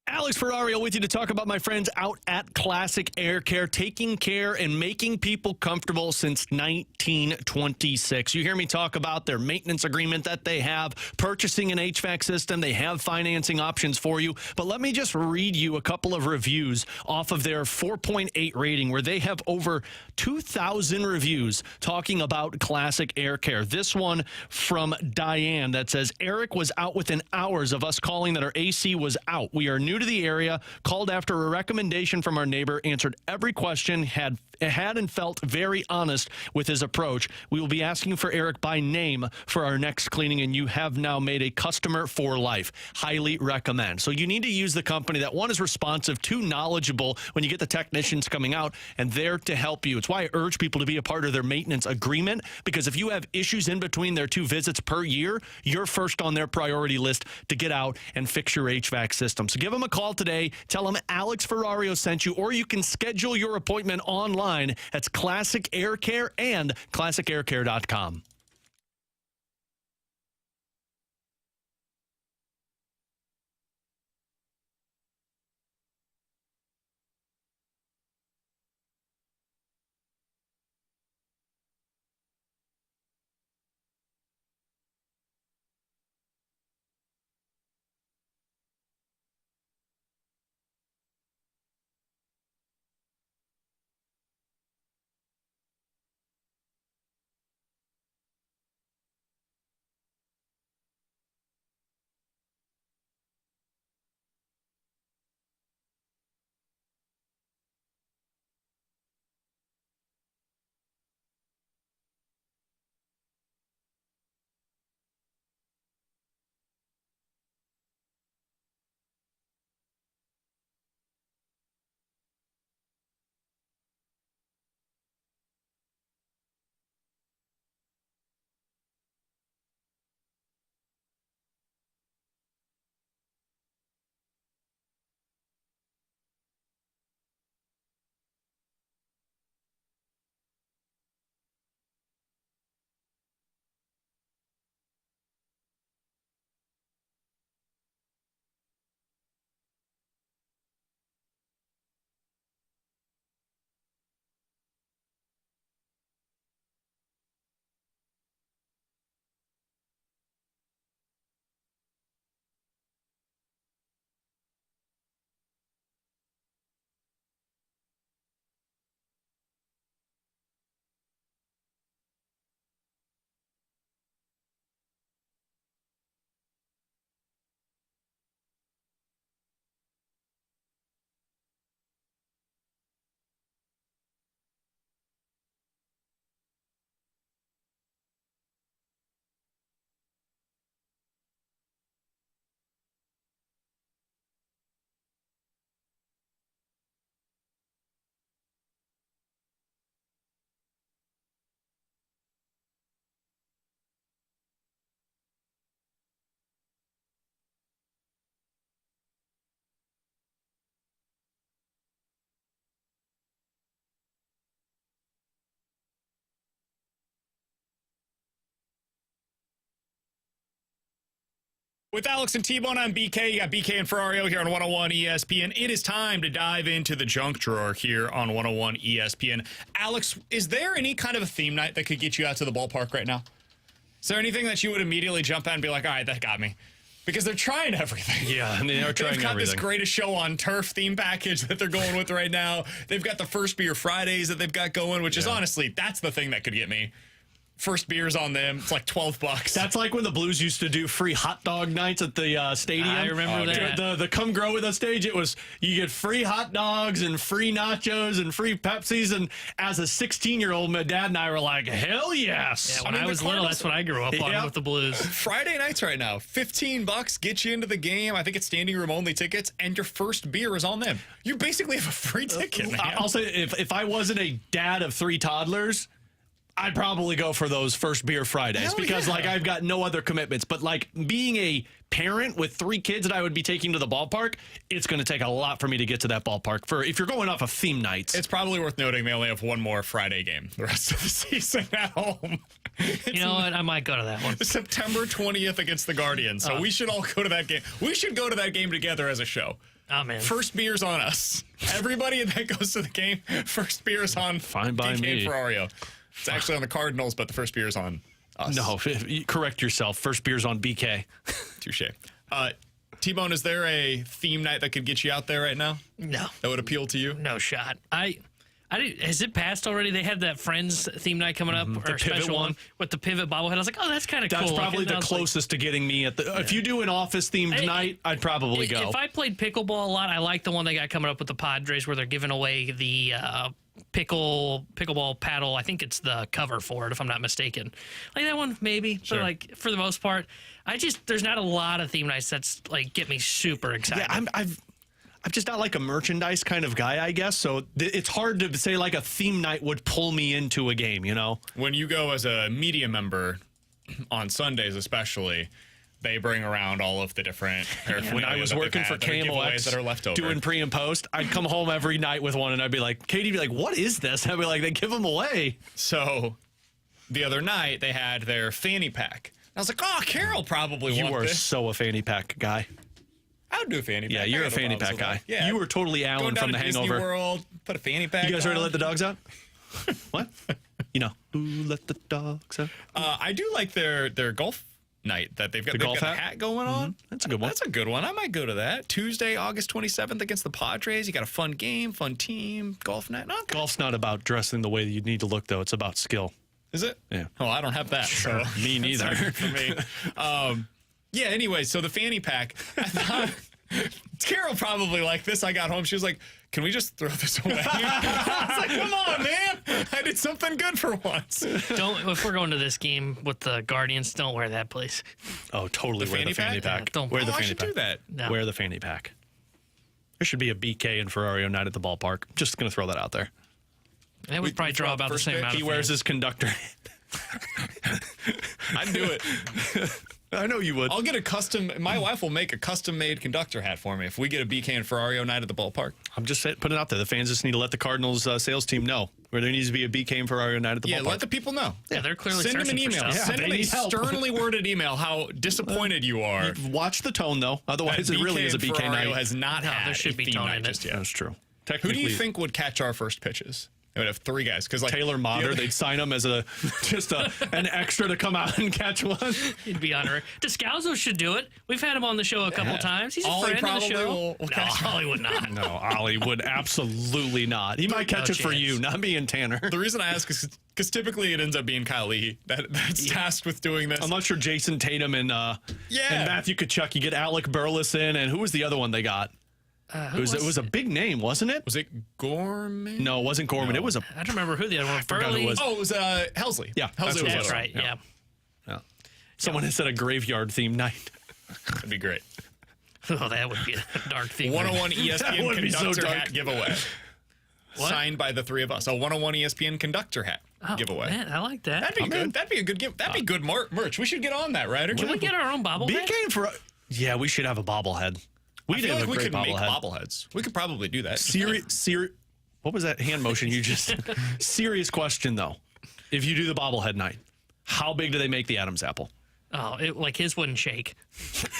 Alex Ferrario with you to talk about my friends out at Classic Air Care, taking care and making people comfortable since 1926. You hear me talk about their maintenance agreement that they have, purchasing an HVAC system. They have financing options for you. But let me just read you a couple of reviews off of their 4.8 rating, where they have over 2,000 reviews talking about Classic Air Care. This one from Diane that says, Eric was out within hours of us calling that our AC was out. We are new to the area, called after a recommendation from our neighbor, answered every question, had and felt very honest with his approach. We will be asking for Eric by name for our next cleaning, and you have now made a customer for life. Highly recommend. So you need to use the company that, one, is responsive, two, knowledgeable when you get the technicians coming out, and there to help you. It's why I urge people to be a part of their maintenance agreement, because if you have issues in between their 2 visits per year, you're first on their priority list to get out and fix your HVAC system. So give them a call today. Tell them Alex Ferrario sent you, or you can schedule your appointment online. That's Classic Air Care and ClassicAirCare.com.
With Alex and T-Bone, I'm BK. You got BK and Ferrario here on 101 ESPN. It is time to dive into the junk drawer here on 101 ESPN. Alex, is there any kind of a theme night that could get you out to the ballpark right now? Is there anything that you would immediately jump at and be like, all right, that got me? Because they're trying everything.
Yeah, and they are trying everything.
They've got this greatest show on turf theme package that they're going with right now. They've got the First Beer Fridays that they've got going, which is honestly, that's the thing that could get me. First beers on them. It's like $12.
That's like when the Blues used to do free hot dog nights at the stadium.
I remember that.
The Come Grow With Us stage, it was you get free hot dogs and free nachos and free Pepsis. And as a 16-year-old, my dad and I were like, hell yes.
Yeah, when I was little, that's what I grew up on with the Blues.
Friday nights right now, $15 get you into the game. I think it's standing room only tickets, and your first beer is on them. You basically have a free ticket, man.
I'll say if I wasn't a dad of 3 toddlers, I'd probably go for those First Beer Fridays because, like, I've got no other commitments. But, like, being a parent with 3 kids that I would be taking to the ballpark, it's going to take a lot for me to get to that ballpark. For if you're going off of theme nights.
It's probably worth noting they only have one more Friday game the rest of the season at home.
You know what? I might go to that one.
September 20th against the Guardians. So we should all go to that game. We should go to that game together as a show.
Oh, man.
First beer's on us. Everybody that goes to the game, first beer's on
Fine by
BK
me.
and Ferrario. It's actually on the Cardinals, but the first beer's on us.
No, correct yourself. First beer's on BK.
Touche. T-Bone, is there a theme night that could get you out there right now?
No.
That would appeal to you?
No shot. Has it passed already? They had that Friends theme night coming up, or a
pivot
special
one.
one with the pivot bobblehead. I was like, oh, that's kind of cool.
That's probably
looking.
the closest to getting me at the. If you do an office themed night, I'd probably go.
If I played pickleball a lot, I like the one they got coming up with the Padres where they're giving away the pickleball paddle. I think it's the cover for it, if I'm not mistaken. Like that one, maybe.
Sure.
But like for the most part, there's not a lot of theme nights that's like get me super excited.
Yeah, I'm just not like a merchandise kind of guy, I guess. So it's hard to say like a theme night would pull me into a game, you know?
When you go as a media member on Sundays, especially, they bring around all of the different paraphernalia.
When I was
that they've
working
had
for
that are giveaways
KMOX,
that are left over.
doing pre and post, I'd come home every night with one, and I'd be like, Katie'd be like, what is this? And I'd be like, they give them away.
So the other night, they had their fanny pack. I was like, oh, Carol probably
You
want
are
this.
so a fanny pack guy.
I would do a fanny pack.
Yeah,
I
you're
got
a
no
fanny
problems
pack
with
guy.
that. Yeah.
You were totally
Going
Alan
down
from
to
The
Disney
Hangover.
World, put a fanny pack
You guys ready to
on.
let the dogs out? What? You know, ooh, let the dogs out.
I do like their golf night that they've got. They've
golf
got a
hat?
hat going on.
That's a good one.
That's a good one. I might go to that. Tuesday, August 27th against the Padres. You got a fun game, fun team, golf night. Okay.
Golf's not about dressing the way that you need to look, though. It's about skill.
Is it?
Yeah.
Oh, I don't have that. So
Me
that's
neither.
not good for me. Yeah. Anyway, so the fanny pack. I thought Carol probably liked this. I got home. She was like, "Can we just throw this away?" I was like, "Come on, man! I did something good for once."
If we're going to this game with the Guardians, don't wear that, please.
Oh, totally
The
wear
fanny
the fanny
pack?
pack.
Don't-
wear the
Oh, I
fanny
should
pack.
do that.
No.
Wear the fanny pack. There should be a BK and Ferrario night at the ballpark. Just going to throw that out there.
That would probably
throw
draw
out the
about the
first
same
pitch.
amount
He
of
wears
fans.
his conductor.
I'd do it.
I know you would.
I'll get a custom. My wife will make a custom-made conductor hat for me if we get a BK and Ferrario night at the ballpark.
I'm just putting it out there. The fans just need to let the Cardinals sales team know where there needs to be a BK and Ferrario night at the
Yeah,
ballpark.
let the people know.
Yeah, they're clearly
Send them an
searching for
email.
stuff.
Send
they
them a
need help.
sternly worded email how disappointed you are.
Watch the tone, though. Otherwise,
that
it really is a
and
BK
Ferrario
night.
has not
No,
had
there should
a
be
theme
tone
night
in it.
just yet.
That's true.
Who
Technically,
do you think would catch our first pitches? It would have three guys. Because like
Taylor
the
Motter,
other-
they'd sign him as an extra to come out and catch one.
He'd be honored. Descalzo should do it. We've had him on the show a couple times. He's a
Ollie
friend of the
probably
show.
will
No,
catch him.
Ollie would not.
No, Ollie would absolutely not. He might catch
No
it for
chance.
you, not me and Tanner.
The reason I ask is because typically it ends up being Kyle Lee that's tasked with doing this.
I'm not sure Jason Tatum and Matthew Kachuk. You get Alec Burleson, and who was the other one they got? It was a big name, wasn't it?
Was it Gorman?
No, it wasn't Gorman. It was a.
I don't remember who the other one.
forgot who it
Burley.
was.
Oh, it was Helsley.
Yeah, that's
Helsley
what
was
it
That's
the other
right.
one.
Yeah.
Yeah. Someone had said a graveyard theme night.
That'd be great.
Oh, that would be a dark theme.
101
That
ESPN
would be so
conductor
dark.
hat giveaway.
What?
Signed by the three of us. A 101 ESPN conductor hat
Oh,
giveaway.
Man, I like that.
That'd be good. That'd be a good gift. That'd be good merch. We should get on that, Ryder.
Can we get our own bobblehead?
BK for. Yeah, we should have a bobblehead.
I
We
feel
have
like
a
we
great
could make
bobblehead.
bobbleheads. We could probably do that.
Serious. What was that hand motion you just? Serious question though. If you do the bobblehead night, how big do they make the Adam's apple?
Oh, like his wouldn't shake.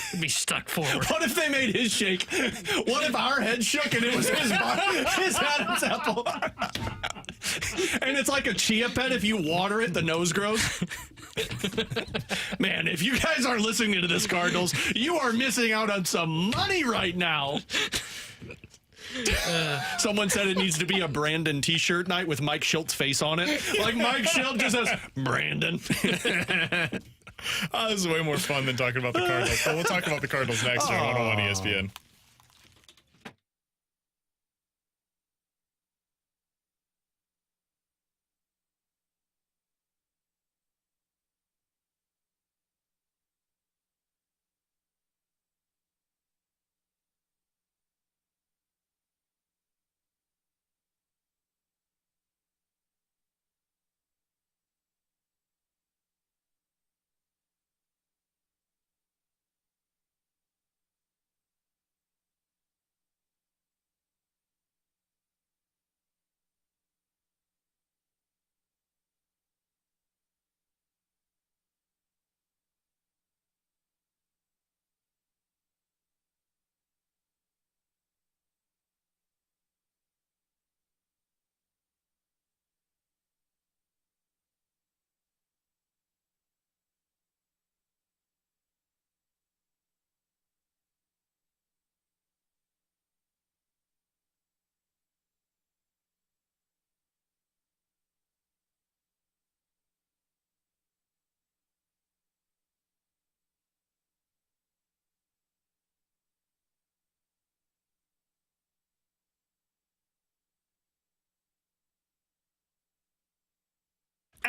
It'd be stuck forward.
What if they made his shake? What if our head shook and it was his Adam's apple? And it's like a chia pet. If you water it, the nose grows. Man, if you guys are listening to this, Cardinals, you are missing out on some money right now. Someone said it needs to be a Brandon t-shirt night with Mike Schilt's face on it. Like Mike Schilt just says, Brandon.
This is way more fun than talking about the Cardinals. But we'll talk about the Cardinals next year on 101 ESPN.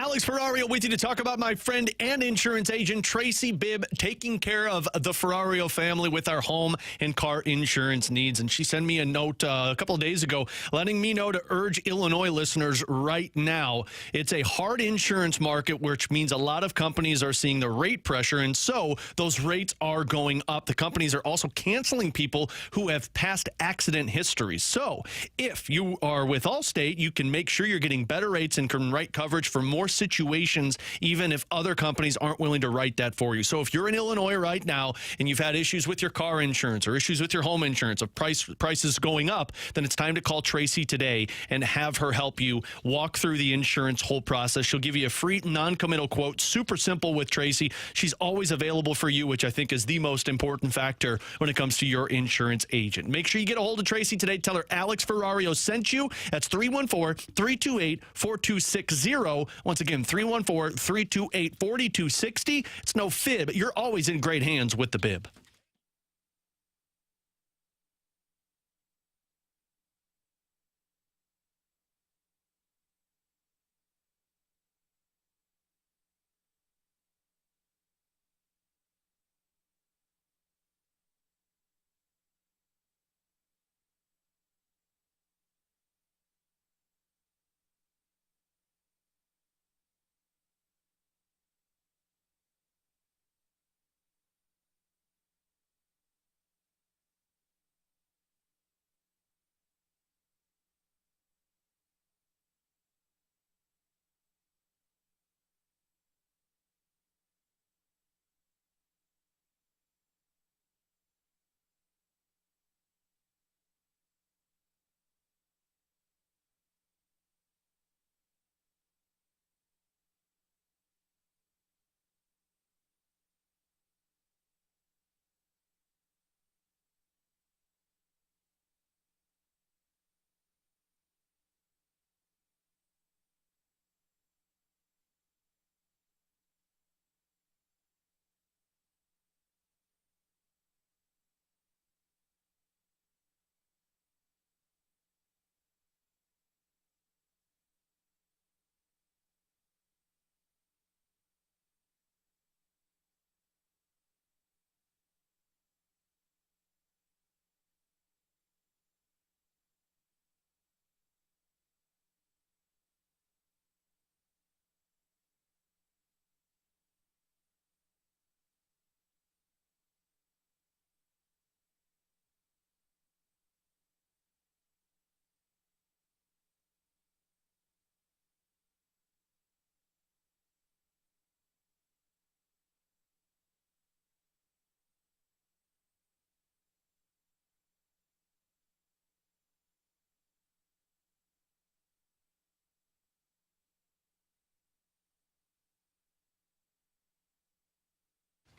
Alex Ferrario with you to talk about my friend and insurance agent, Tracy Bibb, taking care of the Ferrario family with our home and car insurance needs. And she sent me a note a couple of days ago letting me know to urge Illinois listeners right now. It's a hard insurance market, which means a lot of companies are seeing the rate pressure, and so those rates are going up. The companies are also canceling people who have past accident histories. So if you are with Allstate, you can make sure you're getting better rates and can write coverage for more situations, even if other companies aren't willing to write that for you. So if you're in Illinois right now and you've had issues with your car insurance or issues with your home insurance of prices going up, then it's time to call Tracy today and have her help you walk through the insurance whole process. She'll give you a free non-committal quote. Super simple with Tracy. She's always available for you, which I think is the most important factor when it comes to your insurance agent. Make sure you get a hold of Tracy today. Tell her Alex Ferrario sent you. That's 314-328-4260. Once again, 314-328-4260. It's no fib. You're always in great hands with the Bib.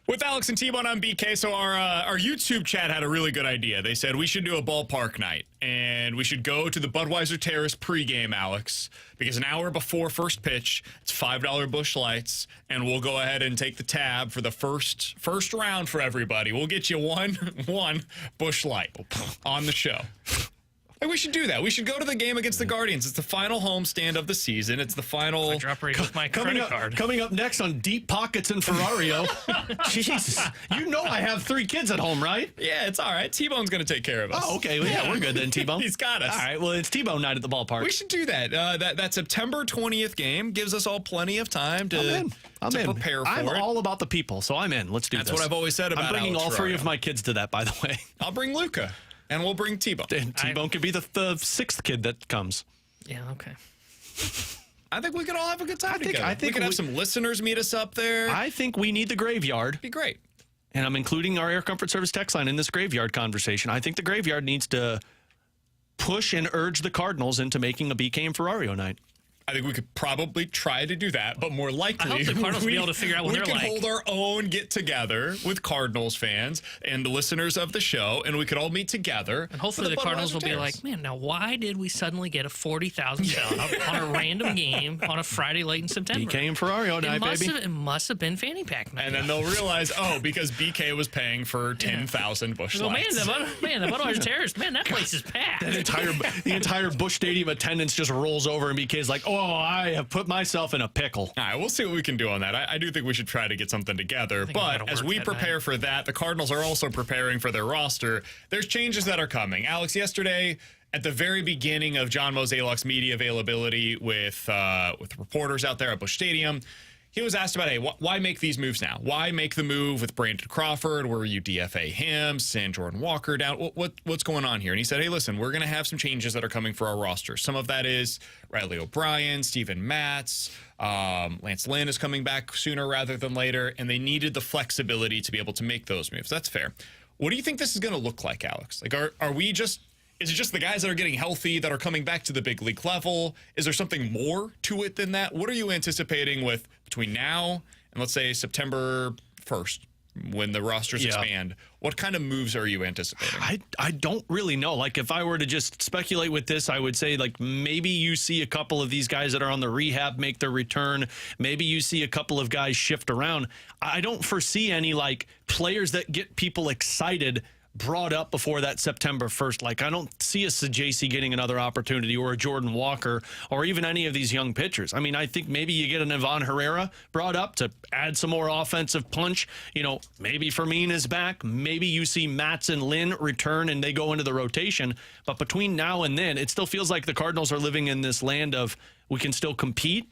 With Alex and T-Bone on BK, so our YouTube chat had a really good idea. They said we should do a ballpark night, and we should go to the Budweiser Terrace pregame, Alex, because an hour before first pitch, it's $5 Busch Lights, and we'll go ahead and take the tab for the first round for everybody. We'll get you one Busch Light on the show. And we should do that. We should go to the game against the Guardians. It's the final homestand of the season. It's the final.
I drop right with my credit card.
Coming up next on Deep Pockets and Ferrario. Jesus. You know I have 3 kids at home, right?
Yeah, it's all right. T-Bone's going to take care of us.
Oh, okay. Well, yeah, we're good then, T-Bone.
He's got us.
All right. Well, it's T-Bone night at the ballpark.
We should do that. That September 20th game gives us all plenty of time to prepare for it.
I'm all about the people, so I'm in. Let's do this.
That's what I've always said about
I'm bringing
Alex
all 3
Ferrario.
of my kids to that, by the way.
I'll bring Luca. And we'll bring T-Bone.
T-Bone could be the 6th kid that comes.
Yeah, okay.
I think we could all have a good time together.
I think
we could have some listeners meet us up there.
I think we need the graveyard.
Be great.
And I'm including our Air Comfort Service text line in this graveyard conversation. I think the graveyard needs to push and urge the Cardinals into making a BK and Ferrario night.
I think we could probably try to do that, but more likely,
I hope the Cardinals will be able to figure out what they're like.
We could hold our own get-together with Cardinals fans and the listeners of the show, and we could all meet together.
And hopefully the Cardinals will be like, man, now why did we suddenly get a 40,000 payout on a random game on a Friday late in September?
BK and Ferrario night, baby.
It must have been fanny pack night.
And then they'll realize, because BK was paying for 10,000 Busch Lights.
The Budweiser Terrace, man, that place is packed.
The entire Busch Stadium attendance just rolls over, and BK's like, oh, Oh, I have put myself in a pickle.
All right, we'll see what we can do on that. I do think we should try to get something together. But as we prepare for that, the Cardinals are also preparing for their roster. There's changes that are coming. Alex, yesterday, at the very beginning of John Mozeliak's media availability with reporters out there at Busch Stadium, he was asked about, hey, why make these moves now? Why make the move with Brandon Crawford? Where you DFA him, send Jordan Walker down? What's going on here? And he said, hey, listen, we're going to have some changes that are coming for our roster. Some of that is Riley O'Brien, Steven Matz, Lance Lynn is coming back sooner rather than later, and they needed the flexibility to be able to make those moves. That's fair. What do you think this is going to look like, Alex? Like, are we just... Is it just the guys that are getting healthy that are coming back to the big league level? Is there something more to it than that? What are you anticipating with between now and, let's say, September 1st, when the rosters expand? What kind of moves are you anticipating?
I don't really know. Like, if I were to just speculate with this, I would say, like, maybe you see a couple of these guys that are on the rehab make their return. Maybe you see a couple of guys shift around. I don't foresee any, like, players that get people excited brought up before that September 1st. Like, I don't see a JC getting another opportunity, or a Jordan Walker, or even any of these young pitchers. I mean, I think maybe you get an Ivan Herrera brought up to add some more offensive punch. You know, maybe Fermin is back. Maybe you see Matz and Lynn return and they go into the rotation. But between now and then, it still feels like the Cardinals are living in this land of, we can still compete.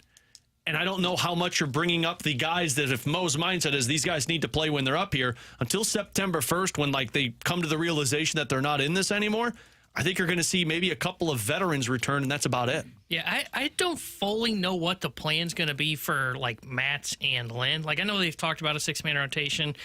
And I don't know how much you're bringing up the guys that, if Mo's mindset is these guys need to play when they're up here, until September 1st, when, like, they come to the realization that they're not in this anymore, I think you're going to see maybe a couple of veterans return, and that's about it.
Yeah, I don't fully know what the plan's going to be for, like, Matz and Lynn. Like, I know they've talked about a 6-man rotation.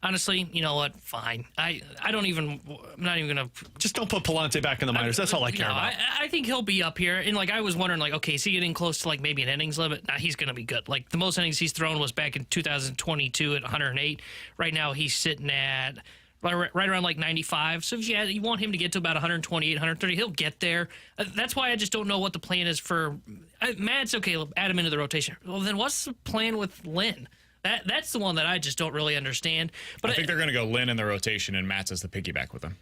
Honestly, you know what? Fine. I'm not even going to...
Just don't put Palante back in the minors. That's all I care about.
I think he'll be up here. And, like, I was wondering, like, okay, is he getting close to, like, maybe an innings limit? Nah, he's going to be good. Like, the most innings he's thrown was back in 2022 at 108. Right now, he's sitting at... right around like 95. So if you want him to get to about 128, 130, he'll get there. That's why I just don't know what the plan is for Matt's. Okay, add him into the rotation. Well, then what's the plan with Lynn? That's the one that I just don't really understand. But
I think they're going to go Lynn in the rotation and Matz as the piggyback with him.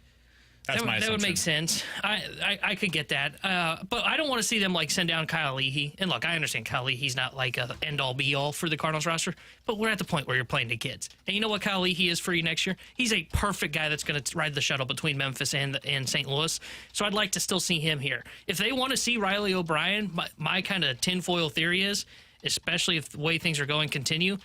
That's my assumption.
That would make sense. I could get that. But I don't want to see them, like, send down Kyle Leahy. And, look, I understand Kyle Leahy's not, like, a end-all, be-all for the Cardinals roster. But we're at the point where you're playing the kids. And you know what Kyle Leahy is for you next year? He's a perfect guy that's going to ride the shuttle between Memphis and St. Louis. So I'd like to still see him here. If they want to see Riley O'Brien, my kind of tinfoil theory is, especially if the way things are going continue,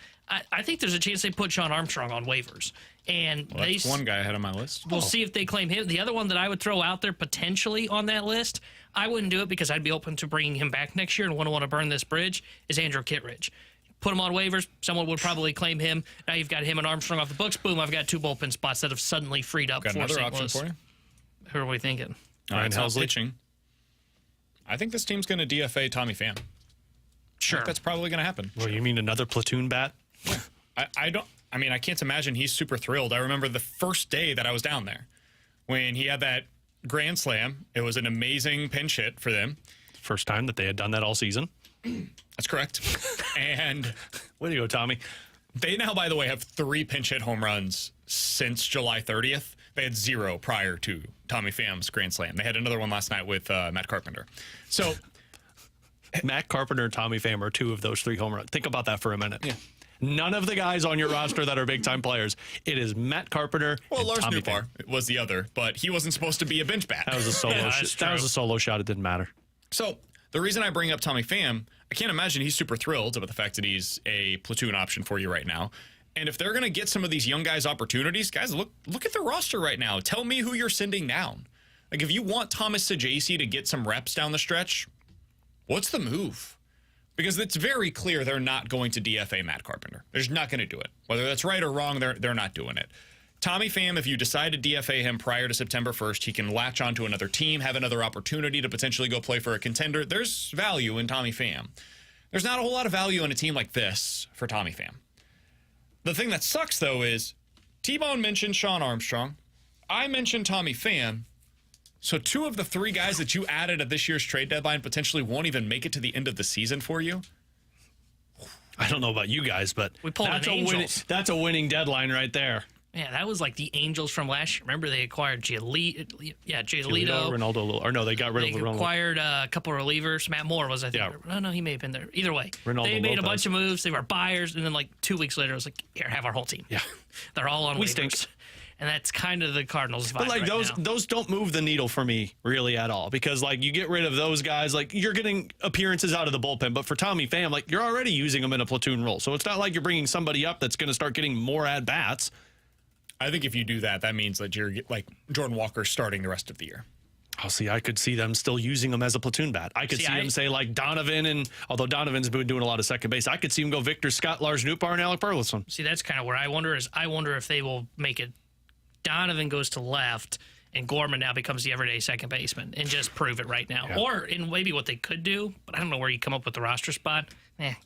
I think there's a chance they put Sean Armstrong on waivers. And
that's one guy ahead of my list.
We'll see if they claim him. The other one that I would throw out there potentially on that list, I wouldn't do it because I'd be open to bringing him back next year and wouldn't want to burn this bridge, is Andrew Kittredge. Put him on waivers. Someone would probably claim him. Now you've got him and Armstrong off the books. Boom, I've got 2 bullpen spots that have suddenly freed up
got
for
another
St.
option
Louis.
for you?
Who are we thinking?
Ryan Helsley. Pitching. I think this team's going to DFA Tommy Pham.
Sure.
That's probably going to happen.
Well, you mean another platoon bat?
I can't imagine he's super thrilled. I remember the first day that I was down there when he had that grand slam. It was an amazing pinch hit for them.
First time that they had done that all season.
That's correct. And
way to go, Tommy.
They now, by the way, have 3 pinch hit home runs since July 30th. They had 0 prior to Tommy Pham's grand slam. They had another one last night with Matt Carpenter. So
Matt Carpenter and Tommy Pham are 2 of those 3 home runs. Think about that for a minute. Yeah. None of the guys on your roster that are big-time players. It is Matt Carpenter and
Lars
Tommy
Nootbaar
Pham.
was the other, but he wasn't supposed to be a bench bat.
That was a solo That was a solo shot. It didn't matter.
So the reason I bring up Tommy Pham, I can't imagine he's super thrilled about the fact that he's a platoon option for you right now. And if they're going to get some of these young guys opportunities, guys, look at the roster right now. Tell me who you're sending down. Like, if you want Thomas Saggese to get some reps down the stretch, what's the move? Because it's very clear they're not going to DFA Matt Carpenter. They're just not going to do it. Whether that's right or wrong, they're not doing it. Tommy Pham, if you decide to DFA him prior to September 1st, he can latch onto another team, have another opportunity to potentially go play for a contender. There's value in Tommy Pham. There's not a whole lot of value in a team like this for Tommy Pham. The thing that sucks, though, is T-Bone mentioned Sean Armstrong. I mentioned Tommy Pham. So 2 of the 3 guys that you added at this year's trade deadline potentially won't even make it to the end of the season for you.
I don't know about you guys, but
we pulled
that's a winning deadline right there.
Yeah, that was like the Angels from last year. Remember, they acquired Giolito. Yeah,
Giolito, Ronaldo, or no, they got rid of Ronaldo.
They acquired a couple of relievers. Matt Moore was, I think.
Yeah.
Oh, no, he may have been there. Either way,
Ronaldo
they made a
Lopez.
bunch of moves. They were buyers, and then like 2 weeks later, it was like, here, have our whole team.
Yeah.
They're all on
We
waivers.
stink.
And that's kind of the Cardinals vibe
But like
right now.
those don't move the needle for me really at all, because like you get rid of those guys, like you're getting appearances out of the bullpen. But for Tommy Pham, like you're already using them in a platoon role, so it's not like you're bringing somebody up that's going to start getting more at bats.
I think if you do that, that means that you're like Jordan Walker starting the rest of the year.
Oh, see, I could see them still using him as a platoon bat. I could see them say like Donovan, and although Donovan's been doing a lot of second base, I could see him go Victor Scott, Lars Nootbaar, and Alec Burleson.
See, that's kind of where I wonder if they will make it. Donovan goes to left, and Gorman now becomes the everyday second baseman, and just prove it right now.
Yeah.
Or in maybe what they could do, but I don't know where you come up with the roster spot.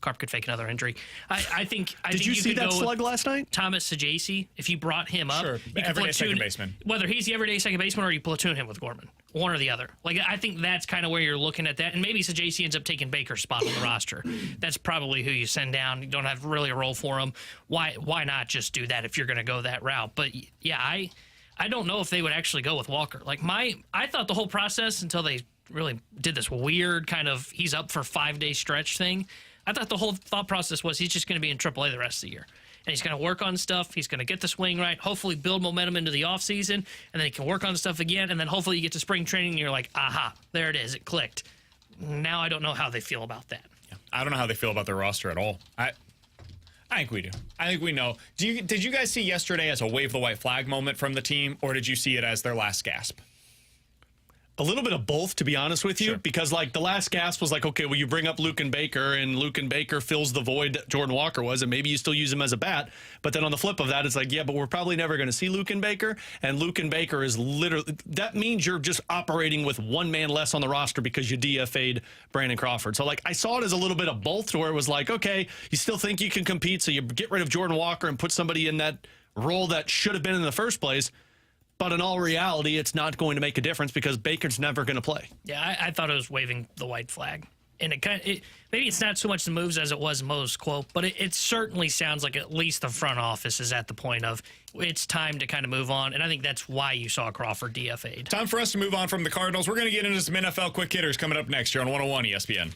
Carp could fake another injury. I think.
Did you see that slug last night?
Thomas Sajaci, if you brought him up,
Sure,
you could
everyday
platoon,
second baseman.
whether he's the everyday second baseman or you platoon him with Gorman, one or the other. Like I think that's kind of where you're looking at that, and maybe Sajaci ends up taking Baker's spot on the roster. That's probably who you send down. You don't have really a role for him. Why not just do that if you're going to go that route? But yeah, I don't know if they would actually go with Walker. Like I thought the whole process until they really did this weird kind of he's up for 5-day stretch thing. I thought the whole thought process was he's just going to be in AAA the rest of the year. And he's going to work on stuff. He's going to get the swing right, hopefully build momentum into the offseason, and then he can work on stuff again. And then hopefully you get to spring training and you're like, aha, there it is. It clicked. Now I don't know how they feel about that.
Yeah. I don't know how they feel about their roster at all. I think we do. I think we know. Did you guys see yesterday as a wave the white flag moment from the team, or did you see it as their last gasp?
A little bit of both, to be honest with you,
Sure.
because like the last gasp was like, okay, well, you bring up Luke and Baker fills the void that Jordan Walker was, and maybe you still use him as a bat. But then on the flip of that, it's like, yeah, but we're probably never going to see Luke and Baker is literally, that means you're just operating with one man less on the roster because you DFA'd Brandon Crawford. So like I saw it as a little bit of both, to where it was like, okay, you still think you can compete, so you get rid of Jordan Walker and put somebody in that role that should have been in the first place. But in all reality, it's not going to make a difference because Baker's never going to play.
Yeah, I thought it was waving the white flag. And maybe it's not so much the moves as it was Mo's quote, but it certainly sounds like at least the front office is at the point of it's time to kind of move on. And I think that's why you saw Crawford DFA'd.
Time for us to move on from the Cardinals. We're going to get into some NFL quick hitters coming up next here on 101 ESPN.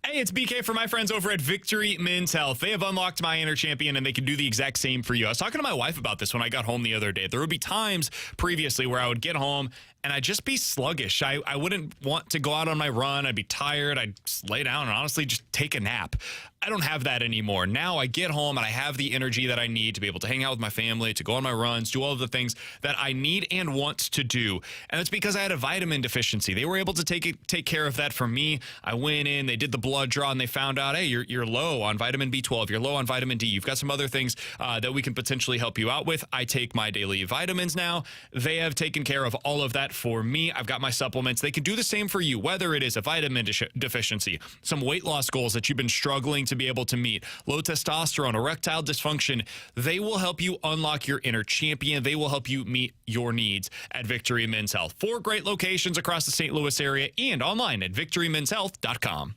Hey, it's BK for my friends over at Victory Men's Health. They have unlocked My Inner Champion, and they can do the exact same for you. I was talking to my wife about this when I got home the other day. There would be times previously where I would get home and I'd just be sluggish. I wouldn't want to go out on my run. I'd be tired. I'd just lay down and honestly just take a nap. I don't have that anymore. Now I get home and I have the energy that I need to be able to hang out with my family, to go on my runs, do all of the things that I need and want to do. And it's because I had a vitamin deficiency. They were able to take care of that for me. I went in, they did the blood draw, and they found out, hey, you're low on vitamin B12. You're low on vitamin D. You've got some other things that we can potentially help you out with. I take my daily vitamins now. They have taken care of all of that for me. I've got my supplements. They can do the same for you, whether it is a vitamin deficiency, some weight loss goals that you've been struggling to be able to meet, low testosterone, erectile dysfunction. They will help you unlock your inner champion. They will help you meet your needs at Victory Men's Health. 4 great locations across the St. Louis area and online at victorymenshealth.com.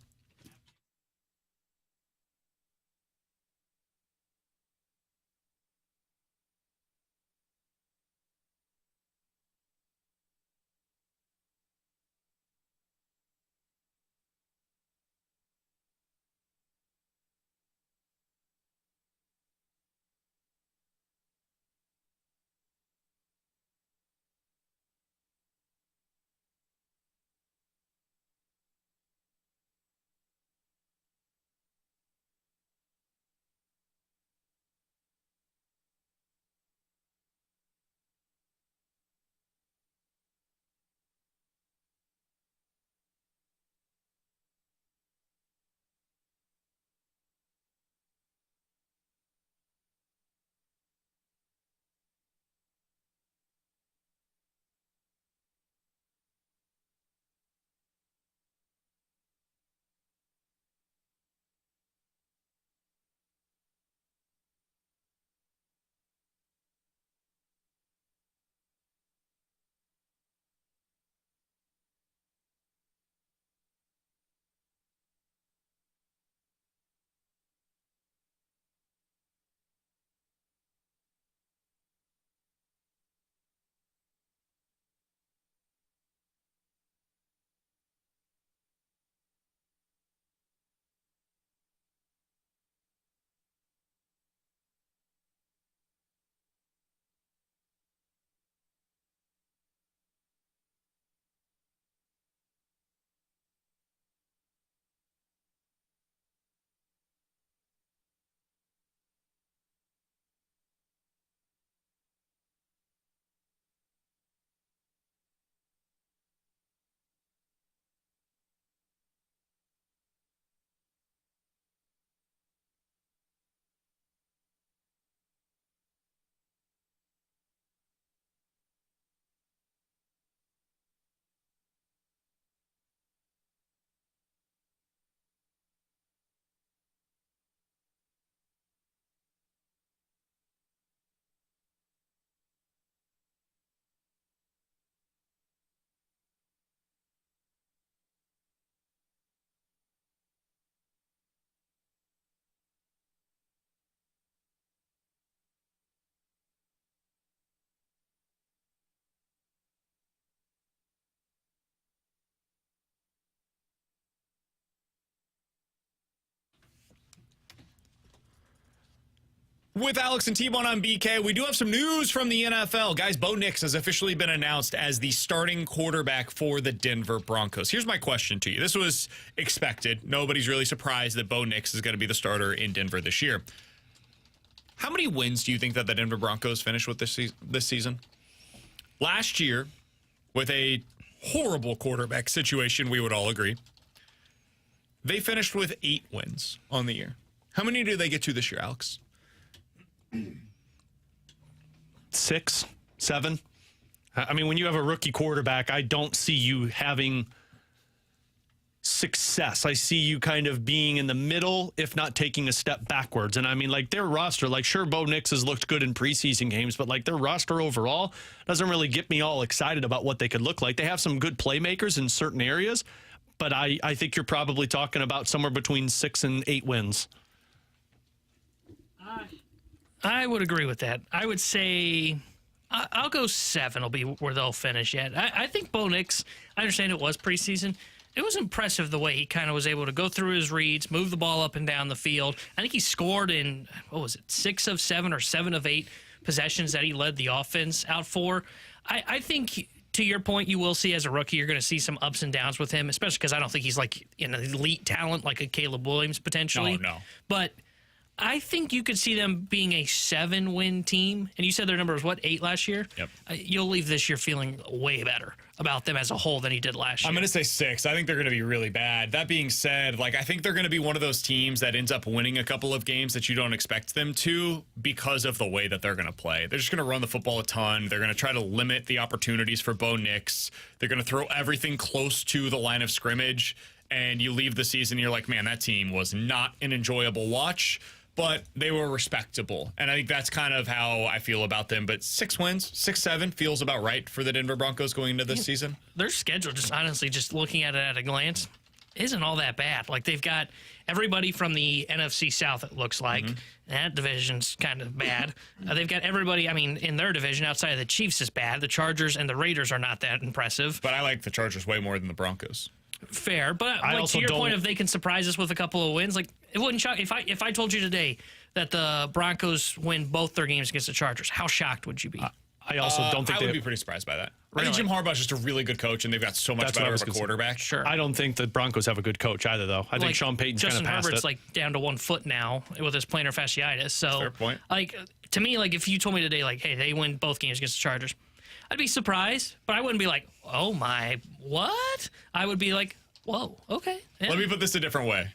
With Alex and T-Bone on BK, we do have some news from the NFL. Guys, Bo Nix has officially been announced as the starting quarterback for the Denver Broncos. Here's my question to you. This was expected. Nobody's really surprised that Bo Nix is going to be the starter in Denver this year. How many wins do you think that the Denver Broncos finish with this season? Last year, with a horrible quarterback situation, we would all agree, they finished with 8 wins on the year. How many do they get to this year, Alex?
6, 7. I mean, when you have a rookie quarterback, I don't see you having success. I see you kind of being in the middle, if not taking a step backwards. And I mean, like, their roster, like, sure, Bo Nix has looked good in preseason games, but like their roster overall doesn't really get me all excited about what they could look like. They have some good playmakers in certain areas, but I think you're probably talking about somewhere between 6 and 8 wins.
I would agree with that. I would say I'll go 7 will be where they'll finish at. I think Bo Nix, I understand it was preseason. It was impressive the way he kind of was able to go through his reads, move the ball up and down the field. I think he scored in, 6 of 7 or 7 of 8 possessions that he led the offense out for. I think, to your point, you will see as a rookie, you're going to see some ups and downs with him, especially because I don't think he's like an elite talent like a Caleb Williams potentially.
No.
But I think you could see them being a 7-win team. And you said their number was, 8 last year?
Yep.
You'll leave this year feeling way better about them as a whole than he did last year.
I'm going to say 6. I think they're going to be really bad. That being said, I think they're going to be one of those teams that ends up winning a couple of games that you don't expect them to because of the way that they're going to play. They're just going to run the football a ton. They're going to try to limit the opportunities for Bo Nix. They're going to throw everything close to the line of scrimmage. And you leave the season, you're like, man, that team was not an enjoyable watch. But they were respectable. And I think that's kind of how I feel about them. But 6 wins, 6, 7 feels about right for the Denver Broncos going into this season.
Their schedule, just honestly, just looking at it at a glance, isn't all that bad. Like, they've got everybody from the NFC South, it looks like. That division's kind of bad. They've got everybody, in their division outside of the Chiefs is bad. The Chargers and the Raiders are not that impressive.
But I like the Chargers way more than the Broncos.
Fair, but to your point, if they can surprise us with a couple of wins, it wouldn't shock. If I told you today that the Broncos win both their games against the Chargers, how shocked would you be?
I also don't think
I would be pretty surprised by that.
Really?
I think Jim Harbaugh's just a really good coach, and they've got so much better of a quarterback.
Sure.
I don't think the Broncos have a good coach either, though. I think Sean Payton's kind of
Justin
past
Herbert's
it.
down to 1 foot now with his plantar fasciitis. So,
fair point.
To me, if you told me today, hey, they win both games against the Chargers, I'd be surprised, but I wouldn't be like, oh my, what? I would be like, whoa, okay. Yeah.
Let me put this a different way.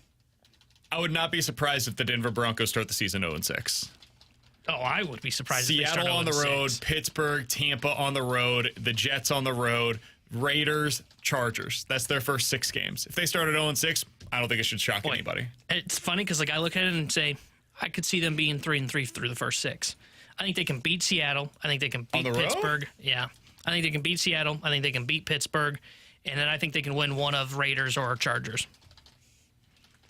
I would not be surprised if the Denver Broncos start the season 0-6.
Oh, I would be surprised if they start
Seattle on the
0-6.
road, Pittsburgh, Tampa on the road, the Jets on the road, Raiders, Chargers. That's their first 6 games. If they start at 0-6, I don't think it should shock anybody.
It's funny because I look at it and say, I could see them being 3-3 through the first 6. I think they can beat Seattle. I think they can beat Pittsburgh. Yeah. I think they can beat Seattle. I think they can beat Pittsburgh. And then I think they can win one of Raiders or Chargers.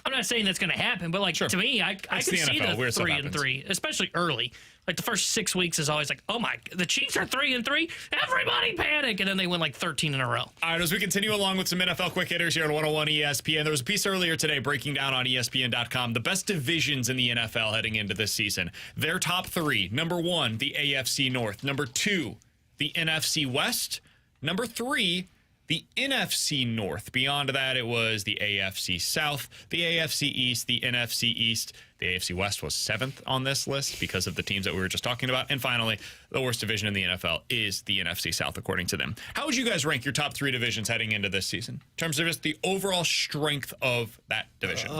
I'm not saying that's going to happen, but to me, I can see the 3-3, especially early. The first 6 weeks is always oh my, the Chiefs are 3-3. Everybody panic, and then they win 13 in a row.
All right, as we continue along with some NFL quick hitters here on 101 ESPN, there was a piece earlier today breaking down on ESPN.com the best divisions in the NFL heading into this season. Their top 3: number 1, the AFC North; number 2, the NFC West; number 3, the NFC North. Beyond that, it was the AFC South, the AFC East, the NFC East. The AFC West was 7th on this list because of the teams that we were just talking about. And finally, the worst division in the NFL is the NFC South, according to them. How would you guys rank your top 3 divisions heading into this season in terms of just the overall strength of that division?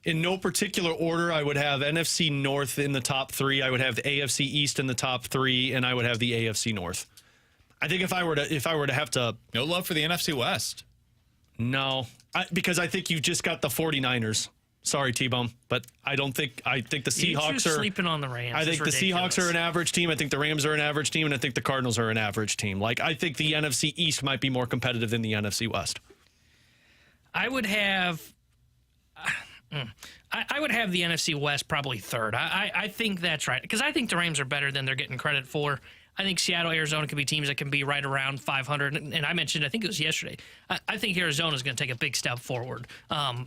In no particular order, I would have NFC North in the top 3. I would have the AFC East in the top 3, and I would have the AFC North. I think if I were to have to...
No love for the NFC West.
No, because I think you've just got the 49ers. Sorry, T-Bone, but I think the Seahawks are
sleeping on the Rams.
I think the Seahawks are an average team. I think the Rams are an average team, and I think the Cardinals are an average team. I think the NFC East might be more competitive than the NFC West.
I would have... I would have the NFC West probably third. I think that's right, because I think the Rams are better than they're getting credit for. I think Seattle, Arizona can be teams that can be right around 500. And I mentioned, I think it was yesterday, I think Arizona is going to take a big step forward. Now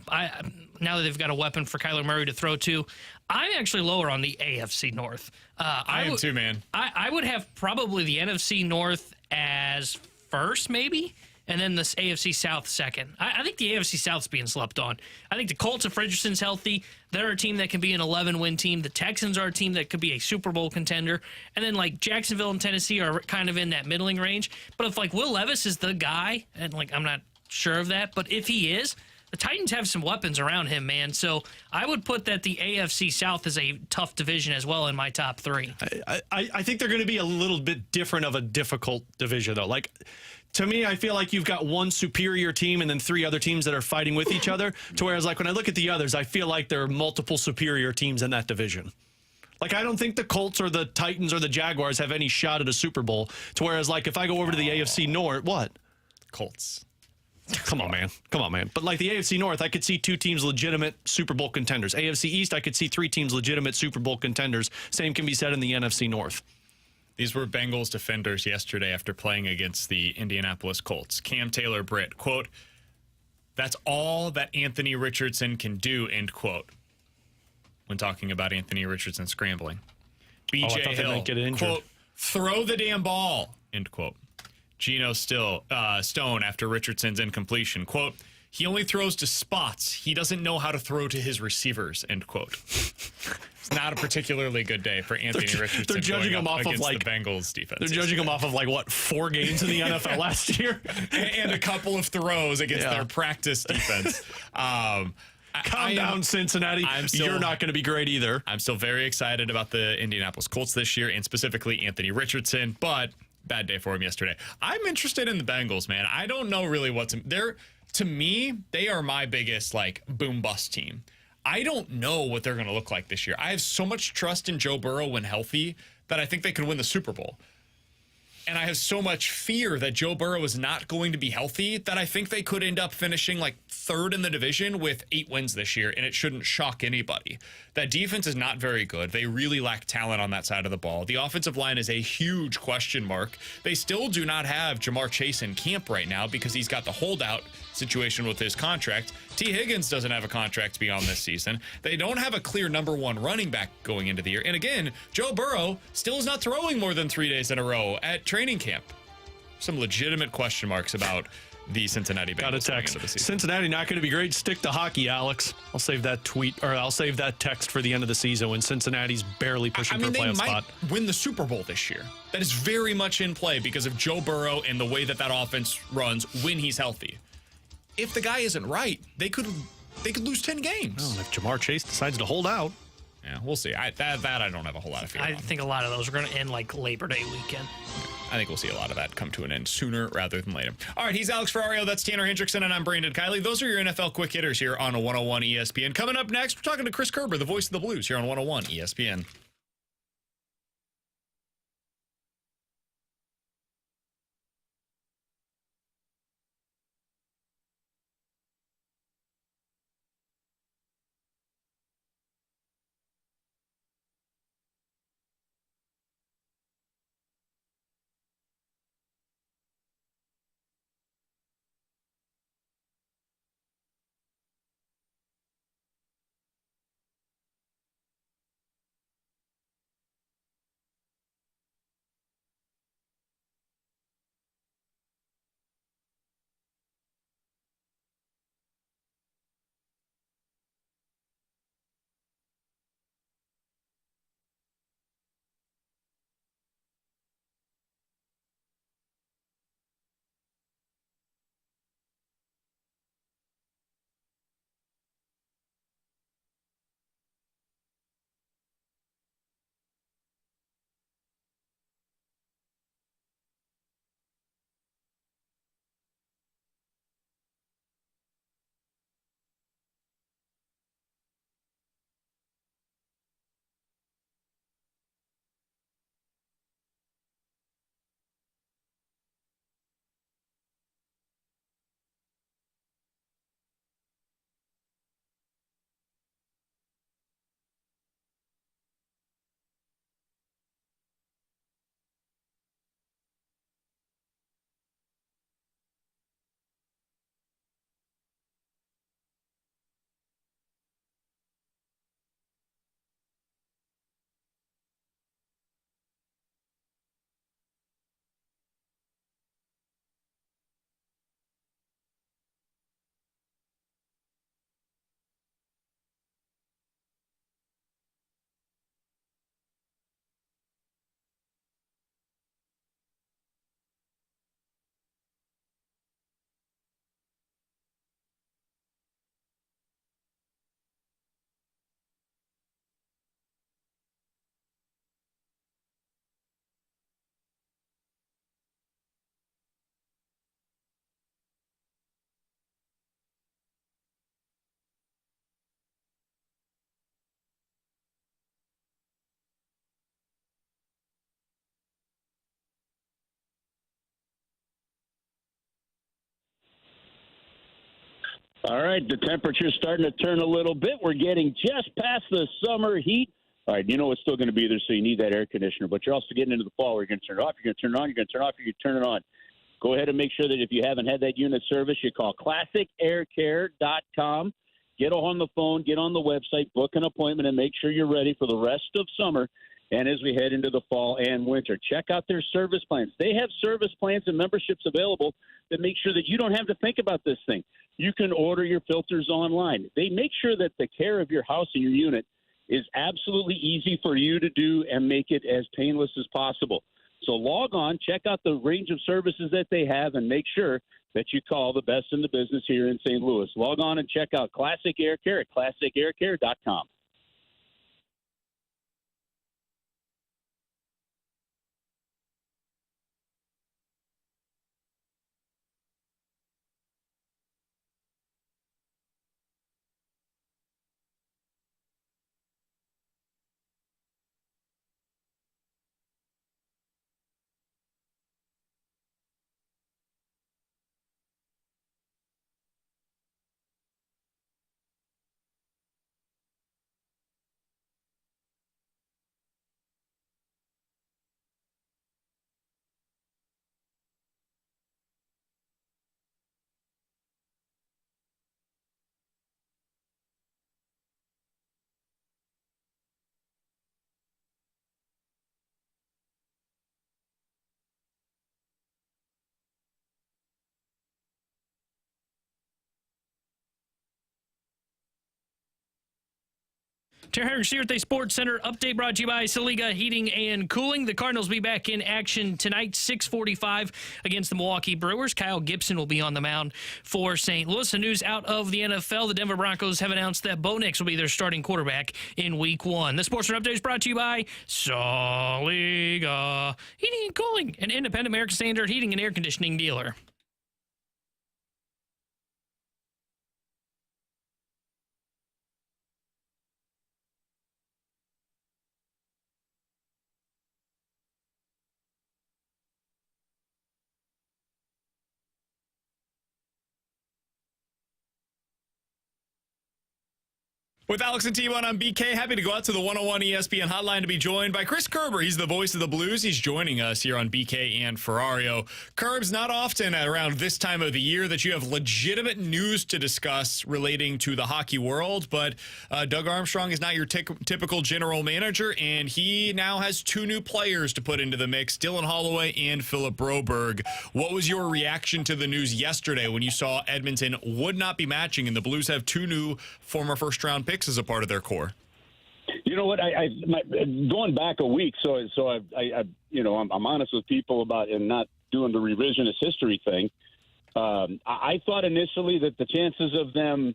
that they've got a weapon for Kyler Murray to throw to, I'm actually lower on the AFC North.
I am too, man.
I would have probably the NFC North as first, maybe, and then the AFC South second. I think the AFC South's being slept on. I think the Colts, if Richardson's healthy, they're a team that can be an 11-win team. The Texans are a team that could be a Super Bowl contender. And then, like, Jacksonville and Tennessee are kind of in that middling range. But if, like, Will Levis is the guy, and, like, I'm not sure of that, but if he is, the Titans have some weapons around him, man. So I would put that the AFC South is a tough division as well in my top three.
I think they're going to be a little bit different of a difficult division, though. Like, to me, I feel like you've got one superior team and then three other teams that are fighting with each other. To whereas, like, when I look at the others, I feel like there are multiple superior teams in that division. Like, I don't think the Colts or the Titans or the Jaguars have any shot at a Super Bowl. To whereas, like, if I go over to the AFC North, what?
Colts.
Come on, man. Come on, man. But like the AFC North, I could see two teams legitimate Super Bowl contenders. AFC East, I could see three teams legitimate Super Bowl contenders. Same can be said in the NFC North.
These were Bengals defenders yesterday after playing against the Indianapolis Colts. Cam Taylor-Britt, quote, "That's all that Anthony Richardson can do," end quote, when talking about Anthony Richardson scrambling. BJ Hill, quote, "Throw the damn ball," end quote. Geno Stone after Richardson's incompletion, quote, "He only throws to spots. He doesn't know how to throw to his receivers," end quote. It's not a particularly good day for Anthony Richardson.
They're judging him off of like
the Bengals defense.
They're judging him off of like what, 4 games in the NFL last year,
and a couple of throws against their practice defense.
Calm down, Cincinnati. You're not going to be great either.
I'm still very excited about the Indianapolis Colts this year, and specifically Anthony Richardson, but bad day for him yesterday. I'm interested in the Bengals, man. I don't know really what's there. To me, they are my biggest like boom bust team. I don't know what they're going to look like this year. I have so much trust in Joe Burrow when healthy that I think they could win the Super Bowl. And I have so much fear that Joe Burrow is not going to be healthy that I think they could end up finishing like third in the division with 8 wins this year, and it shouldn't shock anybody. That defense is not very good. They really lack talent on that side of the ball. The offensive line is a huge question mark. They still do not have Jamar Chase in camp right now because he's got the holdout situation with his contract. T. Higgins doesn't have a contract beyond this season. They don't have a clear number 1 running back going into the year. And again, Joe Burrow still is not throwing more than 3 days in a row at training camp. Some legitimate question marks about the Cincinnati Bengals.
Got a text. Cincinnati not going to be great. Stick to hockey, Alex. I'll save that tweet, or I'll save that text for the end of the season when Cincinnati's barely pushing for a playoff spot.
They might win the Super Bowl this year. That is very much in play because of Joe Burrow and the way that offense runs when he's healthy. If the guy isn't right, they could lose 10 games.
Well, if Jamar Chase decides to hold out.
Yeah, we'll see. That I don't have a whole lot of fear
I
on.
think a lot of those are going to end like Labor Day weekend.
I think we'll see a lot of that come to an end sooner rather than later. All right, he's Alex Ferrario, that's Tanner Hendrickson, and I'm Brandon Kiley. Those are your NFL quick hitters here on 101 ESPN. Coming up next, we're talking to Chris Kerber, the voice of the Blues, here on 101 ESPN.
All right, the temperature's starting to turn a little bit. We're getting just past the summer heat. All right, you know it's still going to be there, so you need that air conditioner. But you're also getting into the fall where you're going to turn it off, you're going to turn it on, you're going to turn it off, you're going to turn it on. Go ahead and make sure that if you haven't had that unit service, you call ClassicAirCare.com. Get on the phone, get on the website, book an appointment, and make sure you're ready for the rest of summer. And as we head into the fall and winter, check out their service plans. They have service plans and memberships available that make sure that you don't have to think about this thing. You can order your filters online. They make sure that the care of your house and your unit is absolutely easy for you to do and make it as painless as possible. So log on, check out the range of services that they have, and make sure that you call the best in the business here in St. Louis. Log on and check out Classic Air Care at ClassicAirCare.com.
Terry here at the Sports Center update brought to you by Saliga Heating and Cooling. The Cardinals will be back in action tonight, 6:45 against the Milwaukee Brewers. Kyle Gibson will be on the mound for St. Louis. The news out of the NFL, the Denver Broncos have announced that Bo Nix will be their starting quarterback in Week 1. The Sports Center update is brought to you by Saliga Heating and Cooling, an independent American Standard heating and air conditioning dealer.
With Alex and T-Bone on BK, happy to go out to the 101 ESPN hotline to be joined by Chris Kerber. He's the voice of the Blues. He's joining us here on BK and Ferrario. Kerbs, not often around this time of the year that you have legitimate news to discuss relating to the hockey world, but Doug Armstrong is not your typical general manager, and he now has two new players to put into the mix, Dylan Holloway and Philip Broberg. What was your reaction to the news yesterday when you saw Edmonton would not be matching, and the Blues have two new former first-round picks as a part of their core?
You know what? Going back a week, so I'm honest with people about and not doing the revisionist history thing. I thought initially that the chances of them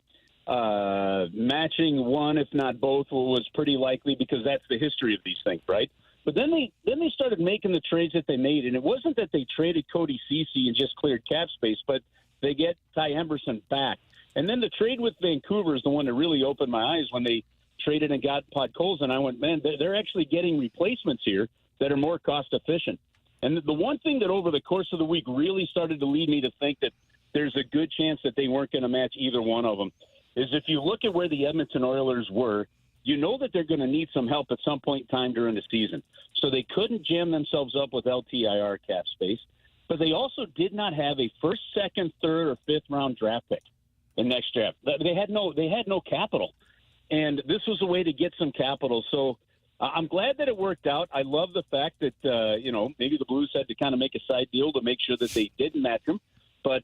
matching one, if not both, was pretty likely because that's the history of these things, right? But then they started making the trades that they made, and it wasn't that they traded Cody Ceci and just cleared cap space, but they get Ty Emberson back. And then the trade with Vancouver is the one that really opened my eyes when they traded and got Podkolzin. And I went, man, they're actually getting replacements here that are more cost efficient. And the one thing that over the course of the week really started to lead me to think that there's a good chance that they weren't going to match either one of them is if you look at where the Edmonton Oilers were, you know that they're going to need some help at some point in time during the season. So they couldn't jam themselves up with LTIR cap space, but they also did not have a first, second, third, or fifth round draft pick. The next draft, they had no capital, and this was a way to get some capital. So I'm glad that it worked out. I love the fact that maybe the Blues had to kind of make a side deal to make sure that they didn't match them. But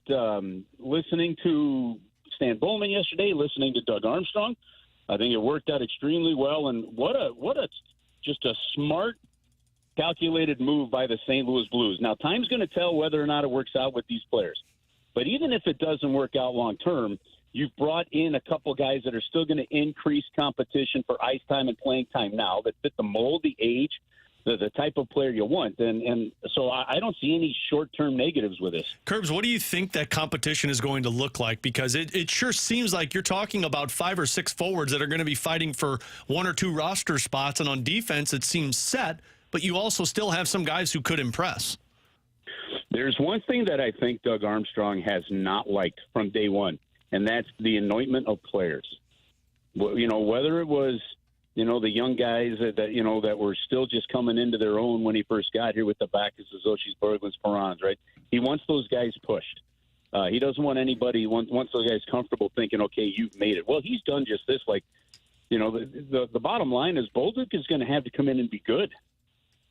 listening to Stan Bowman yesterday, listening to Doug Armstrong, I think it worked out extremely well. And what a just a smart, calculated move by the St. Louis Blues. Now, time's going to tell whether or not it works out with these players. But even if it doesn't work out long term, you've brought in a couple guys that are still going to increase competition for ice time and playing time now that fit the mold, the age, the type of player you want. And so I don't see any short-term negatives with this.
Curbs, what do you think that competition is going to look like? Because it sure seems like you're talking about 5 or 6 forwards that are going to be fighting for 1 or 2 roster spots. And on defense, it seems set, but you also still have some guys who could impress.
There's one thing that I think Doug Armstrong has not liked from day one. and that's the anointment of players. Whether it was, the young guys that were still just coming into their own when he first got here with the Backus, Zoshis, Berglunds, Perrons, right? He wants those guys pushed. He doesn't want anybody, once those guys comfortable thinking, okay, you've made it. Well, he's done just this. Like, the bottom line is Bolduc is going to have to come in and be good.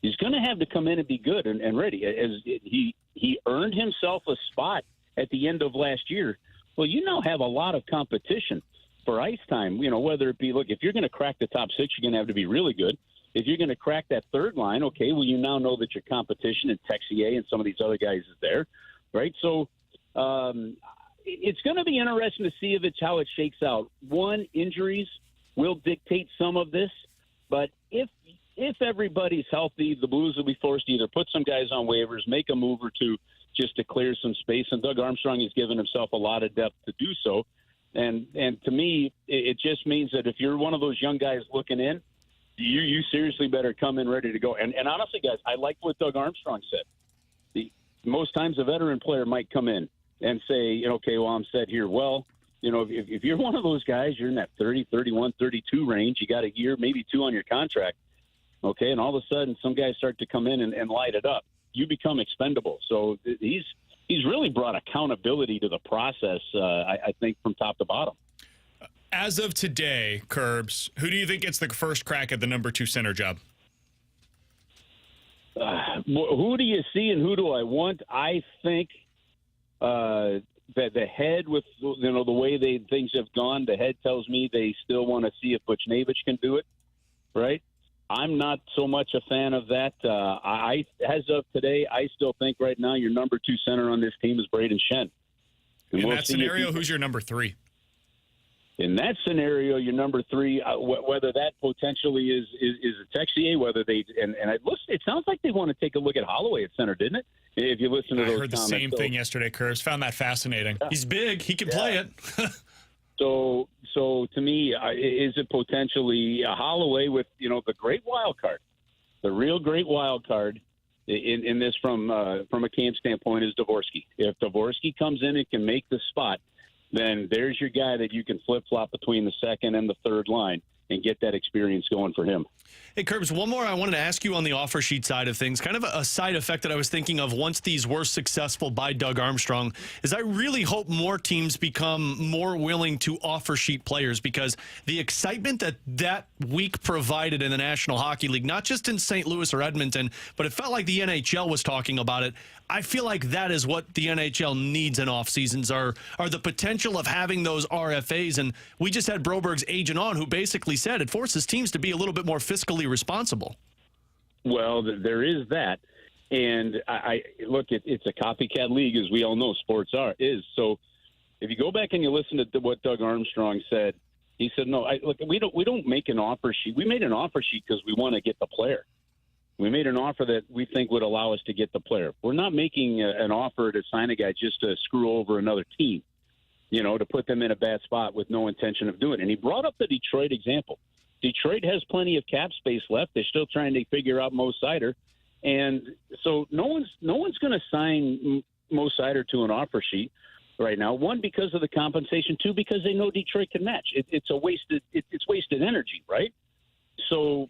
He's going to have to come in and be good and ready. As he earned himself a spot at the end of last year. Well, you now have a lot of competition for ice time, whether it be, look, if you're going to crack the top six, you're going to have to be really good. If you're going to crack that third line, okay, well, you now know that your competition in Texier and some of these other guys is there, right? So it's going to be interesting to see how it shakes out. One, injuries will dictate some of this, but if everybody's healthy, the Blues will be forced to either put some guys on waivers, make a move or two just to clear some space, and Doug Armstrong has given himself a lot of depth to do so. And to me, it just means that if you're one of those young guys looking in, you seriously better come in ready to go. And honestly, guys, I like what Doug Armstrong said. Most times a veteran player might come in and say, okay, well, I'm set here. Well, if you're one of those guys, you're in that 30, 31, 32 range, you got a year, maybe two on your contract, okay, and all of a sudden some guys start to come in and light it up. You become expendable. So he's really brought accountability to the process, I think, from top to bottom.
As of today, Kerbs, who do you think gets the first crack at the number 2 center job?
Who do you see and who do I want? I think that the head, with the way things have gone, the head tells me they still want to see if Buchnevich can do it, right? I'm not so much a fan of that. As of today, I still think right now your number 2 center on this team is Braden Shen.
In that scenario, who's your number 3?
In that scenario, your number 3, whether that potentially is a Texier, whether it sounds like they want to take a look at Holloway at center, didn't it? If you listen to those comments.
I heard the same thing yesterday, Kerbs. Found that fascinating.
He's big. He can play it.
So to me, is it potentially a Holloway with, the great wild card, the real great wild card in this from a camp standpoint is Dvorsky. If Dvorsky comes in and can make the spot, then there's your guy that you can flip-flop between the second and the third line and get that experience going for him.
Hey, Kerbs, one more I wanted to ask you on the offer sheet side of things, kind of a side effect that I was thinking of once these were successful by Doug Armstrong, is I really hope more teams become more willing to offer sheet players, because the excitement that week provided in the National Hockey League, not just in St. Louis or Edmonton, but it felt like the NHL was talking about it. I feel like that is what the NHL needs in off seasons are the potential of having those RFAs. And we just had Broberg's agent on who basically said it forces teams to be a little bit more fiscally responsible.
Well, there is that. And I look, it's a copycat league, as we all know sports is. So if you go back and you listen to what Doug Armstrong said, he said, no, we don't make an offer sheet. We made an offer sheet because we want to get the player. We made an offer that we think would allow us to get the player. We're not making an offer to sign a guy just to screw over another team, to put them in a bad spot with no intention of doing it. And he brought up the Detroit example. Detroit has plenty of cap space left. They're still trying to figure out Mo Seider. And so no one's going to sign Mo Seider to an offer sheet right now. One, because of the compensation. Two, because they know Detroit can match. It's wasted energy, right? So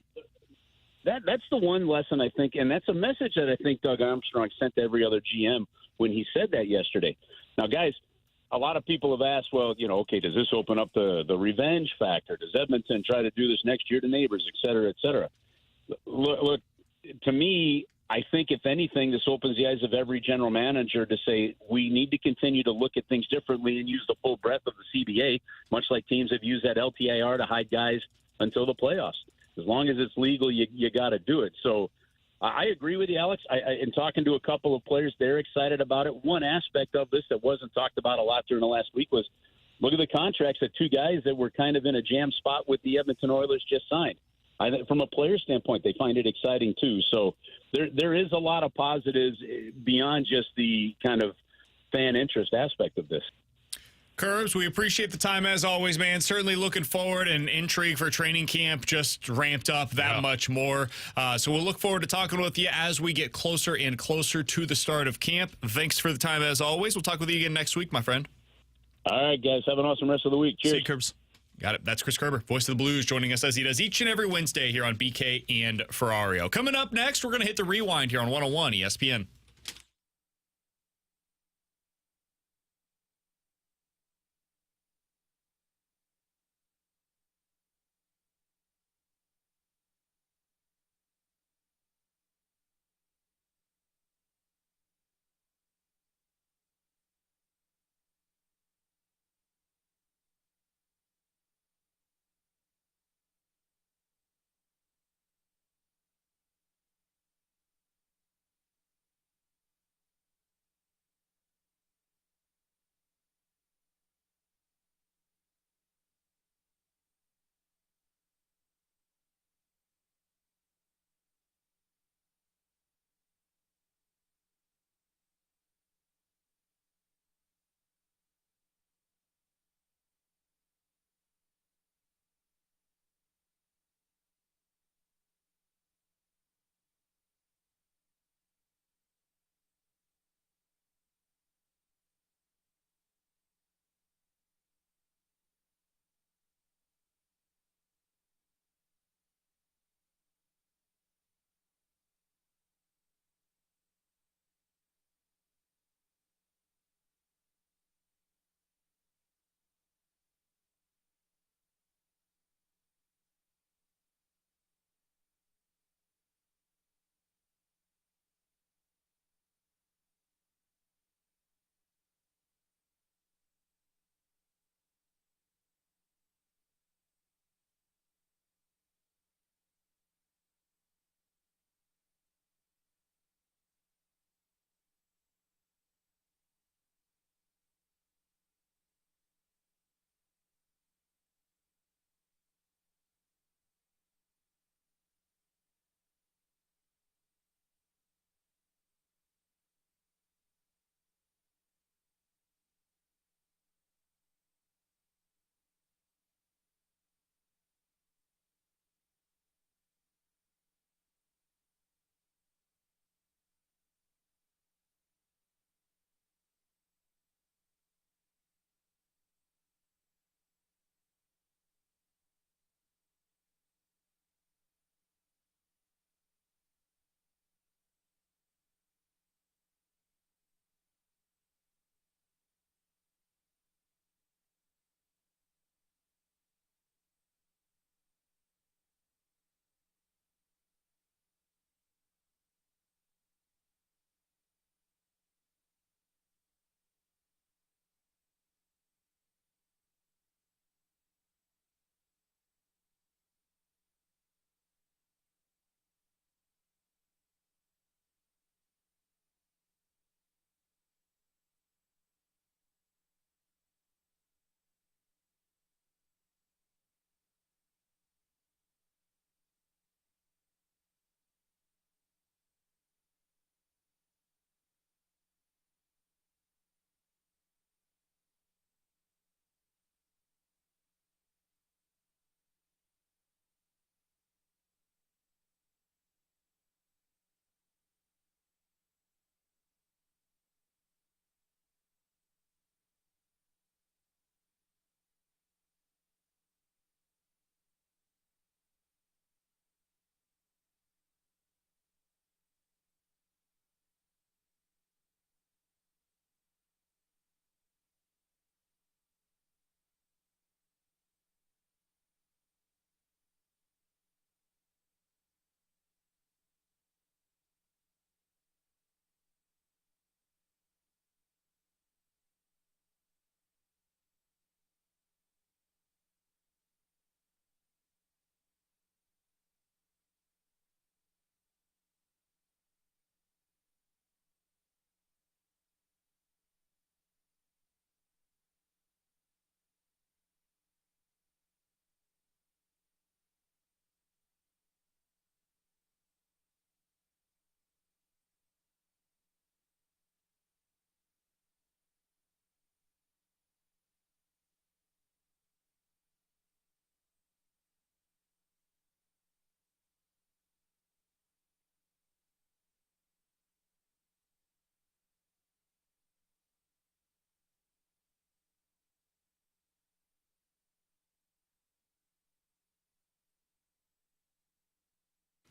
that's the one lesson, I think, and that's a message that I think Doug Armstrong sent to every other GM when he said that yesterday. Now, guys, a lot of people have asked, well, okay, does this open up the revenge factor? Does Edmonton try to do this next year to neighbors, et cetera, et cetera? Look, to me, I think if anything, this opens the eyes of every general manager to say we need to continue to look at things differently and use the full breadth of the CBA, much like teams have used that LTIR to hide guys until the playoffs. As long as it's legal, you got to do it. So I agree with you, Alex. In talking to a couple of players, they're excited about it. One aspect of this that wasn't talked about a lot during the last week was look at the contracts that 2 guys that were kind of in a jam spot with the Edmonton Oilers just signed. I think from a player standpoint, they find it exciting too. So there is a lot of positives beyond just the kind of fan interest aspect of this.
Kerbs, we appreciate the time as always, man. Certainly looking forward, and intrigue for training camp just ramped up that much more. So we'll look forward to talking with you as we get closer and closer to the start of camp. Thanks for the time as always. We'll talk with you again next week, my friend.
All right, guys. Have an awesome rest of the week. Cheers.
See you, Kerbs.
Got it. That's Chris Kerber, voice of the Blues, joining us as he does each and every Wednesday here on BK and Ferrario. Coming up next, we're going to hit the rewind here on 101 ESPN.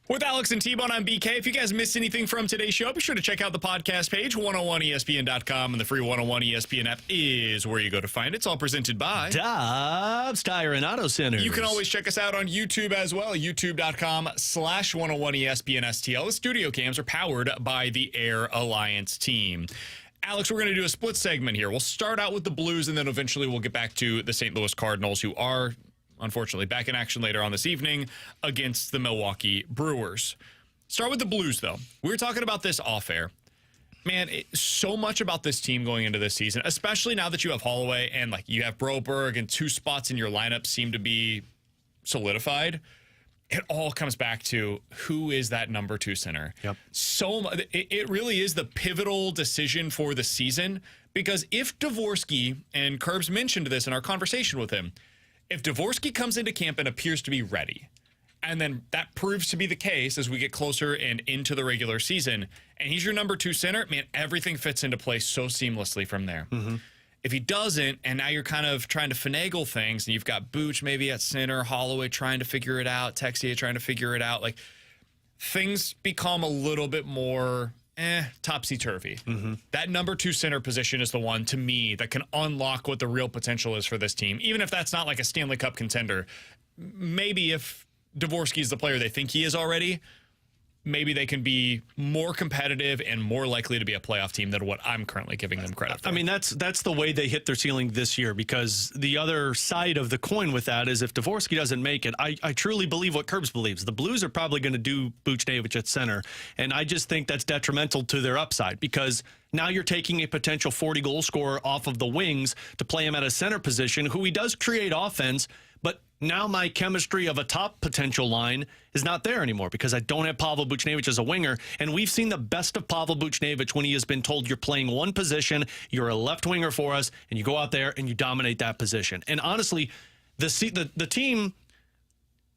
With Alex and T-Bone on BK. If you guys missed anything from today's show, be sure to check out the podcast page, 101ESPN.com, and the free 101 ESPN app is where you go to find it. It's all presented by
Dobbs Tire and Auto Centers.
You can always check us out on YouTube as well, youtube.com/101ESPN STL. The studio cams are powered by the Air Alliance team. Alex, we're going to do a split segment here. We'll start out with the Blues, and then eventually we'll get back to the St. Louis Cardinals, who are unfortunately back in action later on this evening against the Milwaukee Brewers. Start with the Blues, though. We were talking about this off air. Man, so much about this team going into this season, especially now that you have Holloway and like you have Broberg and 2 spots in your lineup seem to be solidified. It all comes back to who is that number 2 center.
Yep.
It really is the pivotal decision for the season, because if Dvorsky, and Kerbs mentioned this in our conversation with him, if Dvorsky comes into camp and appears to be ready, and then that proves to be the case as we get closer and into the regular season, and he's your number 2 center, man, everything fits into place so seamlessly from there. Mm-hmm. If he doesn't, and now you're kind of trying to finagle things, and you've got Busch maybe at center, Holloway trying to figure it out, Texier trying to figure it out, like things become a little bit more topsy-turvy. Mm-hmm. That number 2 center position is the one, to me, that can unlock what the real potential is for this team. Even if that's not like a Stanley Cup contender, maybe if Dvorsky is the player they think he is already, maybe they can be more competitive and more likely to be a playoff team than what I'm currently giving them credit for.
I mean, that's the way they hit their ceiling this year, because the other side of the coin with that is if Dvorsky doesn't make it, I truly believe what Kerbs believes. The Blues are probably going to do Buchnevich at center, and I just think that's detrimental to their upside, because now you're taking a potential 40-goal scorer off of the wings to play him at a center position, who he does create offense, but now my chemistry of a top potential line is not there anymore because I don't have Pavel Buchnevich as a winger. And we've seen the best of Pavel Buchnevich when he has been told you're playing one position, you're a left winger for us, and you go out there and you dominate that position. And honestly, the team,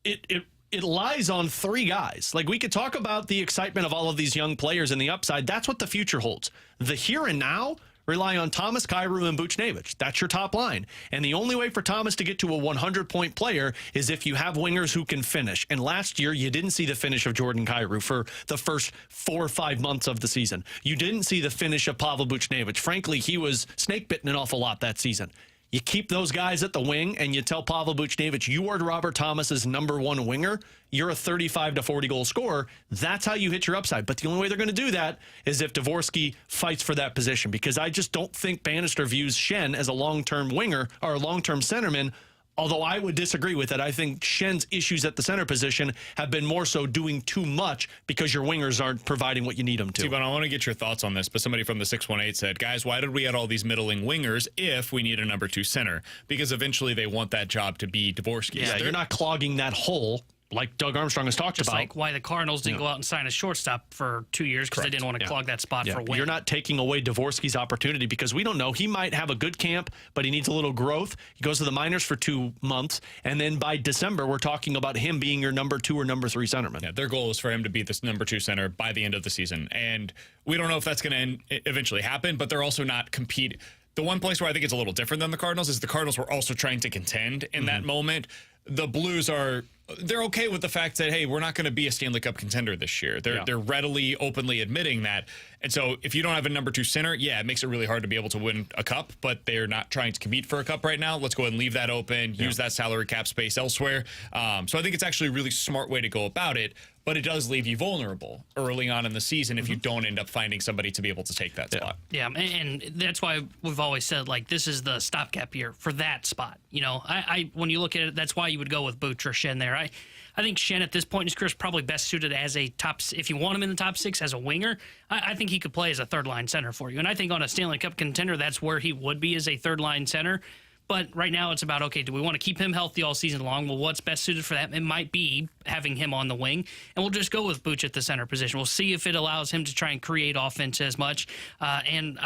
it lies on 3 guys. Like, we could talk about the excitement of all of these young players and the upside. That's what the future holds. The here and now rely on Thomas, Kyrou, and Buchnevich. That's your top line. And the only way for Thomas to get to a 100-point player is if you have wingers who can finish. And last year, you didn't see the finish of Jordan Kyrou for the first 4 or 5 months of the season. You didn't see the finish of Pavel Buchnevich. Frankly, he was snake-bitten an awful lot that season. You keep those guys at the wing, and you tell Pavel Buchnevich, you are Robert Thomas's number 1 winger. You're a 35 to 40 goal scorer. That's how you hit your upside. But the only way they're going to do that is if Dvorsky fights for that position, because I just don't think Bannister views Schenn as a long-term winger or a long-term centerman. Although I would disagree with it. I think Schenn's issues at the center position have been more so doing too much because your wingers aren't providing what you need them to.
T-Bone, I want to get your thoughts on this, but somebody from the 618 said, guys, why did we add all these middling wingers if we need a number 2 center? Because eventually they want that job to be Dvorsky.
Yeah, you're not clogging that hole like Doug Armstrong has talked
Just
about.
like why the Cardinals didn't go out and sign a shortstop for 2 years because they didn't want to clog that spot for a win.
You're not taking away Dvorsky's opportunity because we don't know. He might have a good camp, but he needs a little growth. He goes to the minors for 2 months, and then by December, we're talking about him being your number 2 or number 3 centerman.
Yeah, their goal is for him to be this number 2 center by the end of the season, and we don't know if that's going to eventually happen, but they're also not competing. The one place where I think it's a little different than the Cardinals is the Cardinals were also trying to contend in that moment. The Blues they're okay with the fact that, hey, we're not going to be a Stanley Cup contender this year. They're readily, openly admitting that. And so if you don't have a number 2 center, it makes it really hard to be able to win a cup, but they're not trying to compete for a cup right now. Let's go ahead and leave that open, use that salary cap space elsewhere. So I think it's actually a really smart way to go about it, but it does leave you vulnerable early on in the season if you don't end up finding somebody to be able to take that spot.
Yeah, and that's why we've always said, like, this is the stopgap year for that spot. You know, I when you look at it, that's why you would go with Buch or Schenn there. I think Schenn at this point in his career is probably best suited as a top, if you want him in the top 6 as a winger, I think he could play as a third-line center for you. And I think on a Stanley Cup contender, that's where he would be as a third-line center. But right now it's about, okay, do we want to keep him healthy all season long? Well, what's best suited for that? It might be having him on the wing, and we'll just go with Buch at the center position. We'll see if it allows him to try and create offense as much. And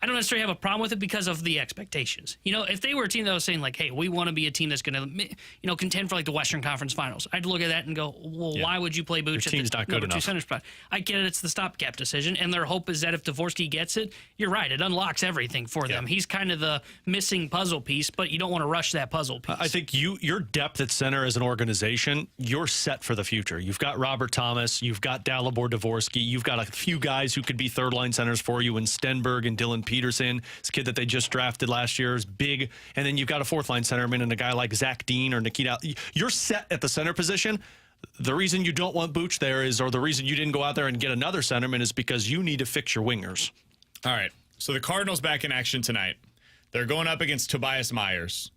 I don't necessarily have a problem with it because of the expectations. You know, if they were a team that was saying like, hey, we want to be a team that's going to, you know, contend for like the Western Conference Finals, I'd look at that and go, well, why would you play Busch at the number 2 center spot? I get it. It's the stopgap decision. And their hope is that if Dvorsky gets it, you're right. It unlocks everything for them. He's kind of the missing puzzle piece, but you don't want to rush that puzzle piece.
I think your depth at center as an organization, you're set for the future. You've got Robert Thomas. You've got Dalibor Dvorsky. You've got a few guys who could be third-line centers for you in Stenberg and Dylan Peterson. This kid that they just drafted last year is big. And then you've got a fourth-line centerman and a guy like Zach Dean or Nikita. You're set at the center position. The reason you don't want Busch there is, or the reason you didn't go out there and get another centerman is because you need to fix your wingers.
All right. So the Cardinals back in action tonight. They're going up against Tobias Myers,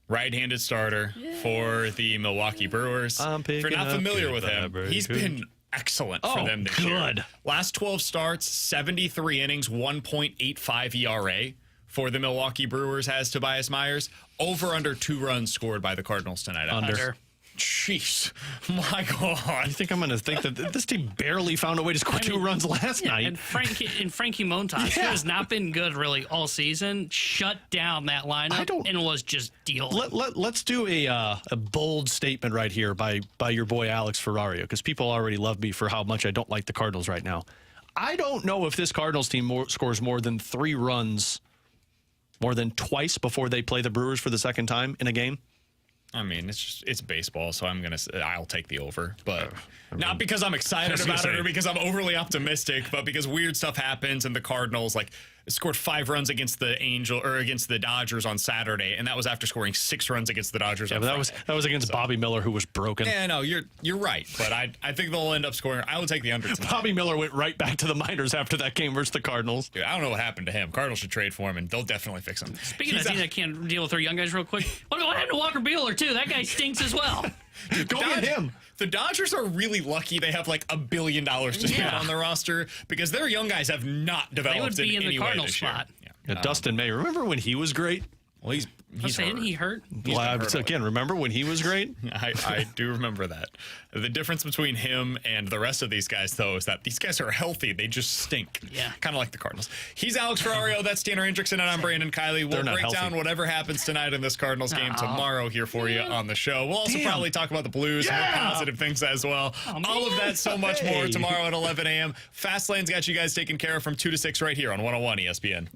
right-handed starter for the Milwaukee Brewers. If you're not familiar with him, he's been excellent for them this year. Last 12 starts, 73 innings, 1.85 ERA for the Milwaukee Brewers has Tobias Myers. Over under 2 runs scored by the Cardinals tonight.
Under.
Jeez. My God.
I think I'm going to think that this team barely found a way to score 2 runs last night.
And Frankie Montas, who has not been good really all season, shut down that lineup and was just dealing.
Let's do a bold statement right here by your boy Alex Ferrario, because people already love me for how much I don't like the Cardinals right now. I don't know if this Cardinals team scores more than 3 runs more than twice before they play the Brewers for the second time in a game.
I mean, it's baseball, so I'll take the over, but not because I'm excited about it or because I'm overly optimistic, but because weird stuff happens and the Cardinals scored 5 runs against the Dodgers on Saturday, and that was after scoring 6 runs against the Dodgers. On Friday.
that was against Bobby Miller, who was broken.
Yeah, no, you're right, but I think they'll end up scoring. I would take the under tonight.
Bobby Miller went right back to the minors after that game versus the Cardinals.
Dude, I don't know what happened to him. Cardinals should trade for him, and they'll definitely fix him.
Speaking of teams that can't deal with their young guys real quick, what happened to Walker Buehler too? That guy stinks as well.
Dude, go get him. The Dodgers are really lucky they have $1 billion to spend on their roster because their young guys have not developed
they would be in the
any
Cardinals
way this
spot.
year.
Dustin May, remember when he was great?
Well, he's
saying he hurt.
Again, remember when he was great?
I do remember that. The difference between him and the rest of these guys, though, is that these guys are healthy. They just stink.
Yeah.
Kind of like the Cardinals. He's Alex Ferrario. That's Tanner Hendrickson, and I'm Brandon Kiley. We'll break down whatever happens tonight in this Cardinals game tomorrow here for you on the show. We'll also probably talk about the Blues and more positive things as well. All of that, so much more tomorrow at 11 a.m. Fastlane's got you guys taken care of from 2 to 6 right here on 101 ESPN.